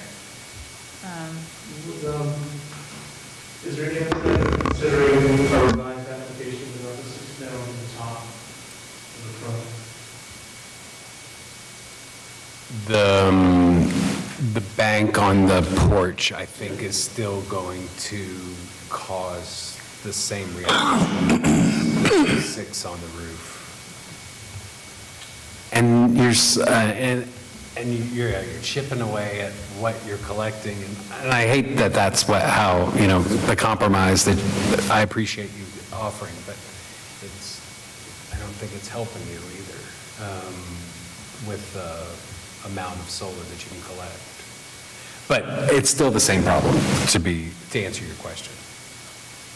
Is there any other considering a revised application with the 6 now on the top of the front? The bank on the porch, I think, is still going to cause the same reaction as 6 on the roof. And you're chipping away at what you're collecting, and I hate that that's how the compromise that I appreciate you offering, but I don't think it's helping you either with the amount of solar that you can collect. But it's still the same problem, to answer your question.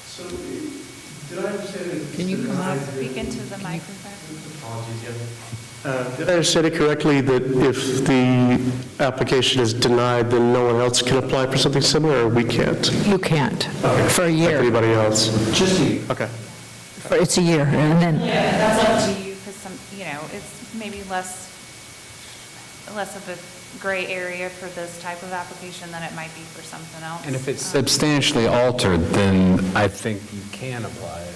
So, did I understand it? Can you come up? Speak into the microphone. Apologies, yeah. Did I understand it correctly that if the application is denied, then no one else can apply for something similar, or we can't? You can't, for a Like year. anybody else? Just you. Okay. It's a year, and then, Yeah, that's up to you, because it's maybe less of a gray area for this type of application than it might be for something else. And if it's substantially altered, then I think you can apply it.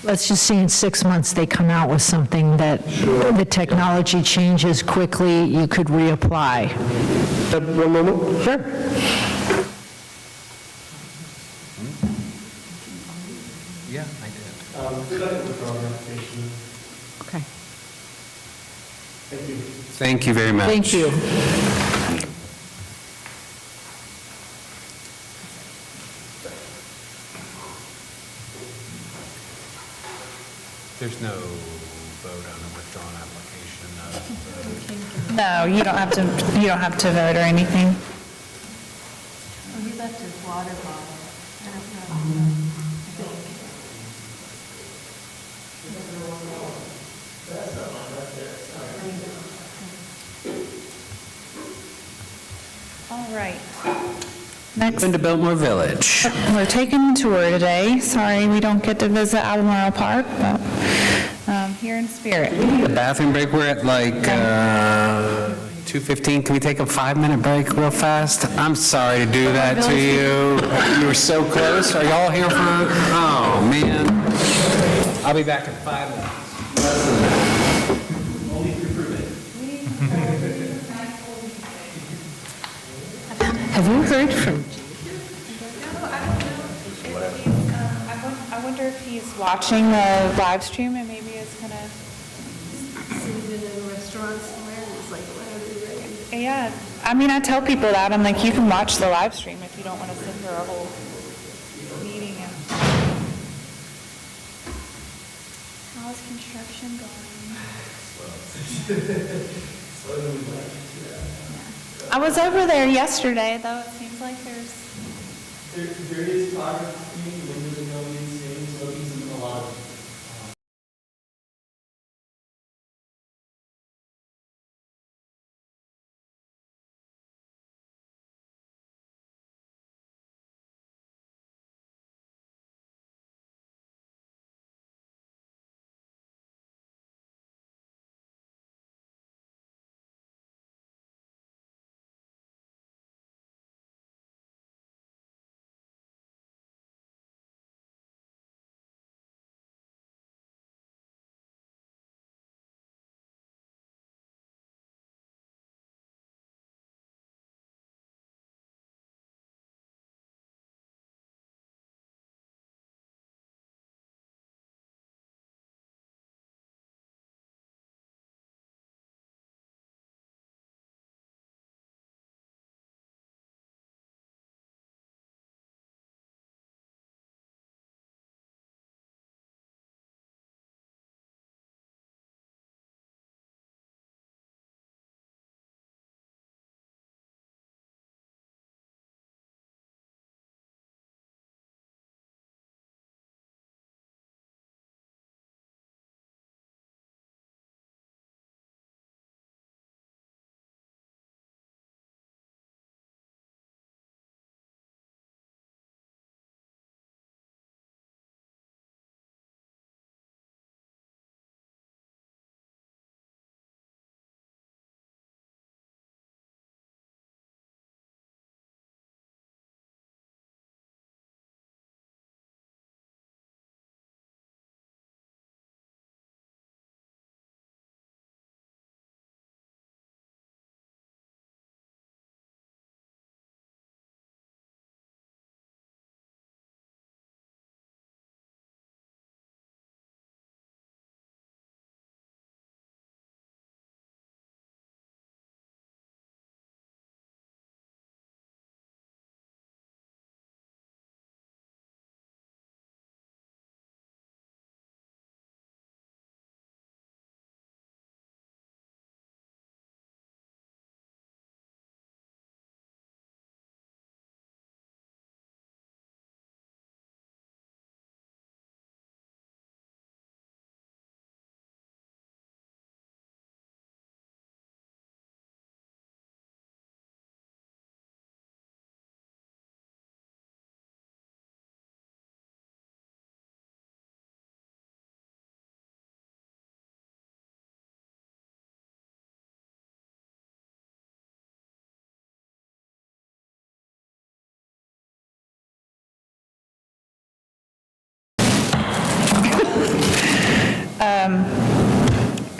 let's just say in 6 months, they come out with something that the technology changes quickly, you could reapply. One moment? Sure. Yeah, I did. Did I withdraw the application? Okay. Thank you. Thank you very much. Thank you. There's no vote on a withdrawn application. No, you don't have to vote or anything. He left his water bottle. All right. Next, Into Biltmore Village. we're taking a tour today. Sorry, we don't get to visit Albemarle Park, but here in spirit. The bathroom break, we're at like 2:15. Can we take a 5-minute break real fast? I'm sorry to do that to you. You were so close. Are y'all here for, oh, man. I'll be back in 5 minutes. Have you heard from? I wonder if he's watching the live stream and maybe is gonna. Sitting in a restaurant somewhere, and it's like, whenever you're ready. Yeah, I mean, I tell people that, I'm like, you can watch the live stream if you don't want to sit through a whole meeting. And How's construction going? I was over there yesterday, though, it seems like there's. There is progress between windows and buildings, ceilings, looking, and a lot of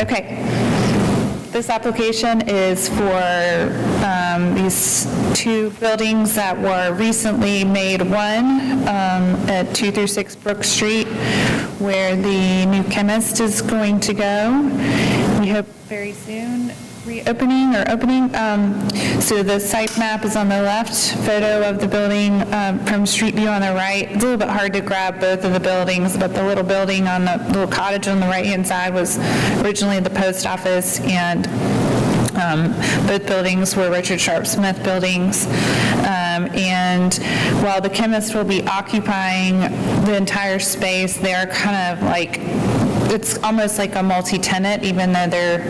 Okay. This application is for these two buildings that were recently made one at 2 through 6 Brook Street, where the new chemist is going to go. We hope very soon reopening or opening. So the site map is on the left, photo of the building from street view on the right. It's a little bit hard to grab both of the buildings, but the little building on the little cottage on the right-hand side was originally the post office, and both buildings were Richard Sharp Smith buildings. And while the chemist will be occupying the entire space, they're kind of like, it's almost like a multi-tenant, even though they're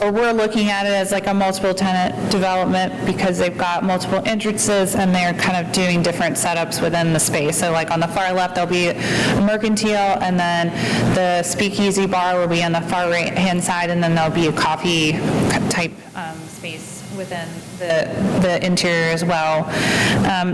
or we're looking at it as like a multiple tenant development because they've got multiple entrances and they're kind of doing different setups within the space. So like on the far left, there'll be a mercantile, and then the speakeasy bar will be on the far right-hand side, and then there'll be a coffee type space within the interior as well.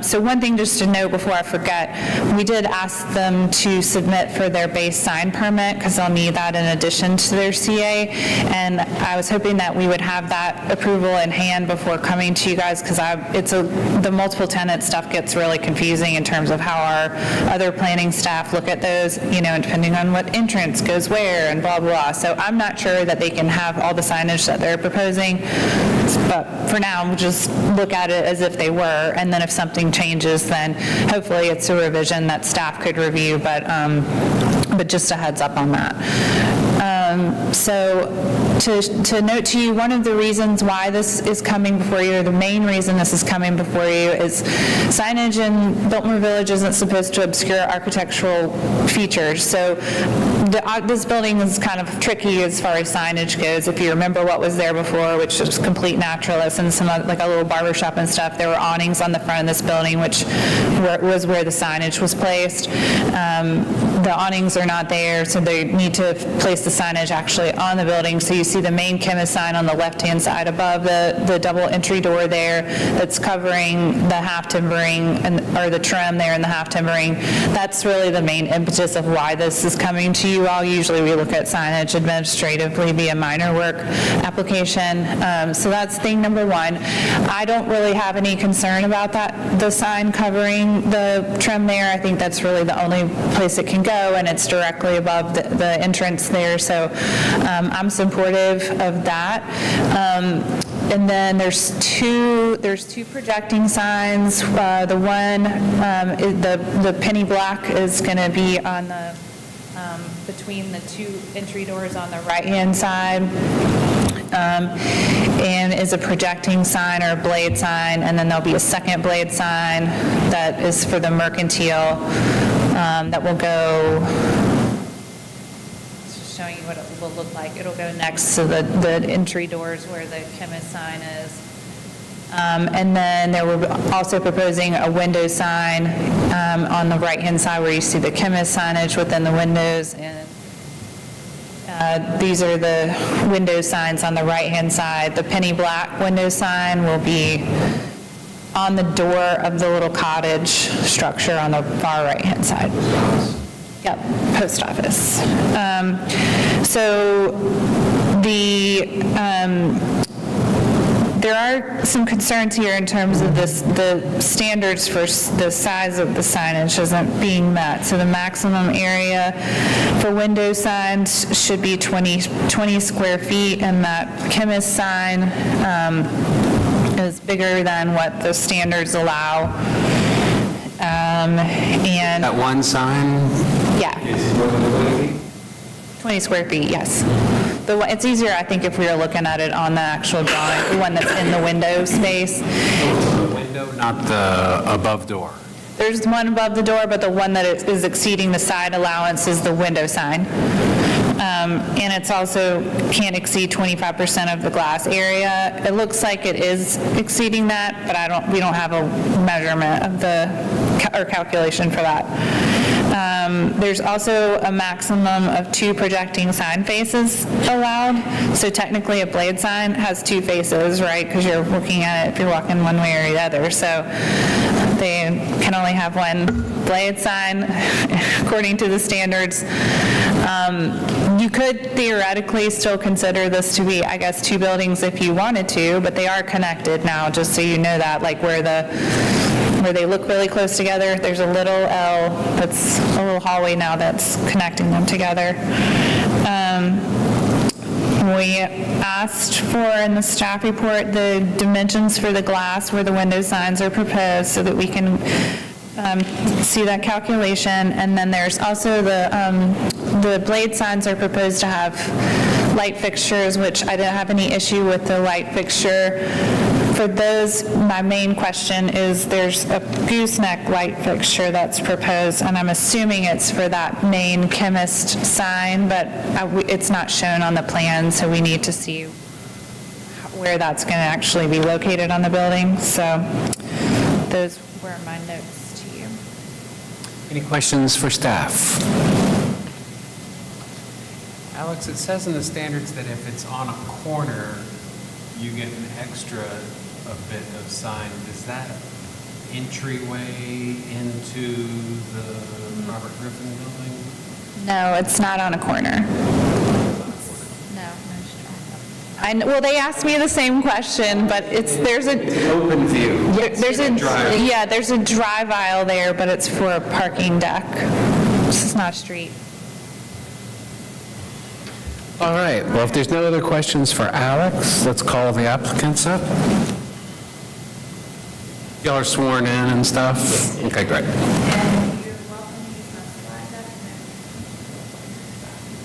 So one thing just to note before I forget, we did ask them to submit for their base sign permit because they'll need that in addition to their CA, and I was hoping that we would have that approval in hand before coming to you guys because the multiple tenant stuff gets really confusing in terms of how our other planning staff look at those, and depending on what entrance goes where and blah, blah. So I'm not sure that they can have all the signage that they're proposing, but for now, we'll just look at it as if they were, and then if something changes, then hopefully it's a revision that staff could review, but just a heads up on that. So to note to you, one of the reasons why this is coming before you, or the main reason this is coming before you, is signage in Biltmore Village isn't supposed to obscure architectural features. So this building is kind of tricky as far as signage goes. If you remember what was there before, which was complete naturalists and some like a little barber shop and stuff, there were awnings on the front of this building, which was where the signage was placed. The awnings are not there, so they need to place the signage actually on the building. So you see the main chemist sign on the left-hand side above the double entry door there that's covering the half timbering or the trim there in the half timbering. That's really the main impetus of why this is coming to you all. Usually we look at signage administratively via minor work application. So that's thing number one. I don't really have any concern about the sign covering the trim there. I think that's really the only place it can go, and it's directly above the entrance there. So I'm supportive of that. And then there's two projecting signs. The one, the penny black is going to be on the between the two entry doors on the right-hand side. And is a projecting sign or a blade sign, and then there'll be a second blade sign that is for the mercantile that will go, just showing you what it will look like. It'll go next to the entry doors where the chemist sign is. And then they were also proposing a window sign on the right-hand side where you see the chemist signage within the windows, and these are the window signs on the right-hand side. The penny black window sign will be on the door of the little cottage structure on the far right-hand side. Yep, post office. So there are some concerns here in terms of the standards for the size of the signage isn't being met. So the maximum area for window signs should be 20 square feet, and that chemist sign is bigger than what the standards allow. And That one sign? yeah. 20 square feet, yes. It's easier, I think, if we were looking at it on the actual drawing, the one that's in the window space. The window, not the above door. There's one above the door, but the one that is exceeding the side allowance is the window sign. And it's also can't exceed 25% of the glass area. It looks like it is exceeding that, but we don't have a measurement of or calculation for that. There's also a maximum of 2 projecting sign faces allowed. So technically a blade sign has 2 faces, right? Because you're looking at it if you're walking one way or the other. So they can only have one blade sign according to the standards. You could theoretically still consider this to be, I guess, 2 buildings if you wanted to, but they are connected now, just so you know that, like where they look really close together, there's a little L that's a little hallway now that's connecting them together. We asked for in the staff report the dimensions for the glass where the window signs are proposed so that we can see that calculation. And then there's also the blade signs are proposed to have light fixtures, which I didn't have any issue with the light fixture. For those, my main question is there's a gooseneck light fixture that's proposed, and I'm assuming it's for that main chemist sign, but it's not shown on the plan, so we need to see where that's going to actually be located on the building. So those Where are my notes to you? Any questions for staff? Alex, it says in the standards that if it's on a corner, you get an extra a bit of sign. Is that entryway into the Robert Griffin building? no, it's not on a corner. Well, they asked me the same question, but there's a Open view. there's a drive aisle there, but it's for a parking deck. This is not a street. All right, well, if there's no other questions for Alex, let's call the applicants up. Y'all are sworn in and stuff? Okay, great.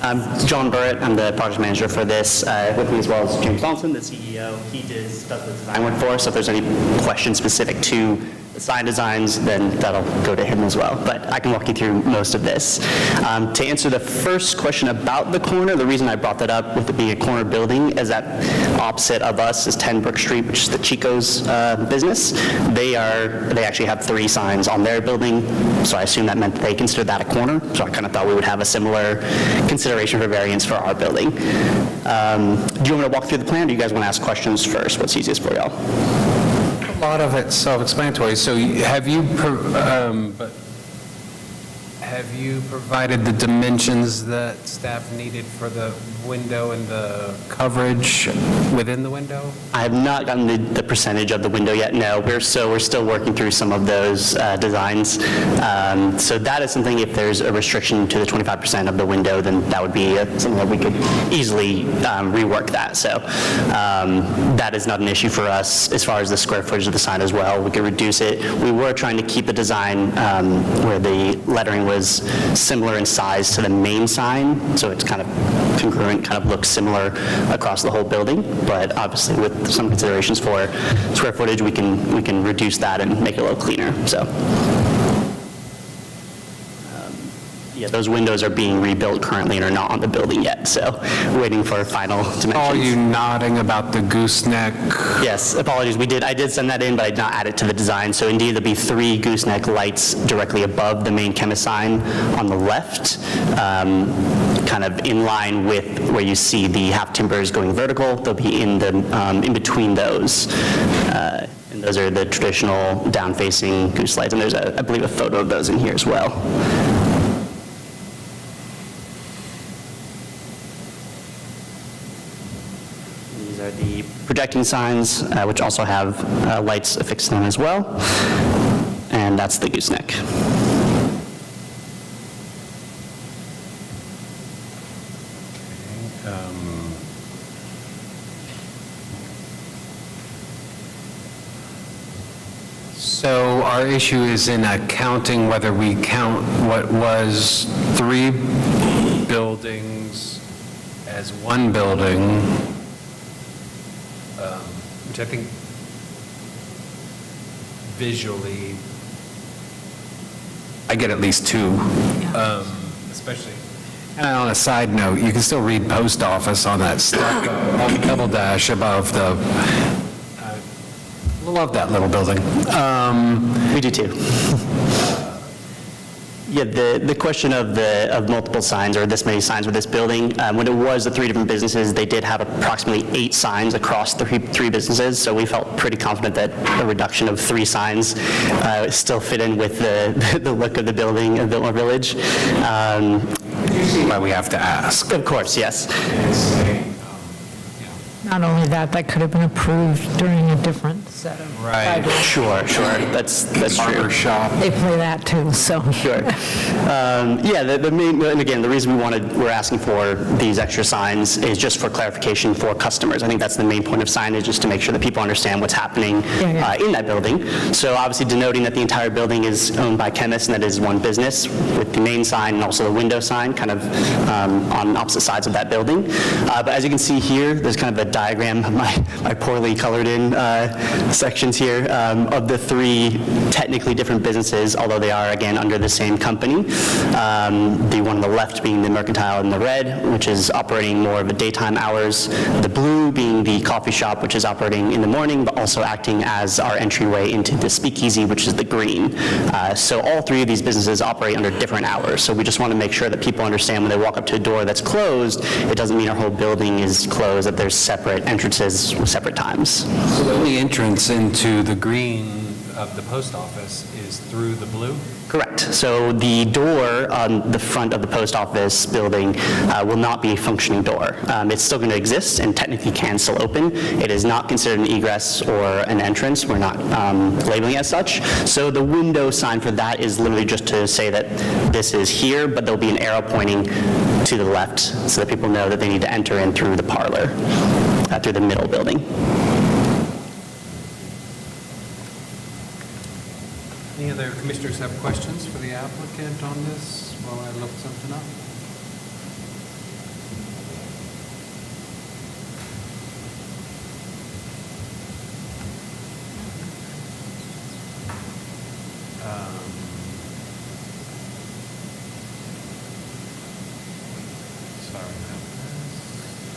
I'm John Burrett. I'm the project manager for this. With me as well as James Thompson, the CEO. He does the design work for us, so if there's any questions specific to the sign designs, then that'll go to him as well. But I can walk you through most of this. To answer the first question about the corner, the reason I brought that up with it being a corner building is that opposite of us is 10 Brook Street, which is the Chico's business. They actually have 3 signs on their building, so I assume that meant they considered that a corner. So I kind of thought we would have a similar consideration for variance for our building. Do you want me to walk through the plan, or do you guys want to ask questions first? What's easiest for y'all? A lot of it's self-explanatory. So have you provided the dimensions that staff needed for the window and the coverage within the window? I have not gotten the percentage of the window yet, no. We're still working through some of those designs. So that is something, if there's a restriction to the 25% of the window, then that would be something that we could easily rework that. So that is not an issue for us. As far as the square footage of the sign as well, we could reduce it. We were trying to keep the design where the lettering was similar in size to the main sign, so it's kind of congruent, kind of looks similar across the whole building, but obviously with some considerations for square footage, we can reduce that and make it a little cleaner, so. Yeah, those windows are being rebuilt currently and are not on the building yet, so waiting for final dimensions. Are you nodding about the gooseneck? Yes, apologies, I did send that in, but I did not add it to the design, so indeed there'll be 3 gooseneck lights directly above the main chemist sign on the left, kind of in line with where you see the half timbers going vertical. They'll be in between those. And those are the traditional down-facing goose lights, and there's, I believe, a photo of those in here as well. These are the projecting signs, which also have lights affixed to them as well. And that's the gooseneck. So our issue is in accounting whether we count what was 3 buildings as one building, which I think visually, I get at least 2, especially. And on a side note, you can still read post office on that double dash above the. Love that little building. We do too. Yeah, the question of multiple signs or this many signs with this building, when it was the 3 different businesses, they did have approximately 8 signs across the 3 businesses, so we felt pretty confident that a reduction of 3 signs still fit in with the look of the building of Biltmore Village. Why we have to ask. Of course, yes. Not only that, that could have been approved during a different set of. Right. Sure. That's true. Barber shop. They play that too, so. Sure. Yeah, the main, and again, the reason we're asking for these extra signs is just for clarification for customers. I think that's the main point of signage, just to make sure that people understand what's happening in that building. So obviously denoting that the entire building is owned by chemists and that is one business, with the main sign and also the window sign kind of on opposite sides of that building. But as you can see here, there's kind of a diagram of my poorly colored in sections here of the three technically different businesses, although they are, again, under the same company. The one on the left being the Mercantile in the red, which is operating more of the daytime hours. The blue being the coffee shop, which is operating in the morning, but also acting as our entryway into the speakeasy, which is the green. So all three of these businesses operate under different hours. So we just want to make sure that people understand when they walk up to a door that's closed, it doesn't mean our whole building is closed, that there's separate entrances with separate times. So the only entrance into the green of the post office is through the blue? Correct. So the door on the front of the post office building will not be a functioning door. It's still going to exist and technically can still open. It is not considered an egress or an entrance. We're not labeling it as such. So the window sign for that is literally just to say that this is here, but there'll be an arrow pointing to the left so that people know that they need to enter in through the parlor, through the middle building. Any other commissioners have questions for the applicant on this while I look something up?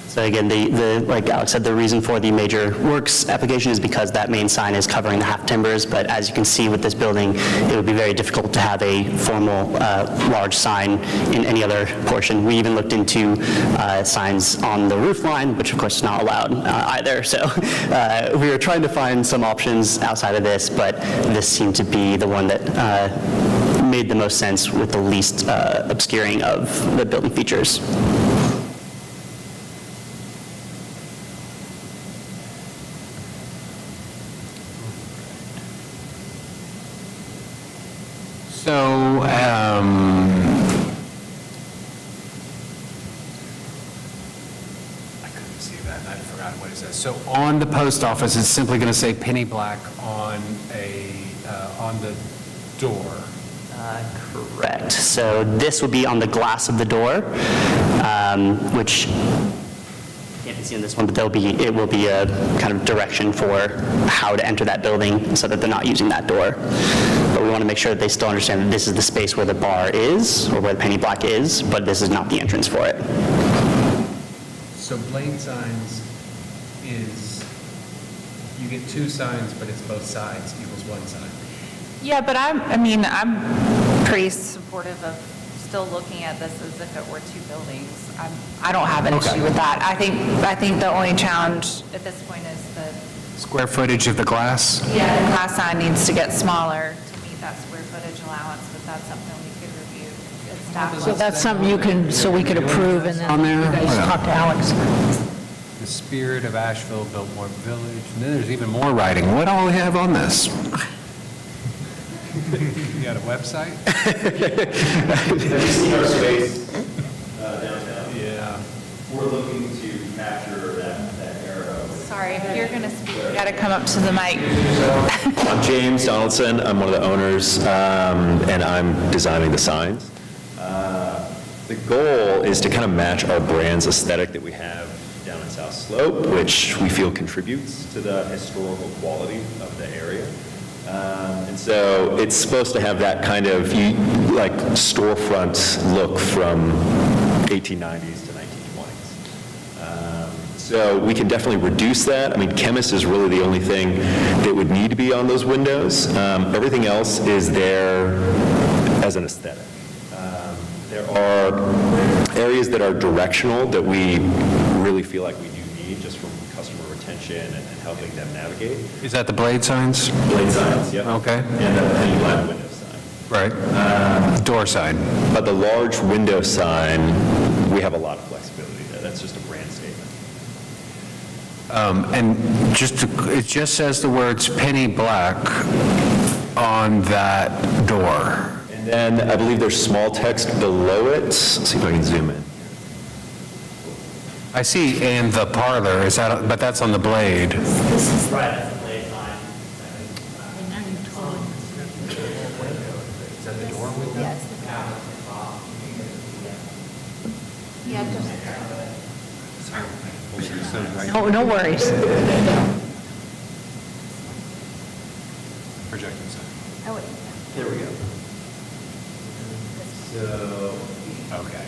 So again, like Alex said, the reason for the major works application is because that main sign is covering the half timbers, but as you can see with this building, it would be very difficult to have a formal large sign in any other portion. We even looked into signs on the roof line, which of course is not allowed either. So we were trying to find some options outside of this, but this seemed to be the one that made the most sense with the least obscuring of the building features. So, I couldn't see that, I forgot what it says. So on the post office, it's simply going to say Penny Black on the door. Correct. So this would be on the glass of the door, which you can't see in this one, but it will be a kind of direction for how to enter that building so that they're not using that door. But we want to make sure that they still understand that this is the space where the bar is, or where the Penny Black is, but this is not the entrance for it. So blade signs is, you get two signs, but it's both sides equals one sign. Yeah, but I'm pretty supportive of still looking at this as if it were two buildings. I don't have an issue with that. I think the only challenge at this point is the Square footage of the glass? Yeah, the glass sign needs to get smaller to meet that square footage allowance, but that's something we could review at staff So level. that's something you can, so we could approve and then On there? you guys Yeah. talk to Alex. The spirit of Asheville, Biltmore Village, and then there's even more writing. What all we have on this? You got a website? Have you seen our space downtown? Yeah. We're looking to capture that arrow. Sorry, if you're going to speak, you got to come up to the mic. I'm James Donaldson. I'm one of the owners, and I'm designing the signs. The goal is to kind of match our brand's aesthetic that we have down in South Slope, which we feel contributes to the historical quality of the area. And so it's supposed to have that kind of like storefront look from 1890s to 1920s. So we can definitely reduce that. I mean, chemist is really the only thing that would need to be on those windows. Everything else is there as an aesthetic. There are areas that are directional that we really feel like we do need just from customer retention and helping them navigate. Is that the blade signs? Blade signs, yep. Okay. And the Penny Black window sign. Right. Door sign. But the large window sign, we have a lot of flexibility there. That's just a brand statement. And it just says the words Penny Black on that door. And then I believe there's small text below it. Let's see if I can zoom in. I see "and the parlor," is that, but that's on the blade. Right, that's the blade sign. Is that the door window? Yes. Yeah, Oh, no worries. projecting sign. Oh, wait. There we go. So, okay.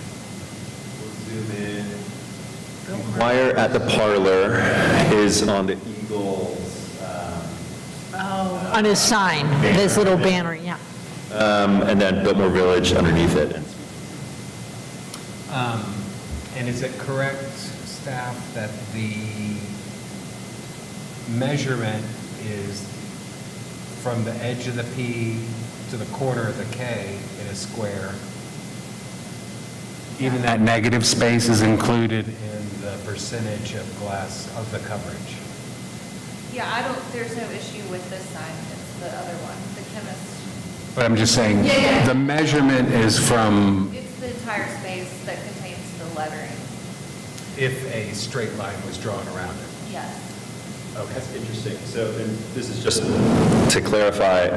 We'll zoom in. The wire at the parlor is on the Eagles. On his sign, his little banner, yeah. And then Biltmore Village underneath it. And is it correct, staff, that the measurement is from the edge of the P to the corner of the K in a square? Even that negative space is included in the percentage of glass of the coverage? Yeah, there's no issue with this sign, it's the other one, the chemist. But I'm just saying, Yeah. the measurement is from It's the entire space that contains the lettering. if a straight line was drawn around it. Yes. Okay. That's interesting. So, and this is just to clarify,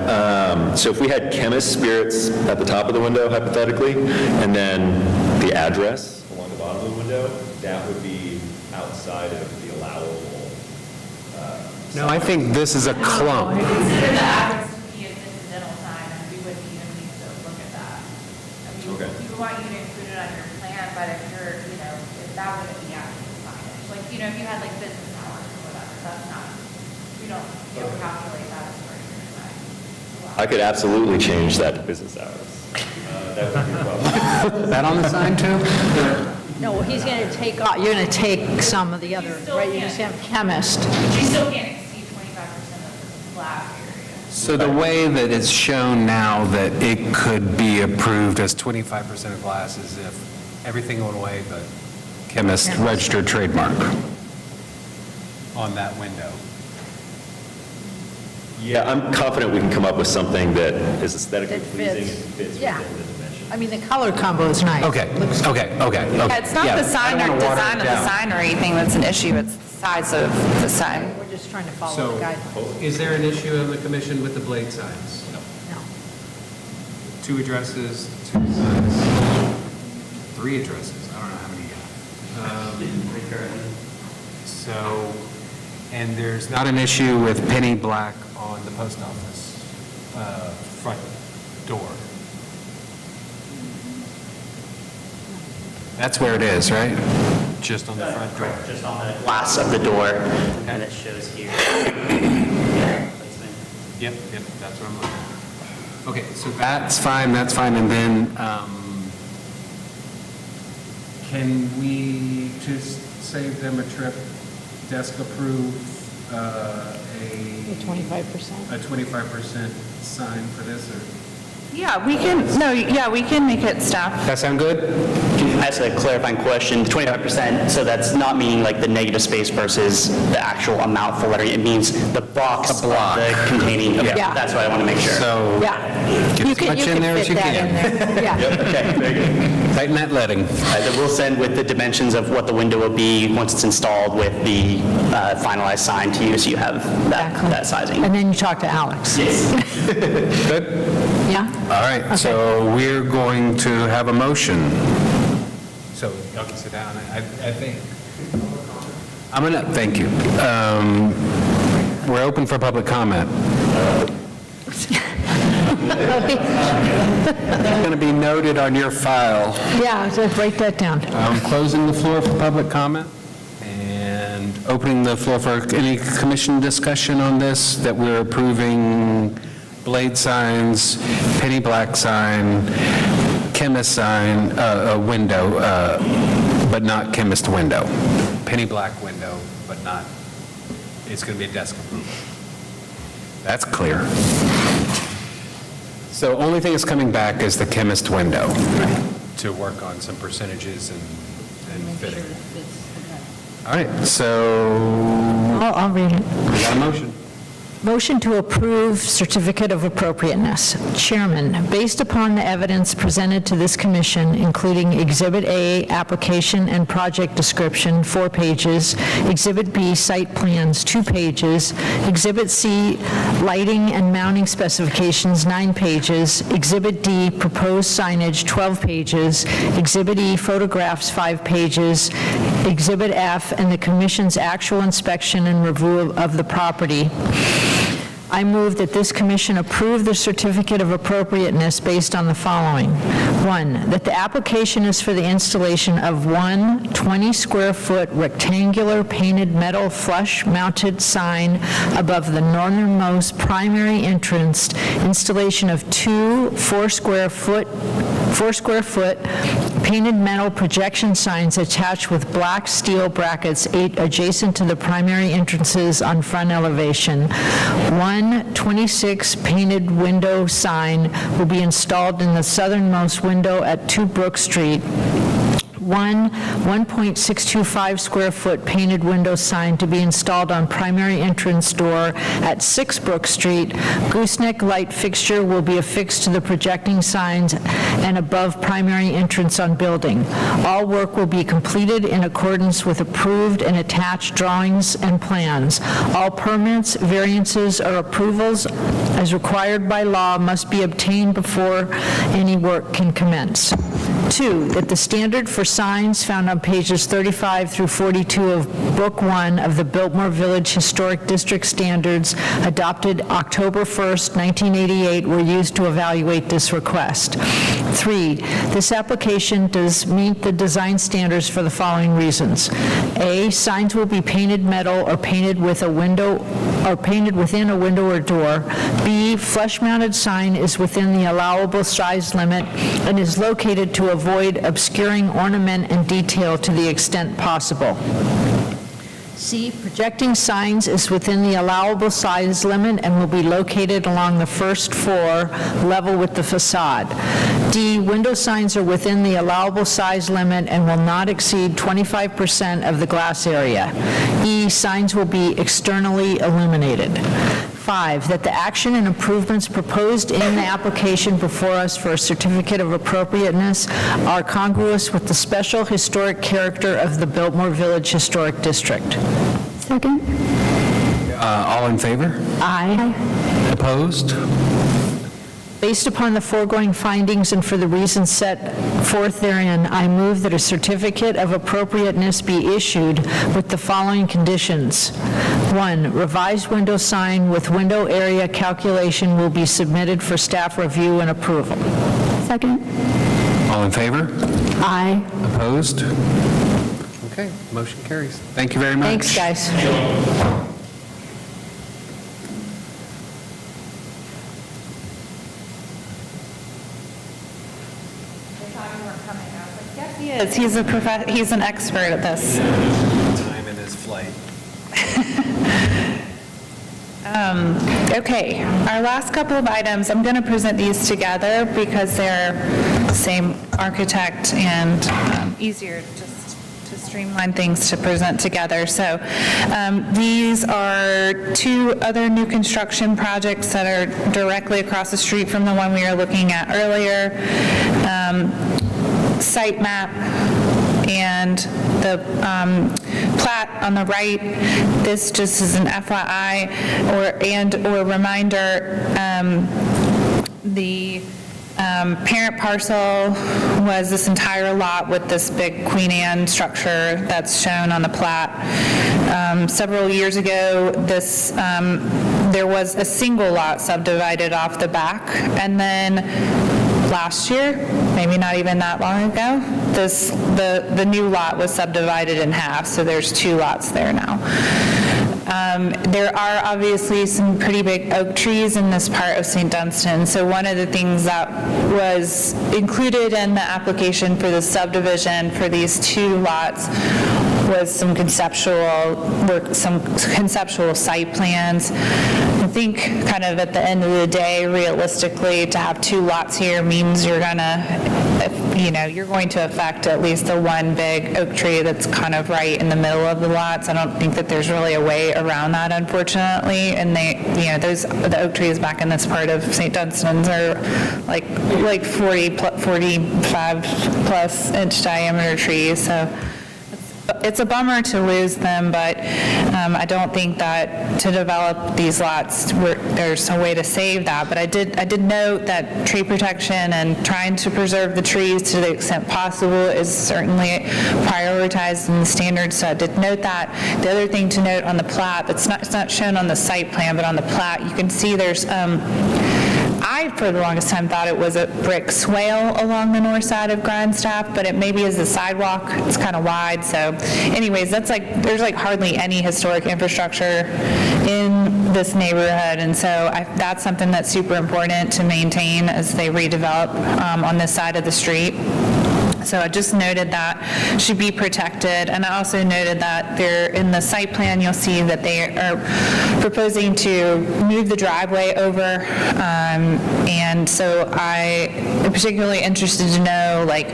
so if we had chemist spirits at the top of the window, hypothetically, and then the address along the bottom of the window, that would be outside of the allowable. No, I think this is a clump. Consider the address to be an incidental sign, and we wouldn't even need to look at that. I mean, Okay. we would want you to include it on your plan, but if you're, if that wouldn't be actual signage. Like, if you had like business hours or whatever, that's not, you don't calculate that as part of your design. I could absolutely change that to business hours. That would be a problem. Is that on the sign too? No, well, he's going to take, you're going to take some of the other, right, you're just going to have chemist. You still can't exceed 25% of the glass area. So the way that it's shown now that it could be approved as 25% of glass is if everything went away but chemist registered trademark on that window. Yeah, I'm confident we can come up with something that is aesthetically That pleasing fits. and fits Yeah. within the dimension. I mean, the color combo is nice. Okay, okay. Yeah, it's not the sign I or don't wanna water design it of the down. sign or anything that's an issue, it's the size of the sign. We're just trying to follow So, the guidelines. is there an issue on the commission with the blade signs? No. 2 addresses, 2 signs, 3 addresses, I don't know how many yet. So, and there's not an issue with penny black on the post office front door? That's where it is, right? Just on the front door? Just on the glass of the door, and it shows here. Yep, that's what I'm looking at. Okay, so that's fine, and then, can we just save them a trip, desk approve, a 25%. 25% sign for this, or? Yeah, we can make it staff. That sound good? I ask a clarifying question, 25%, so that's not meaning like the negative space versus the actual amount for lettering, it means the box, A block. the containing, okay, Yeah. that's what I want to make sure. So, Yeah. get as much in there as you fit that can. in there. Yeah. Okay, very good. Tighten that leading. Then we'll send with the dimensions of what the window will be once it's installed with the finalized sign to you, so you have Exactly. that sizing. And then you talk to Alex. Yes. Good? Yeah? All right, so we're going to have a motion. So y'all can sit down, I think. Thank you. We're open for public comment. It's going to be noted on your file. Yeah, just write that down. I'm closing the floor for public comment and opening the floor for any commission discussion on this, that we're approving blade signs, penny black sign, chemist sign, a window, but not chemist window. Penny black window, but not, it's going to be a desk approval. That's clear. So only thing that's coming back is the chemist window to work on some percentages and fitting. All right, so I'll read it. we got a motion. Motion to approve certificate of appropriateness. Chairman, based upon the evidence presented to this commission, including Exhibit A, application and project description, 4 pages, Exhibit B, site plans, 2 pages, Exhibit C, lighting and mounting specifications, 9 pages, Exhibit D, proposed signage, 12 pages, Exhibit E, photographs, 5 pages, Exhibit F, and the commission's actual inspection and review of the property. I move that this commission approve the certificate of appropriateness based on the following. 1, that the application is for the installation of one 20-square-foot rectangular painted metal flush-mounted sign above the northernmost primary entrance, installation of two 4-square-foot painted metal projection signs attached with black steel brackets adjacent to the primary entrances on front elevation. One 26 painted window sign will be installed in the southernmost window at 2 Brook Street. One 1.625 square foot painted window sign to be installed on primary entrance door at 6 Brook Street. Gooseneck light fixture will be affixed to the projecting signs and above primary entrance on building. All work will be completed in accordance with approved and attached drawings and plans. All permits, variances, or approvals as required by law must be obtained before any work can commence. 2, that the standard for signs found on pages 35 through 42 of Book 1 of the Biltmore Village Historic District Standards adopted October 1st, 1988 were used to evaluate this request. 3, this application does meet the design standards for the following reasons. A, signs will be painted metal or painted with a window or painted within a window or door. B, flush-mounted sign is within the allowable size limit and is located to avoid obscuring ornament and detail to the extent possible. C, projecting signs is within the allowable size limit and will be located along the first floor, level with the facade. D, window signs are within the allowable size limit and will not exceed 25% of the glass area. E, signs will be externally illuminated. 5, that the action and improvements proposed in the application before us for a certificate of appropriateness are congruous with the special historic character of the Biltmore Village Historic District. Second. All in favor? Aye. Opposed? Based upon the foregoing findings and for the reasons set forth therein, I move that a certificate of appropriateness be issued with the following conditions. 1, revised window sign with window area calculation will be submitted for staff review and approval. Second. All in favor? Aye. Opposed? Okay, motion carries. Thank you very much. Thanks, guys. Yes, he is. He's an expert at this. Time in his flight. Okay, our last couple of items, I'm going to present these together because they're the same architect and easier just to streamline things to present together. So these are 2 other new construction projects that are directly across the street from the one we were looking at earlier. Site map and the plat on the right. This just is an FYI or reminder. The parent parcel was this entire lot with this big Queen Anne structure that's shown on the plat. Several years ago, there was a single lot subdivided off the back, and then last year, maybe not even that long ago, the new lot was subdivided in half, so there's 2 lots there now. There are obviously some pretty big oak trees in this part of St. Dunstan, so one of the things that was included in the application for the subdivision for these 2 lots was some conceptual work, some conceptual site plans. I think kind of at the end of the day, realistically, to have 2 lots here means you're going to affect at least the one big oak tree that's kind of right in the middle of the lots. I don't think that there's really a way around that, unfortunately. And the oak trees back in this part of St. Dunstan's are like 45 plus inch diameter trees. So it's a bummer to lose them, but I don't think that to develop these lots, there's a way to save that. But I did note that tree protection and trying to preserve the trees to the extent possible is certainly prioritized in the standards, so I did note that. The other thing to note on the plat, it's not shown on the site plan, but on the plat, you can see there's, I, for the longest time, thought it was a brick swale along the north side of Grindstaff, but it maybe is a sidewalk. It's kind of wide, so anyways, there's like hardly any historic infrastructure in this neighborhood, and so that's something that's super important to maintain as they redevelop on this side of the street. So I just noted that should be protected, and I also noted that they're, in the site plan, you'll see that they are proposing to move the driveway over, and so I am particularly interested to know, like,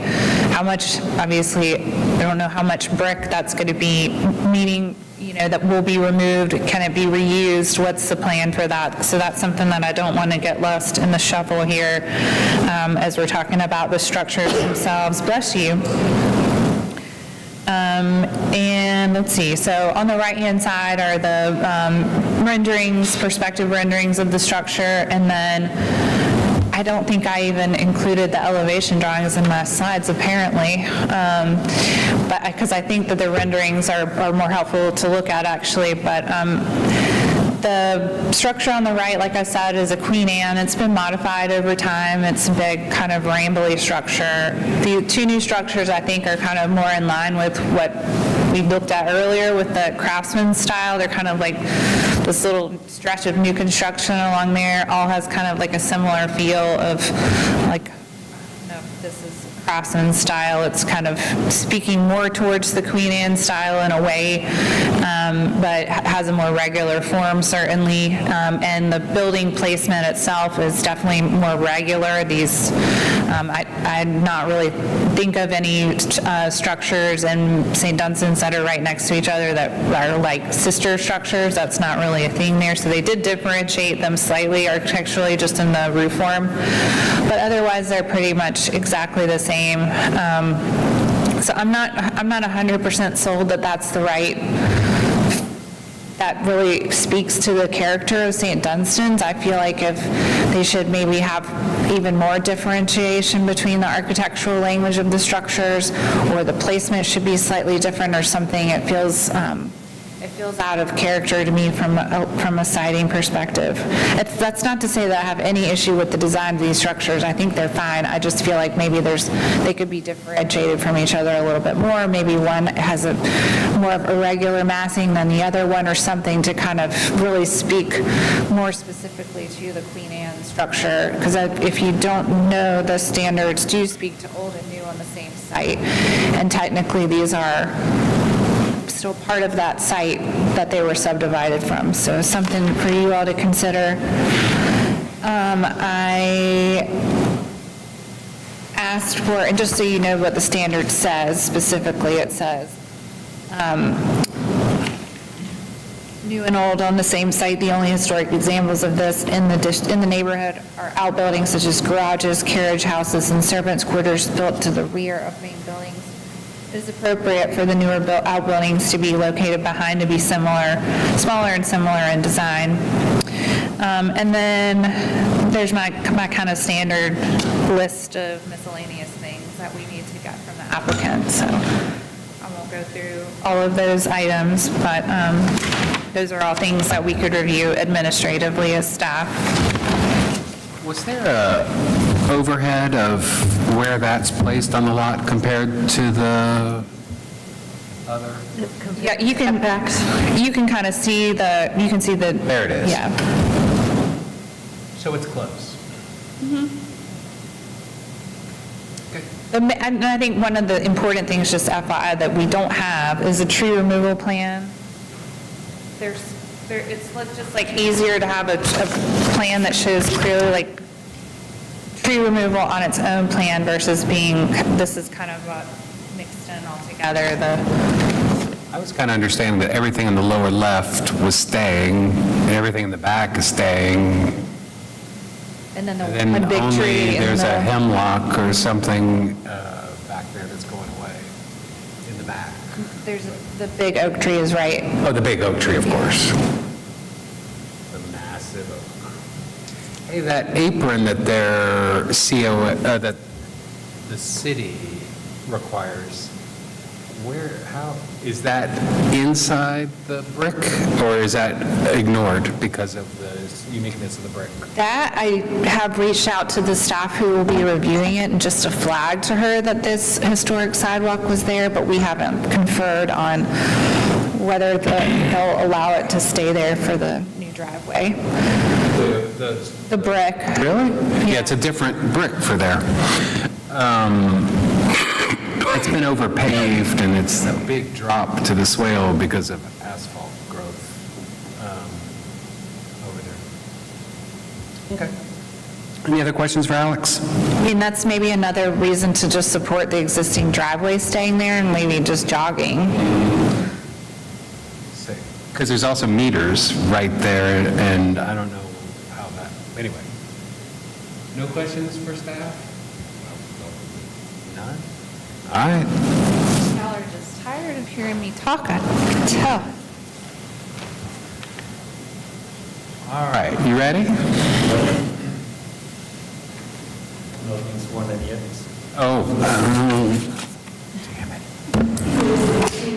how much, obviously, I don't know how much brick that's going to be, meaning, you know, that will be removed, can it be reused, what's the plan for that? So that's something that I don't want to get lost in the shuffle here as we're talking about the structures themselves. Bless you. And let's see, so on the right-hand side are the renderings, perspective renderings of the structure, and then I don't think I even included the elevation drawings in my slides, apparently, but because I think that the renderings are more helpful to look at, actually, but the structure on the right, like I said, is a Queen Anne. It's been modified over time. It's a big, kind of rambly structure. The two new structures, I think, are kind of more in line with what we looked at earlier with the Craftsman style. They're kind of like this little stretch of new construction along there. All has kind of like a similar feel of, like, I don't know if this is Craftsman style. It's kind of speaking more towards the Queen Anne style in a way, but has a more regular form, certainly. And the building placement itself is definitely more regular. These, I not really think of any structures in St. Dunstan's that are right next to each other that are like sister structures. That's not really a thing there. So they did differentiate them slightly architecturally, just in the roof form. But otherwise, they're pretty much exactly the same. So I'm not 100% sold that that's the right, that really speaks to the character of St. Dunstan's. I feel like if they should maybe have even more differentiation between the architectural language of the structures, or the placement should be slightly different or something. It feels out of character to me from a siding perspective. That's not to say that I have any issue with the design of these structures. I think they're fine. I just feel like maybe they could be differentiated from each other a little bit more. Maybe one has a more of irregular massing than the other one, or something to kind of really speak more specifically to the Queen Anne structure. Because if you don't know, the standards do speak to old and new on the same site, and technically these are still part of that site that they were subdivided from. So something for you all to consider. I asked for, and just so you know what the standard says specifically, it says, new and old on the same site. The only historic examples of this in the neighborhood are outbuildings such as garages, carriage houses, and servants' quarters built to the rear of main buildings. It is appropriate for the newer outbuildings to be located behind, to be smaller and similar in design. And then there's my kind of standard list of miscellaneous things that we need to get from the applicant. So I won't go through all of those items, but those are all things that we could review administratively as staff. Was there a overhead of where that's placed on the lot compared to the other? Yeah, you can kind of see the, There it is. Yeah. So it's close. And I think one of the important things, just FYI, that we don't have is a tree removal plan. It's just like easier to have a plan that shows clearly like tree removal on its own plan versus being, this is kind of mixed in all together. I was kind of understanding that everything in the lower left was staying, and everything in the back is staying. And then And one big only tree. in there's a the- hemlock or something back there that's going away in the back. The big oak tree is right. Oh, the big oak tree, of course. The massive oak. Hey, that apron that their that the city requires, how, is that inside the brick, or is that ignored because of the uniqueness of the brick? That, I have reached out to the staff who will be reviewing it, and just to flag to her that this historic sidewalk was there, but we haven't conferred on whether they'll allow it to stay there for the new driveway. The brick. Really? Yeah, it's a different brick for there. It's been overpaved, and it's a big drop to the swale because of asphalt growth over there. Okay. Any other questions for Alex? I mean, that's maybe another reason to just support the existing driveway staying there and maybe just jogging. Because there's also meters right there, and I don't know how that, anyway. No questions for staff? None? All right. Y'all are just tired of hearing me talk, I can tell. All right, you ready? Nothing's sworn in yet. Oh,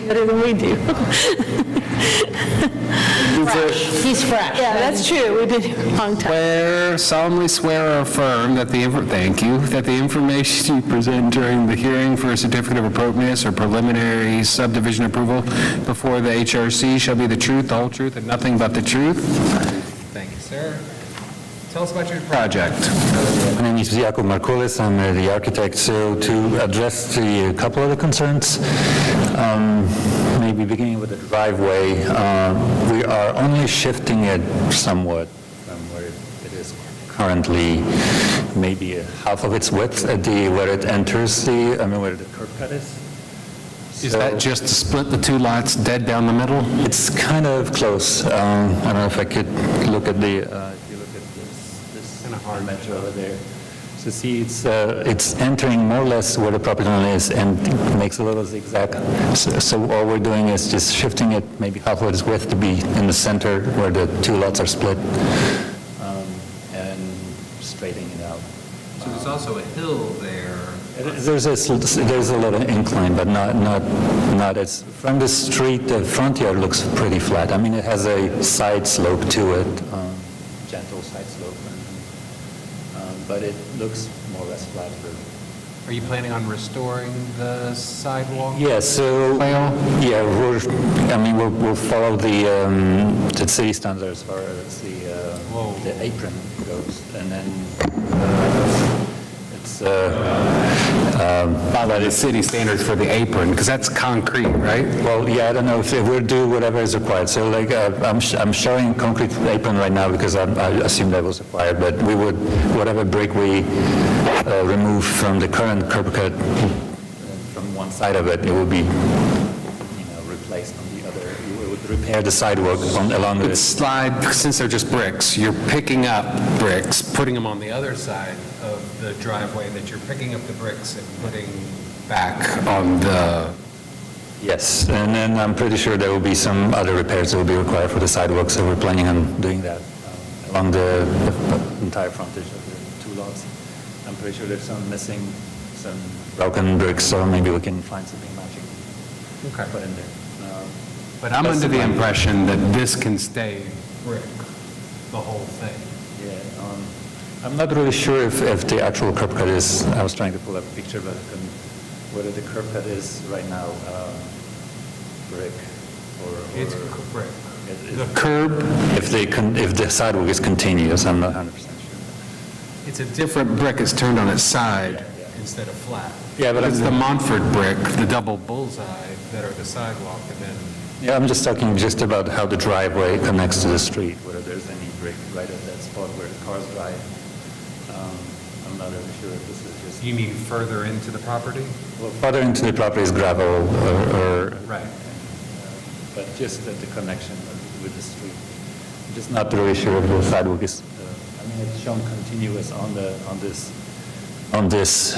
Better than we do. He's fresh. Yeah, that's true. We did it a long time. solemnly swear or affirm that thank you, that the information you present during the hearing for a certificate of appropriateness or preliminary subdivision approval before the HRC shall be the truth, the whole truth, and nothing but the truth. Thank you, sir. Tell us about your project. My name is Jakub Markulis. I'm the architect. So to address a couple of the concerns, maybe beginning with the driveway, we are only shifting it somewhat from where it is currently, maybe half of its width at where it enters where the curb cut is. Is that just to split the two lots dead down the middle? It's kind of close. I don't know if I could look at if you look at this kind of hard measure over there. So see, it's entering more or less where the property line is and makes a little zigzag. So all we're doing is just shifting it maybe half of its width to be in the center where the two lots are split, and straightening it out. So there's also a hill there. There's a little incline, but not as, from the street, the front yard looks pretty flat. I mean, it has a side slope to it, gentle side slope, but it looks more or less flat. Are you planning on restoring the sidewalk? Yeah, so, yeah, we'll follow the city standard as far as the apron goes, and then it's follow the city standards for the apron, because that's concrete, right? Well, yeah, I don't know if we'll do whatever is required. So like, I'm showing concrete apron right now because I assume that was required, but we would, whatever brick we remove from the current curb cut from one side of it, it will be, replaced on the other. We would repair the sidewalk along the slide, since they're just bricks, you're picking up bricks, putting them on the other side of the driveway, that you're picking up the bricks and putting back on the... Yes, and then I'm pretty sure there will be some other repairs that will be required for the sidewalk, so we're planning on doing that along the entire frontage of the two lots. I'm pretty sure there's some missing, some broken bricks, so maybe we can find something matching. Okay. Put in there. But I'm under the impression that this can stay brick, the whole thing. Yeah, I'm not really sure if the actual curb cut is, I was trying to pull up a picture, but whether the curb cut is right now brick or... It's brick. The curb? If the sidewalk is continuous, I'm not 100% sure. It's a different brick, it's turned on its side instead of flat. Yeah, but it's the Montford brick, the double bullseye, that are the sidewalk, and then... Yeah, I'm just talking just about how the driveway connects to the street, whether there's any brick right at that spot where the cars drive. I'm not really sure if this is just... You mean further into the property? Well, further into the property is gravel or right. But just at the connection with the street. I'm just not really sure if the sidewalk is, it's shown continuous on this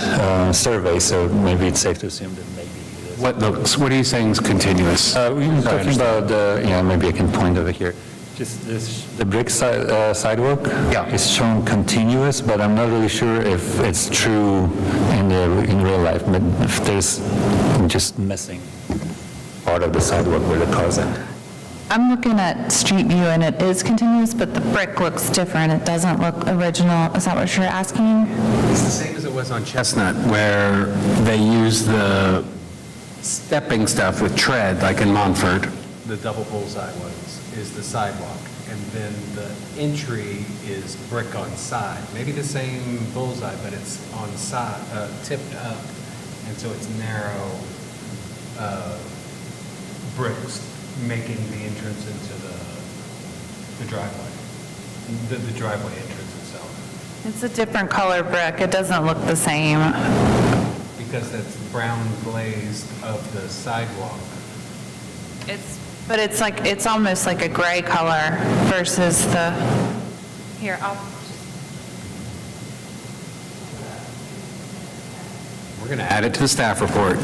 survey, so maybe it's safe to assume that maybe What are you saying is continuous? We were talking about, maybe I can point over here. Just this, the brick sidewalk is shown continuous, but I'm not really sure if it's true in real life, but if there's just missing part of the sidewalk where the cars are. I'm looking at Street View, and it is continuous, but the brick looks different. It doesn't look original. Is that what you're asking? It's the same as it was on Chestnut, where they use the stepping stuff with tread, like in Montfort. The double bullseye ones is the sidewalk, and then the entry is brick on side. Maybe the same bullseye, but it's on side, tipped up, and so it's narrow bricks, making the entrance into the driveway, the driveway entrance itself. It's a different color brick. It doesn't look the same. Because that's brown glazed of the sidewalk. But it's almost like a gray color versus the, Here, We're going to add it to the staff report.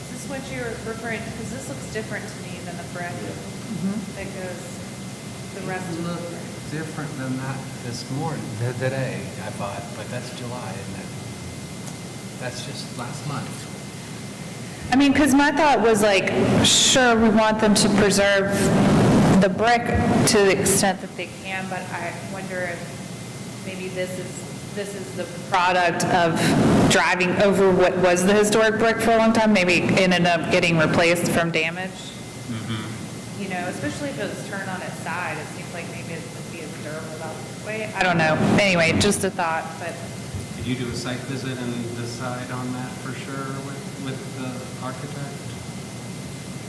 Is this what you're referring to? Because this looks different to me than the brick that goes the rest of the brick. Different than that this morning, today, I thought, but that's July, isn't it? That's just last month. I mean, because my thought was like, sure, we want them to preserve the brick to the extent that they can, but I wonder if maybe this is the product of driving over what was the historic brick for a long time, maybe it ended up getting replaced from damage. You know, especially if it was turned on its side, it seems like maybe it would be as durable that way. I don't know. Anyway, just a thought, but. Did you do a site visit and decide on that for sure with the architect?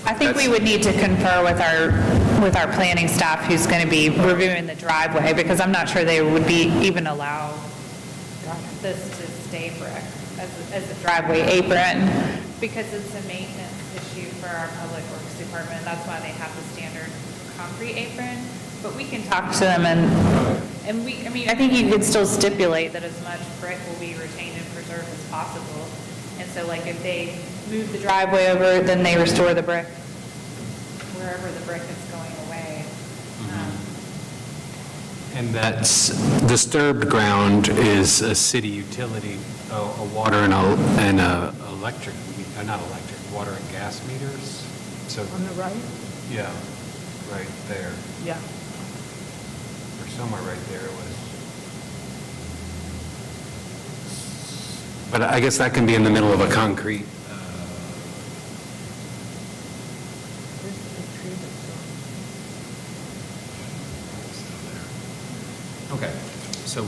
I think we would need to confer with our planning staff who's going to be reviewing the driveway, because I'm not sure they would be even allow this to stay brick as a driveway apron, because it's a maintenance issue for our public works department. That's why they have the standard concrete apron. But we can talk to them and we, I mean, I think you could still stipulate that as much brick will be retained and preserved as possible. And so like if they move the driveway over, then they restore the brick wherever the brick is going away. And that's disturbed ground is a city utility, a water and a electric, not electric, water and gas meters. So On the right? yeah, right there. Yeah. Or somewhere right there it was. But I guess that can be in the middle of a concrete. Okay, so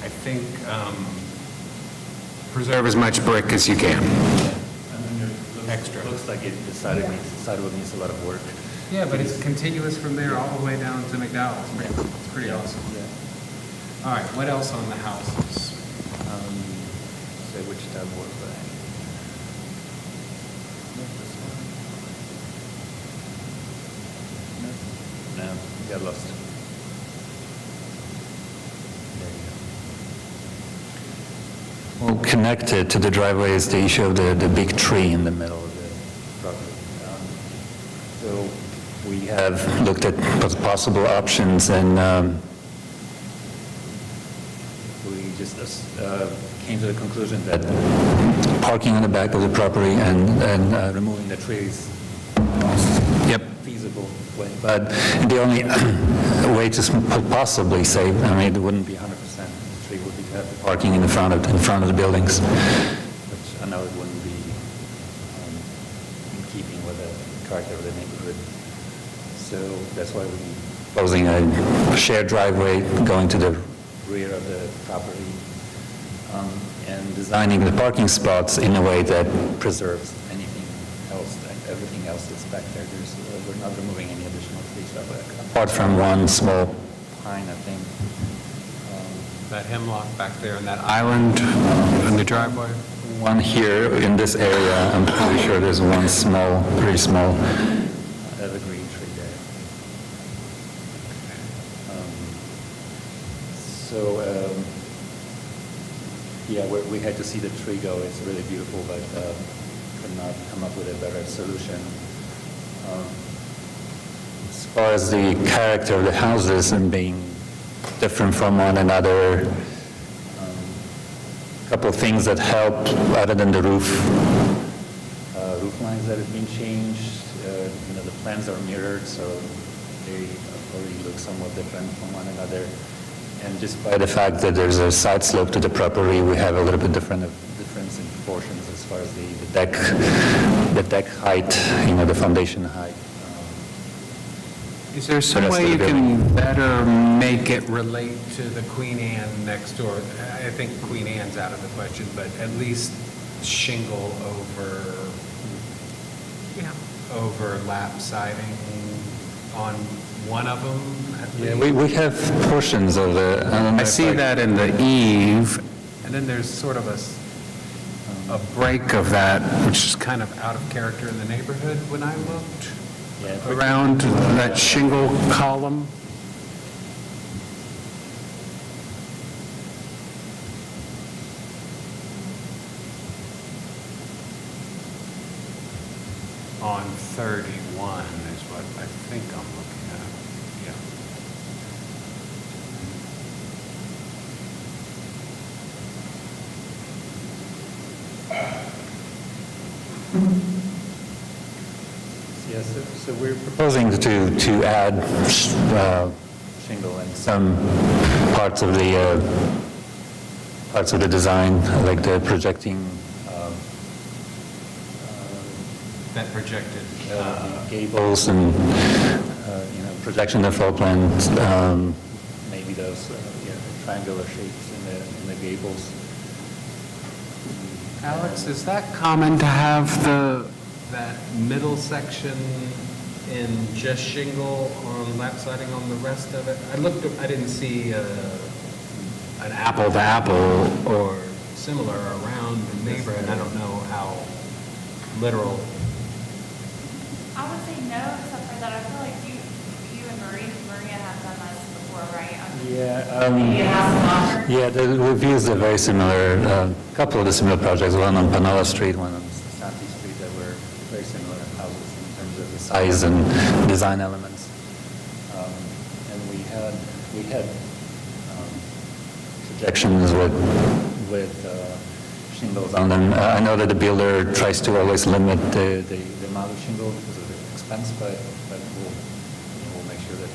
I think preserve as much brick as you can. Extra. Looks like the sidewalk needs a lot of work. Yeah, but it's continuous from there all the way down to McDowell's. It's pretty awesome. All right, what else on the houses? Say which tab was that? No, got lost. Well, connected to the driveway is the issue of the big tree in the middle of the property. So we have looked at possible options, and we just came to the conclusion that parking on the back of the property and removing the trees feasible way. But the only way to possibly save, I mean, it wouldn't be 100%. The tree would be parking in front of the buildings, which I know it wouldn't be in keeping with the character of the neighborhood. So that's why we're proposing a shared driveway going to the rear of the property, and designing the parking spots in a way that preserves anything else, everything else that's back there. We're not removing any additional trees, apart from one small pine, I think. That hemlock back there and that island in the driveway? One here in this area, I'm pretty sure there's one small, pretty small evergreen tree there. Yeah, we had to see the tree go. It's really beautiful, but could not come up with a better solution. As far as the character of the houses and being different from one another, a couple of things that help other than the roof lines that have been changed. The plans are mirrored, so they already look somewhat different from one another. And despite the fact that there's a side slope to the property, we have a little bit difference in proportions as far as the deck height, the foundation height. Is there some way you can better make it relate to the Queen Anne next door? I think Queen Anne's out of the question, but at least shingle over lap siding on one of them? Yeah, we have portions of the... I see that in the eave, and then there's sort of a break of that, which is kind of out of character in the neighborhood when I looked. Around that shingle column. On 31 is what I think I'm looking at. Yes, so we're proposing to add shingle in some parts of the design, like the projecting That projected gables and projection of floor plans, maybe those triangular shapes in the gables. Alex, is that common to have that middle section in just shingle on lap siding on the rest of it? I didn't see an apple to apple or similar around the neighborhood. I don't know how literal. I would say no, except for that I feel like you and Maria have done this before, right? Yeah, the reviews are very similar. A couple of the similar projects, one on Panola Street, one on Santi Street, that were very similar houses in terms of the size and design elements. And we had projections with shingles on them. I know that the builder tries to always limit the amount of shingle because of the expense, but we'll make sure that he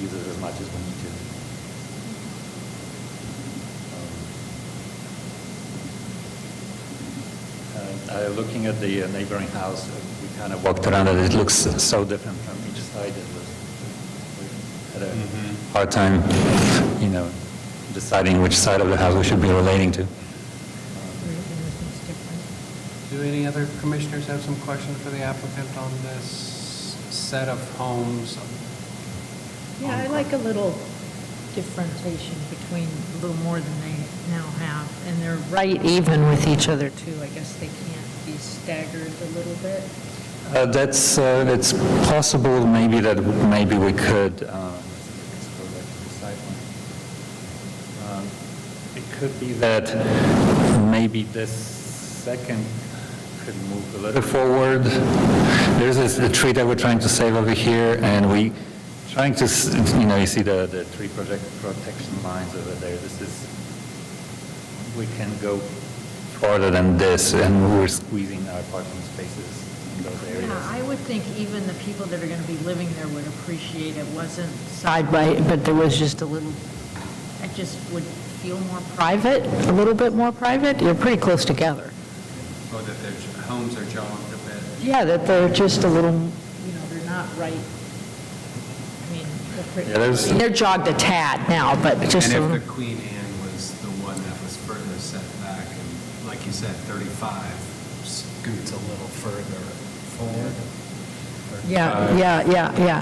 uses as much as we need to. Looking at the neighboring house, we kind of walked around it. It looks so different from each side. We had a hard time, deciding which side of the house we should be relating to. Do any other commissioners have some questions for the applicant on this set of homes? Yeah, I like a little differentiation between a little more than they now have, and they're right even with each other too. I guess they can't be staggered a little bit. It's possible maybe we could. It could be that maybe this second could move a little forward. There's a tree that we're trying to save over here, and we trying to, you see the tree protection lines over there. We can go farther than this, and we're squeezing our parking spaces in those areas. Yeah, I would think even the people that are going to be living there would appreciate it wasn't side by, but there was just a little, it just would feel more private, a little bit more private. You're pretty close together. Or that their homes are jogged a bit? Yeah, that they're just a little, they're not right. I mean, they're jogged a tad now, but just a And little. if the Queen Anne was the one that was further set back, and like you said, 35 scoots a little further forward? Yeah.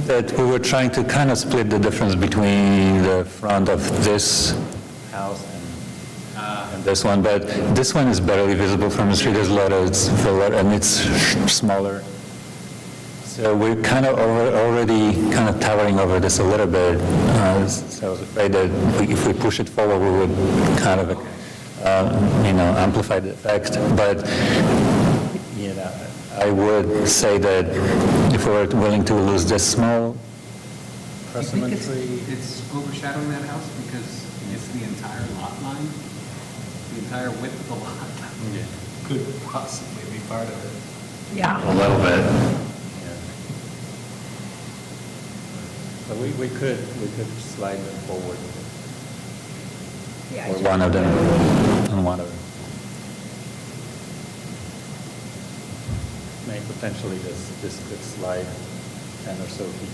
That we were trying to kind of split the difference between the front of this house and this one, but this one is barely visible from the street. There's a lot of, and it's smaller. So we're kind of already kind of towering over this a little bit. So I was afraid that if we push it forward, we would kind of, amplify the effect. But, I would say that if we were willing to lose this small Do you think it's overshadowing that house because it's the entire lot line? The entire width of the lot could possibly be part of it. Yeah. A little bit. But we could slide them forward. Yeah, Or one of them, on one of them. May potentially this could slide 10 or so feet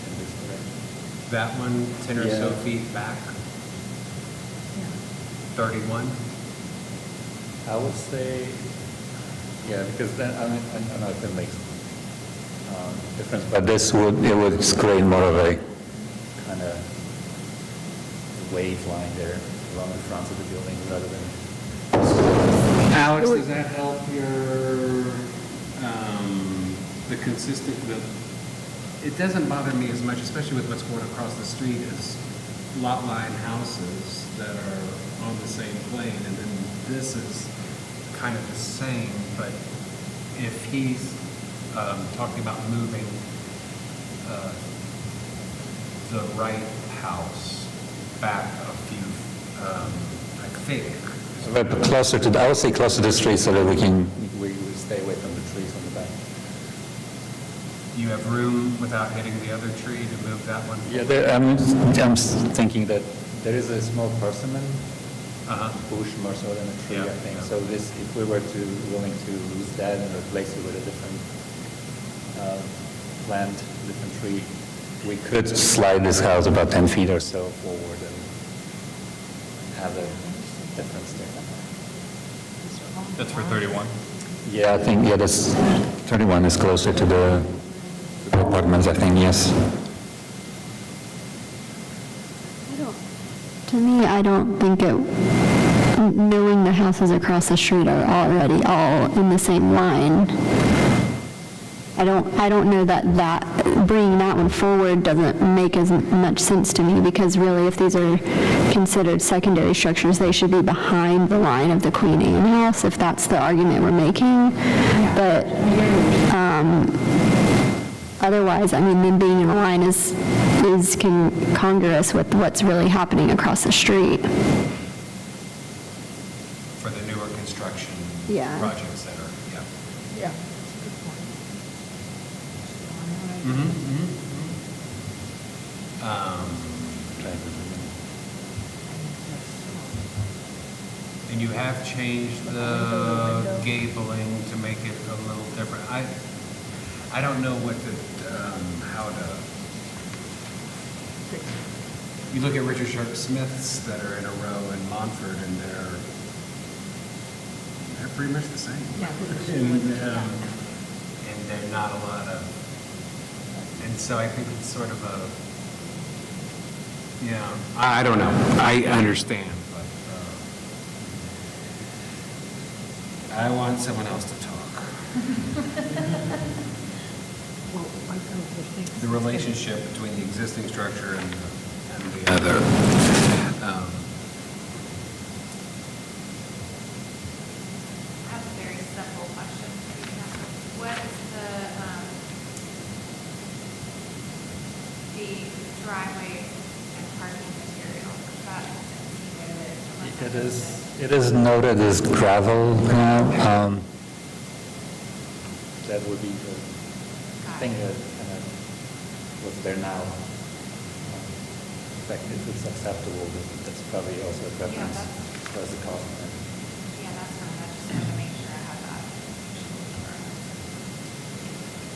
in this direction. That one, 10 or so Yeah. feet back? 31? I would say, because then, I don't know if it makes difference, but it would create more of a kind of wave line there along the front of the building rather than. Alex, does that help it doesn't bother me as much, especially with what's going across the street, as lot line houses that are on the same plane, and then this is kind of the same, but if he's talking about moving the right house back a few, I think. But closer to, I would say closer to the street so that we stay away from the trees on the back. You have room without hitting the other tree to move that one? Yeah, I'm thinking that there is a small persimmon bush more so than a tree, I think. So this, if we were willing to lose that and replace it with a different plant, different tree, we could slide this house about 10 feet or so forward and have a difference there. That's for 31? Yeah, I think, that's 31 is closer to the apartments, I think, yes. To me, I don't think knowing the houses across the street are already all in the same line. I don't know that bringing that one forward doesn't make as much sense to me, because really, if these are considered secondary structures, they should be behind the line of the Queen Anne house, if that's the argument we're making. But otherwise, I mean, them being in a line is congruous with what's really happening across the street. For the newer construction Yeah. projects that are, Yeah. And you have changed the gabling to make it a little different. I don't know how to, you look at Richard Sharp Smiths that are in a row in Montfort, and they're pretty much the same. And they're not a lot of, and so I think it's sort of I don't know. I understand, but I want someone else to talk. The relationship between the existing structure and the other. I have a very simple question for you. What is the driveway and parking material? Is that noted? It is noted as gravel now. That would be the thing that kind of was there now. In fact, if it's acceptable, that's probably also a preference as far as the cost. Yeah, that's fine. I just wanted to make sure I had that.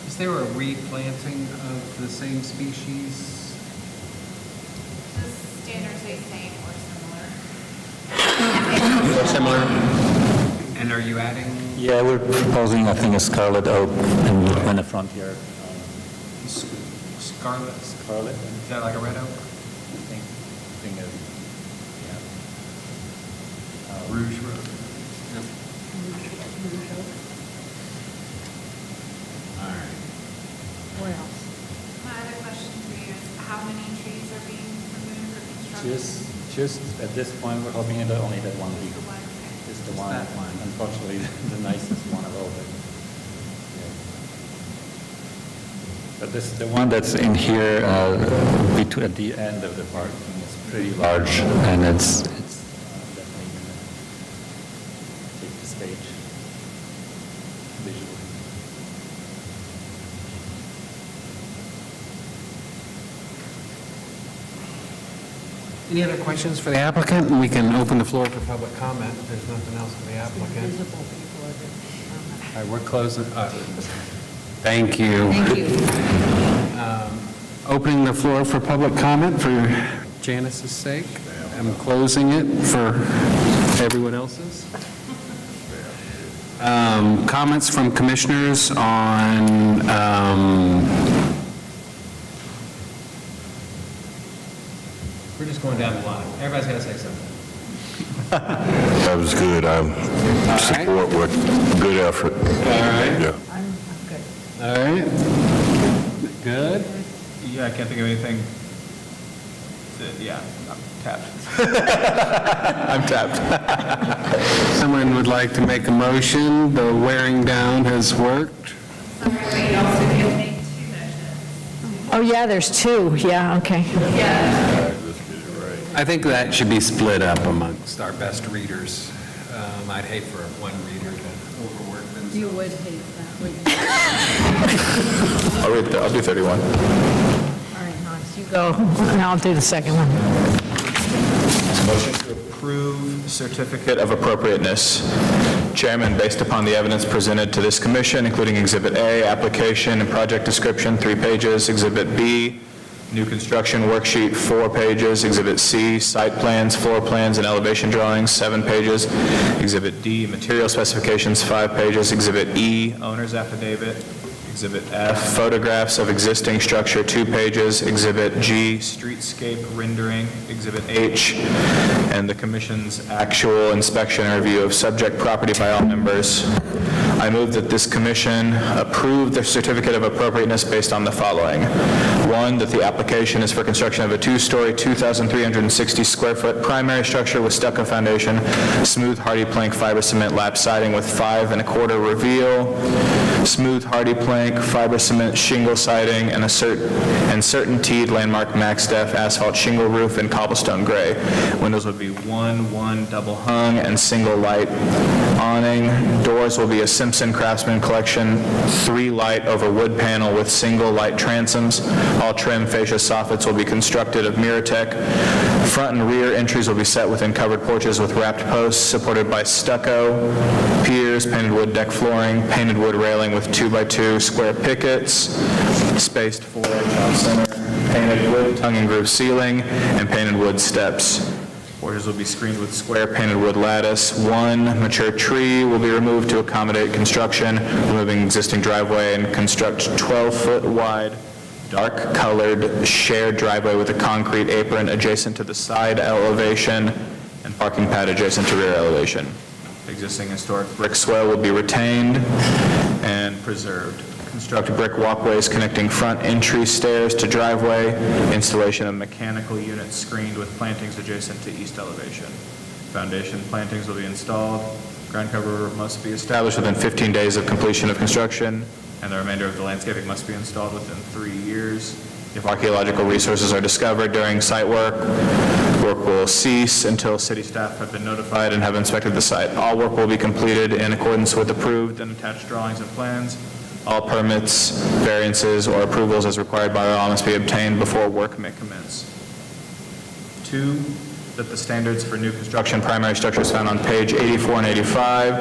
Is there a replanting of the same species? The standards say same or similar. Or similar? And are you adding Yeah, we're proposing, I think, a scarlet oak in the front yard. Scarlet? Scarlet? Is that like a red oak? I think of, yeah. Rouge Road? All right. What else? My other question for you is, how many trees are being removed for construction? Just at this point, we're hoping that only that one leaf. The one, okay. Just the one, unfortunately, the nicest one of all. But this, the one that's in here, between at the end of the parking is pretty large, and it's definitely going to take the stage visually. Any other questions for the applicant? And we can open the floor for public comment if there's nothing else for the applicant. All right, we're closing. Thank you. Thank you. Opening the floor for public comment for Janice's sake. I'm closing it for everyone else's. Comments from commissioners on we're just going down the line. Everybody's got to say something. That was good. I support what, good effort. All right. Yeah. All right. Good. Yeah, I can't think of anything. Yeah, I'm tapped. I'm tapped. Someone would like to make a motion. The wearing down has worked. Sorry, but you also can make 2 motions. Oh, yeah, there's 2. Yeah, okay. Yeah. I think that should be split up amongst our best readers. I'd hate for one reader to overwork themselves. You would hate that, wouldn't you? I'll do 31. All right, Hans, you go, and I'll do the second one. Motion to approve certificate of appropriateness. Chairman, based upon the evidence presented to this commission, including Exhibit A, application and project description, 3 pages, Exhibit B, new construction worksheet, 4 pages, Exhibit C, site plans, floor plans, and elevation drawings, 7 pages, Exhibit D, material specifications, 5 pages, Exhibit E, owner's affidavit, Exhibit F, photographs of existing structure, 2 pages, Exhibit G, streetscape rendering, Exhibit H, and the commission's actual inspection and review of subject property by all members. I move that this commission approve the certificate of appropriateness based on the following. 1, that the application is for construction of a 2-story, 2,360 square foot primary structure with stucco foundation, smooth hardy plank fiber cement lap siding with 5 1/4 reveal, smooth hardy plank fiber cement shingle siding, and certainteed landmark max def asphalt shingle roof in cobblestone gray. Windows would be 1 double hung and single light awning. Doors will be a Simpson Craftsman Collection 3 light over wood panel with single light transoms. All trim fascia soffits will be constructed of Miratech. Front and rear entries will be set within covered porches with wrapped posts supported by stucco, piers, painted wood deck flooring, painted wood railing with 2x2 square pickets, spaced 4-inch off center, painted wood tongue and groove ceiling, and painted wood steps. Porches will be screened with square painted wood lattice. 1 mature tree will be removed to accommodate construction, removing existing driveway, and construct 12-foot wide, dark-colored shared driveway with a concrete apron adjacent to the side elevation and parking pad adjacent to rear elevation. Existing historic brick swale will be retained and preserved. Construct brick walkways connecting front entry stairs to driveway. Installation of mechanical units screened with plantings adjacent to east elevation. Foundation plantings will be installed. Ground cover must be established within 15 days of completion of construction, and the remainder of the landscaping must be installed within 3 years. If archaeological resources are discovered during site work, work will cease until city staff have been notified and have inspected the site. All work will be completed in accordance with approved and attached drawings and plans. All permits, variances, or approvals as required by law must be obtained before work may commence. 2, that the standards for new construction primary structures found on page 84 and 85,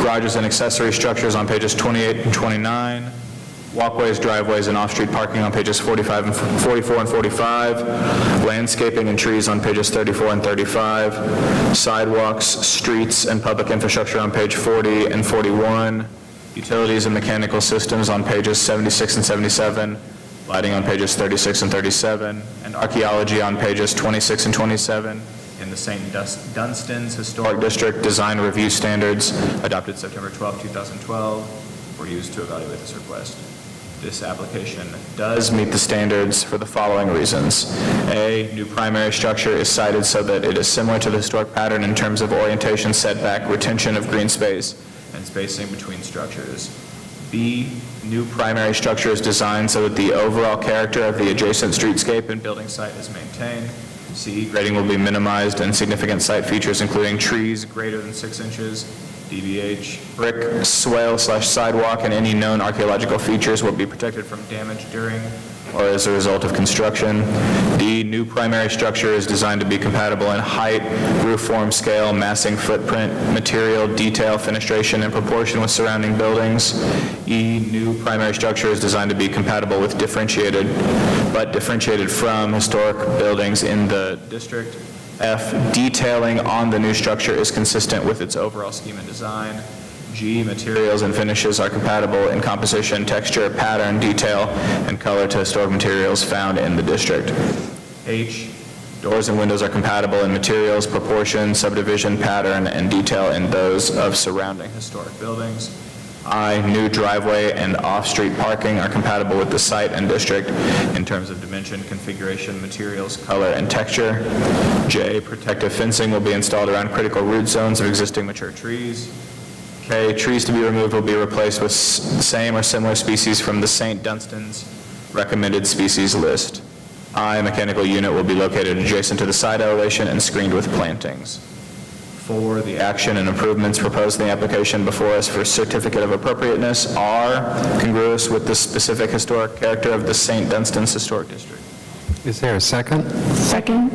garages and accessory structures on pages 28 and 29, walkways, driveways, and off-street parking on pages 44 and 45, landscaping and trees on pages 34 and 35, sidewalks, streets, and public infrastructure on page 40 and 41, utilities and mechanical systems on pages 76 and 77, lighting on pages 36 and 37, and archaeology on pages 26 and 27 in the St. Dunstan's Historic District Design Review Standards adopted September 12, 2012 were used to evaluate this request. This application does meet the standards for the following reasons. A, new primary structure is cited so that it is similar to the historic pattern in terms of orientation, setback, retention of green space, and spacing between structures. B, new primary structure is designed so that the overall character of the adjacent streetscape and building site is maintained. C, grading will be minimized and significant site features including trees greater than 6 inches, DBH, brick, swale/sidewalk, and any known archaeological features will be protected from damage during or as a result of construction. D, new primary structure is designed to be compatible in height, roof form, scale, massing, footprint, material, detail, fenestration, and proportion with surrounding buildings. E, new primary structure is designed to be compatible with differentiated from historic buildings in the district. F, detailing on the new structure is consistent with its overall scheme and design. G, materials and finishes are compatible in composition, texture, pattern, detail, and color to historic materials found in the district. H, doors and windows are compatible in materials, proportion, subdivision, pattern, and detail in those of surrounding historic buildings. I, new driveway and off-street parking are compatible with the site and district in terms of dimension, configuration, materials, color, and texture. J, protective fencing will be installed around critical root zones of existing mature trees. K, trees to be removed will be replaced with same or similar species from the St. Dunstan's recommended species list. I, mechanical unit will be located adjacent to the site elevation and screened with plantings. 4, the action and improvements proposed in the application before us for certificate of appropriateness are congruous with the specific historic character of the St. Dunstan's Historic District. Is there a second? Second.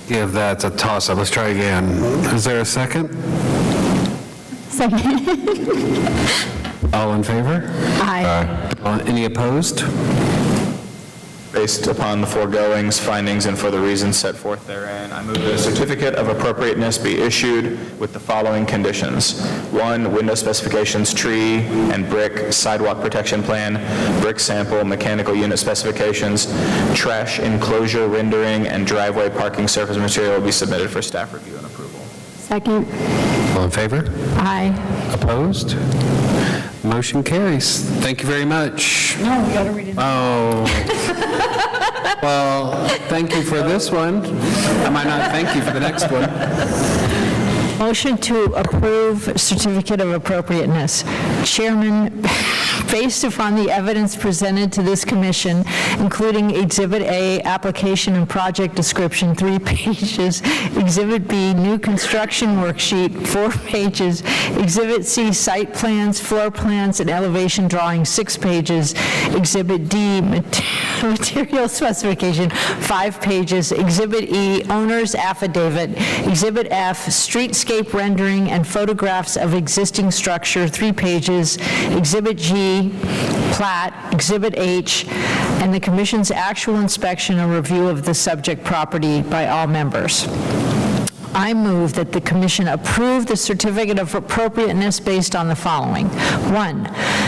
Give that a toss-up. Let's try again. Is there a second? Second. All in favor? Aye. Any opposed? Based upon the foregoings, findings, and for the reasons set forth therein, I move that a certificate of appropriateness be issued with the following conditions. 1, window specifications, tree and brick sidewalk protection plan, brick sample, mechanical unit specifications, trash enclosure rendering, and driveway parking surface material will be submitted for staff review and approval. Second. All in favor? Aye. Opposed? Motion carries. Thank you very much. No, we got to read it. Oh. Well, thank you for this one. I might not thank you for the next one. Motion to approve certificate of appropriateness. Chairman, based upon the evidence presented to this commission, including Exhibit A, application and project description, 3 pages, Exhibit B, new construction worksheet, 4 pages, Exhibit C, site plans, floor plans, and elevation drawing, 6 pages, Exhibit D, material specification, 5 pages, Exhibit E, owner's affidavit, Exhibit F, streetscape rendering and photographs of existing structure, 3 pages, Exhibit G, plat, Exhibit H, and the commission's actual inspection and review of the subject property by all members. I move that the commission approve the certificate of appropriateness based on the following. 1,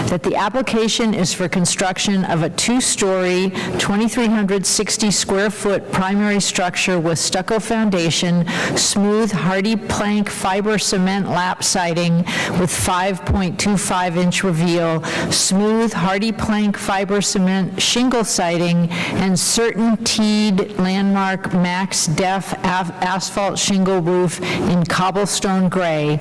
that the application is for construction of a 2-story, 2,360 square foot primary structure with stucco foundation, smooth hardy plank fiber cement lap siding with 5.25-inch reveal, smooth hardy plank fiber cement shingle siding, and certain teed landmark max def asphalt shingle roof in cobblestone gray.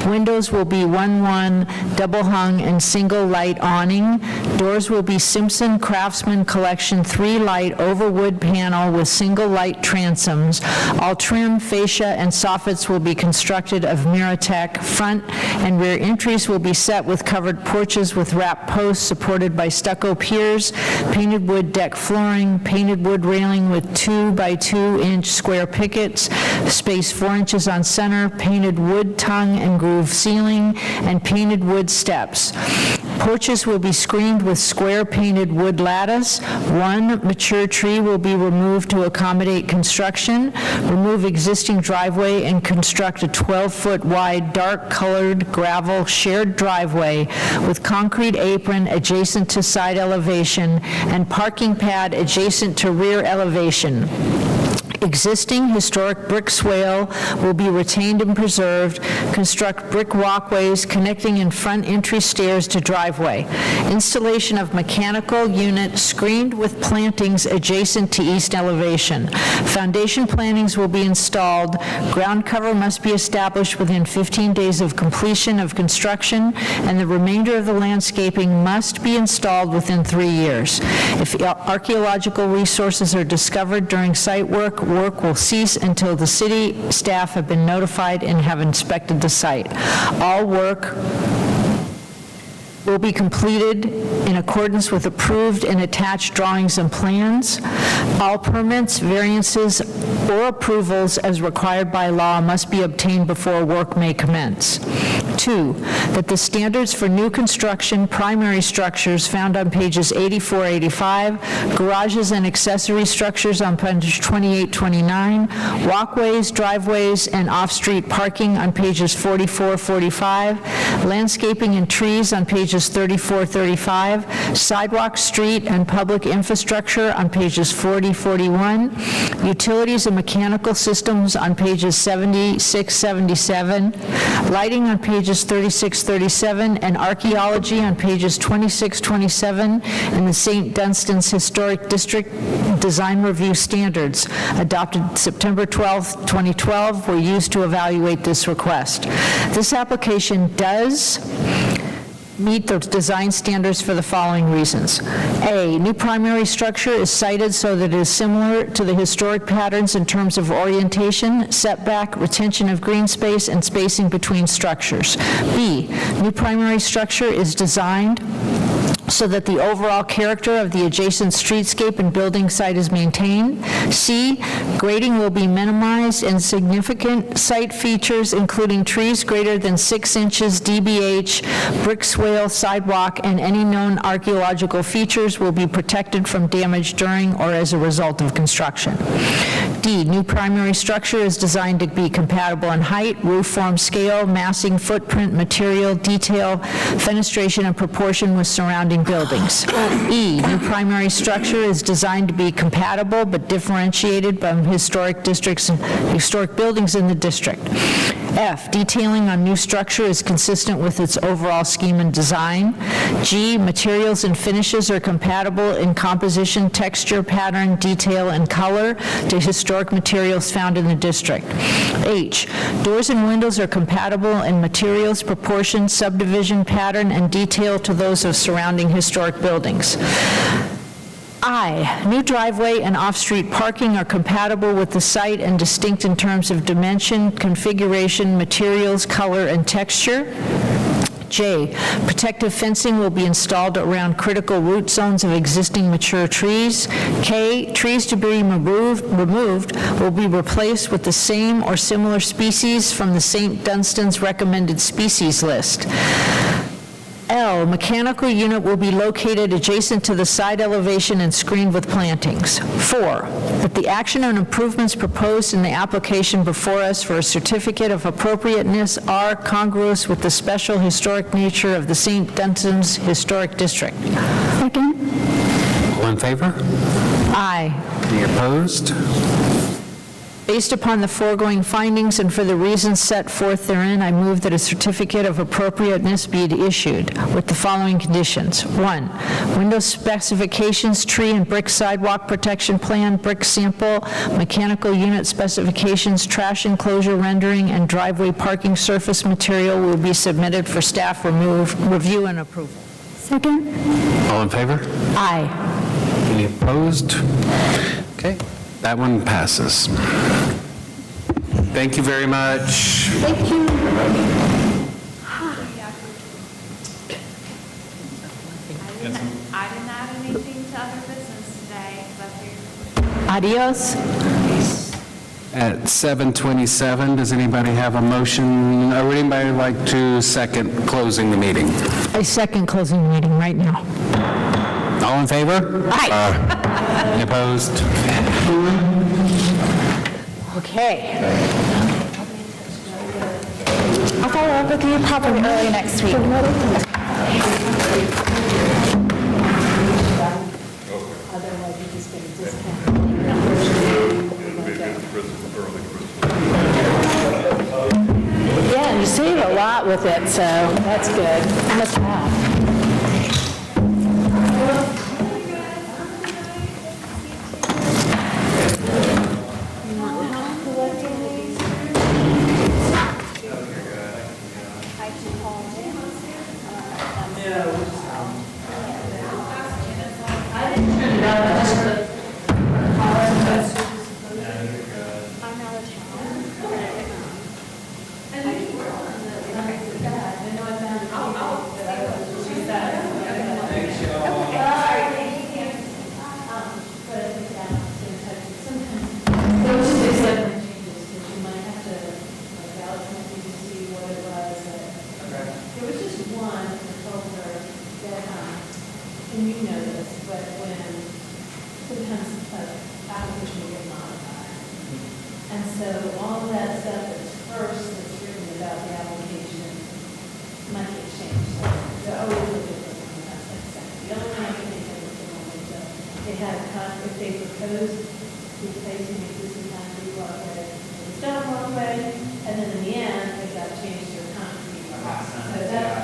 Windows will be 1-1, double hung, and single light awning. Doors will be Simpson Craftsman Collection 3-light overwood panel with single light transoms. All trim, fascia, and soffits will be constructed of Miratec. Front and rear entries will be set with covered porches with wrap posts supported by stucco piers, painted wood deck flooring, painted wood railing with 2-by-2-inch square pickets, space 4 inches on center, painted wood tongue and groove ceiling, and painted wood steps. Porches will be screened with square painted wood lattice. One mature tree will be removed to accommodate construction. Remove existing driveway and construct a 12-foot wide, dark-colored gravel shared driveway with concrete apron adjacent to side elevation and parking pad adjacent to rear elevation. Existing historic brick swale will be retained and preserved. Construct brick walkways connecting in front entry stairs to driveway. Installation of mechanical unit screened with plantings adjacent to east elevation. Foundation plantings will be installed. Ground cover must be established within 15 days of completion of construction, and the remainder of the landscaping must be installed within 3 years. If archaeological resources are discovered during site work will cease until the city staff have been notified and have inspected the site. All work will be completed in accordance with approved and attached drawings and plans. All permits, variances, or approvals as required by law must be obtained before work may commence. 2, that the standards for new construction primary structures found on pages 84, 85, garages and accessory structures on pages 28, 29, walkways, driveways, and off-street parking on pages 44, 45, landscaping and trees on pages 34, 35, sidewalk, street, and public infrastructure on pages 40, 41, utilities and mechanical systems on pages 76, 77, lighting on pages 36, 37, and archaeology on pages 26, 27, and the St. Dunstan's Historic District Design Review Standards, adopted September 12, 2012, were used to evaluate this request. This application does meet the design standards for the following reasons. A, new primary structure is sited so that it is similar to the historic patterns in terms of orientation, setback, retention of green space, and spacing between structures. B, new primary structure is designed so that the overall character of the adjacent streetscape and building site is maintained. C, grading will be minimized and significant site features, including trees greater than 6 inches DBH, brick swale, sidewalk, and any known archaeological features will be protected from damage during or as a result of construction. D, new primary structure is designed to be compatible in height, roof form, scale, massing, footprint, material, detail, fenestration, and proportion with surrounding buildings. E, new primary structure is designed to be compatible but differentiated from historic buildings in the district. F, detailing on new structure is consistent with its overall scheme and design. G, materials and finishes are compatible in composition, texture, pattern, detail, and color to historic materials found in the district. H, doors and windows are compatible in materials, proportion, subdivision, pattern, and detail to those of surrounding historic buildings. I, new driveway and off-street parking are compatible with the site and distinct in terms of dimension, configuration, materials, color, and texture. J, protective fencing will be installed around critical root zones of existing mature trees. K, trees to be removed will be replaced with the same or similar species from the St. Dunstan's recommended species list. L, mechanical unit will be located adjacent to the side elevation and screened with plantings. 4, that the action and improvements proposed in the application before us for a certificate of appropriateness are congruous with the special historic nature of the St. Dunstan's Historic District. Second. All in favor? Aye. Any opposed? Based upon the foregoing findings and for the reasons set forth therein, I move that a certificate of appropriateness be issued with the following conditions. 1, window specifications, tree and brick sidewalk protection plan, brick sample, mechanical unit specifications, trash enclosure rendering, and driveway parking surface material will be submitted for staff review and approval. Second. All in favor? Aye. Any opposed? Okay, that one passes. Thank you very much. Thank you. I didn't add anything to other business today, 'cause I figured Adios. at 7:27. Does anybody have a motion, or would anybody like to second closing the meeting? I second closing the meeting right now. All in favor? Aye. Any opposed? Okay. I'll follow up with you probably early next week. Yeah, you save a lot with it, so that's good. Must have. and then in the end, it got changed to a concrete box. So that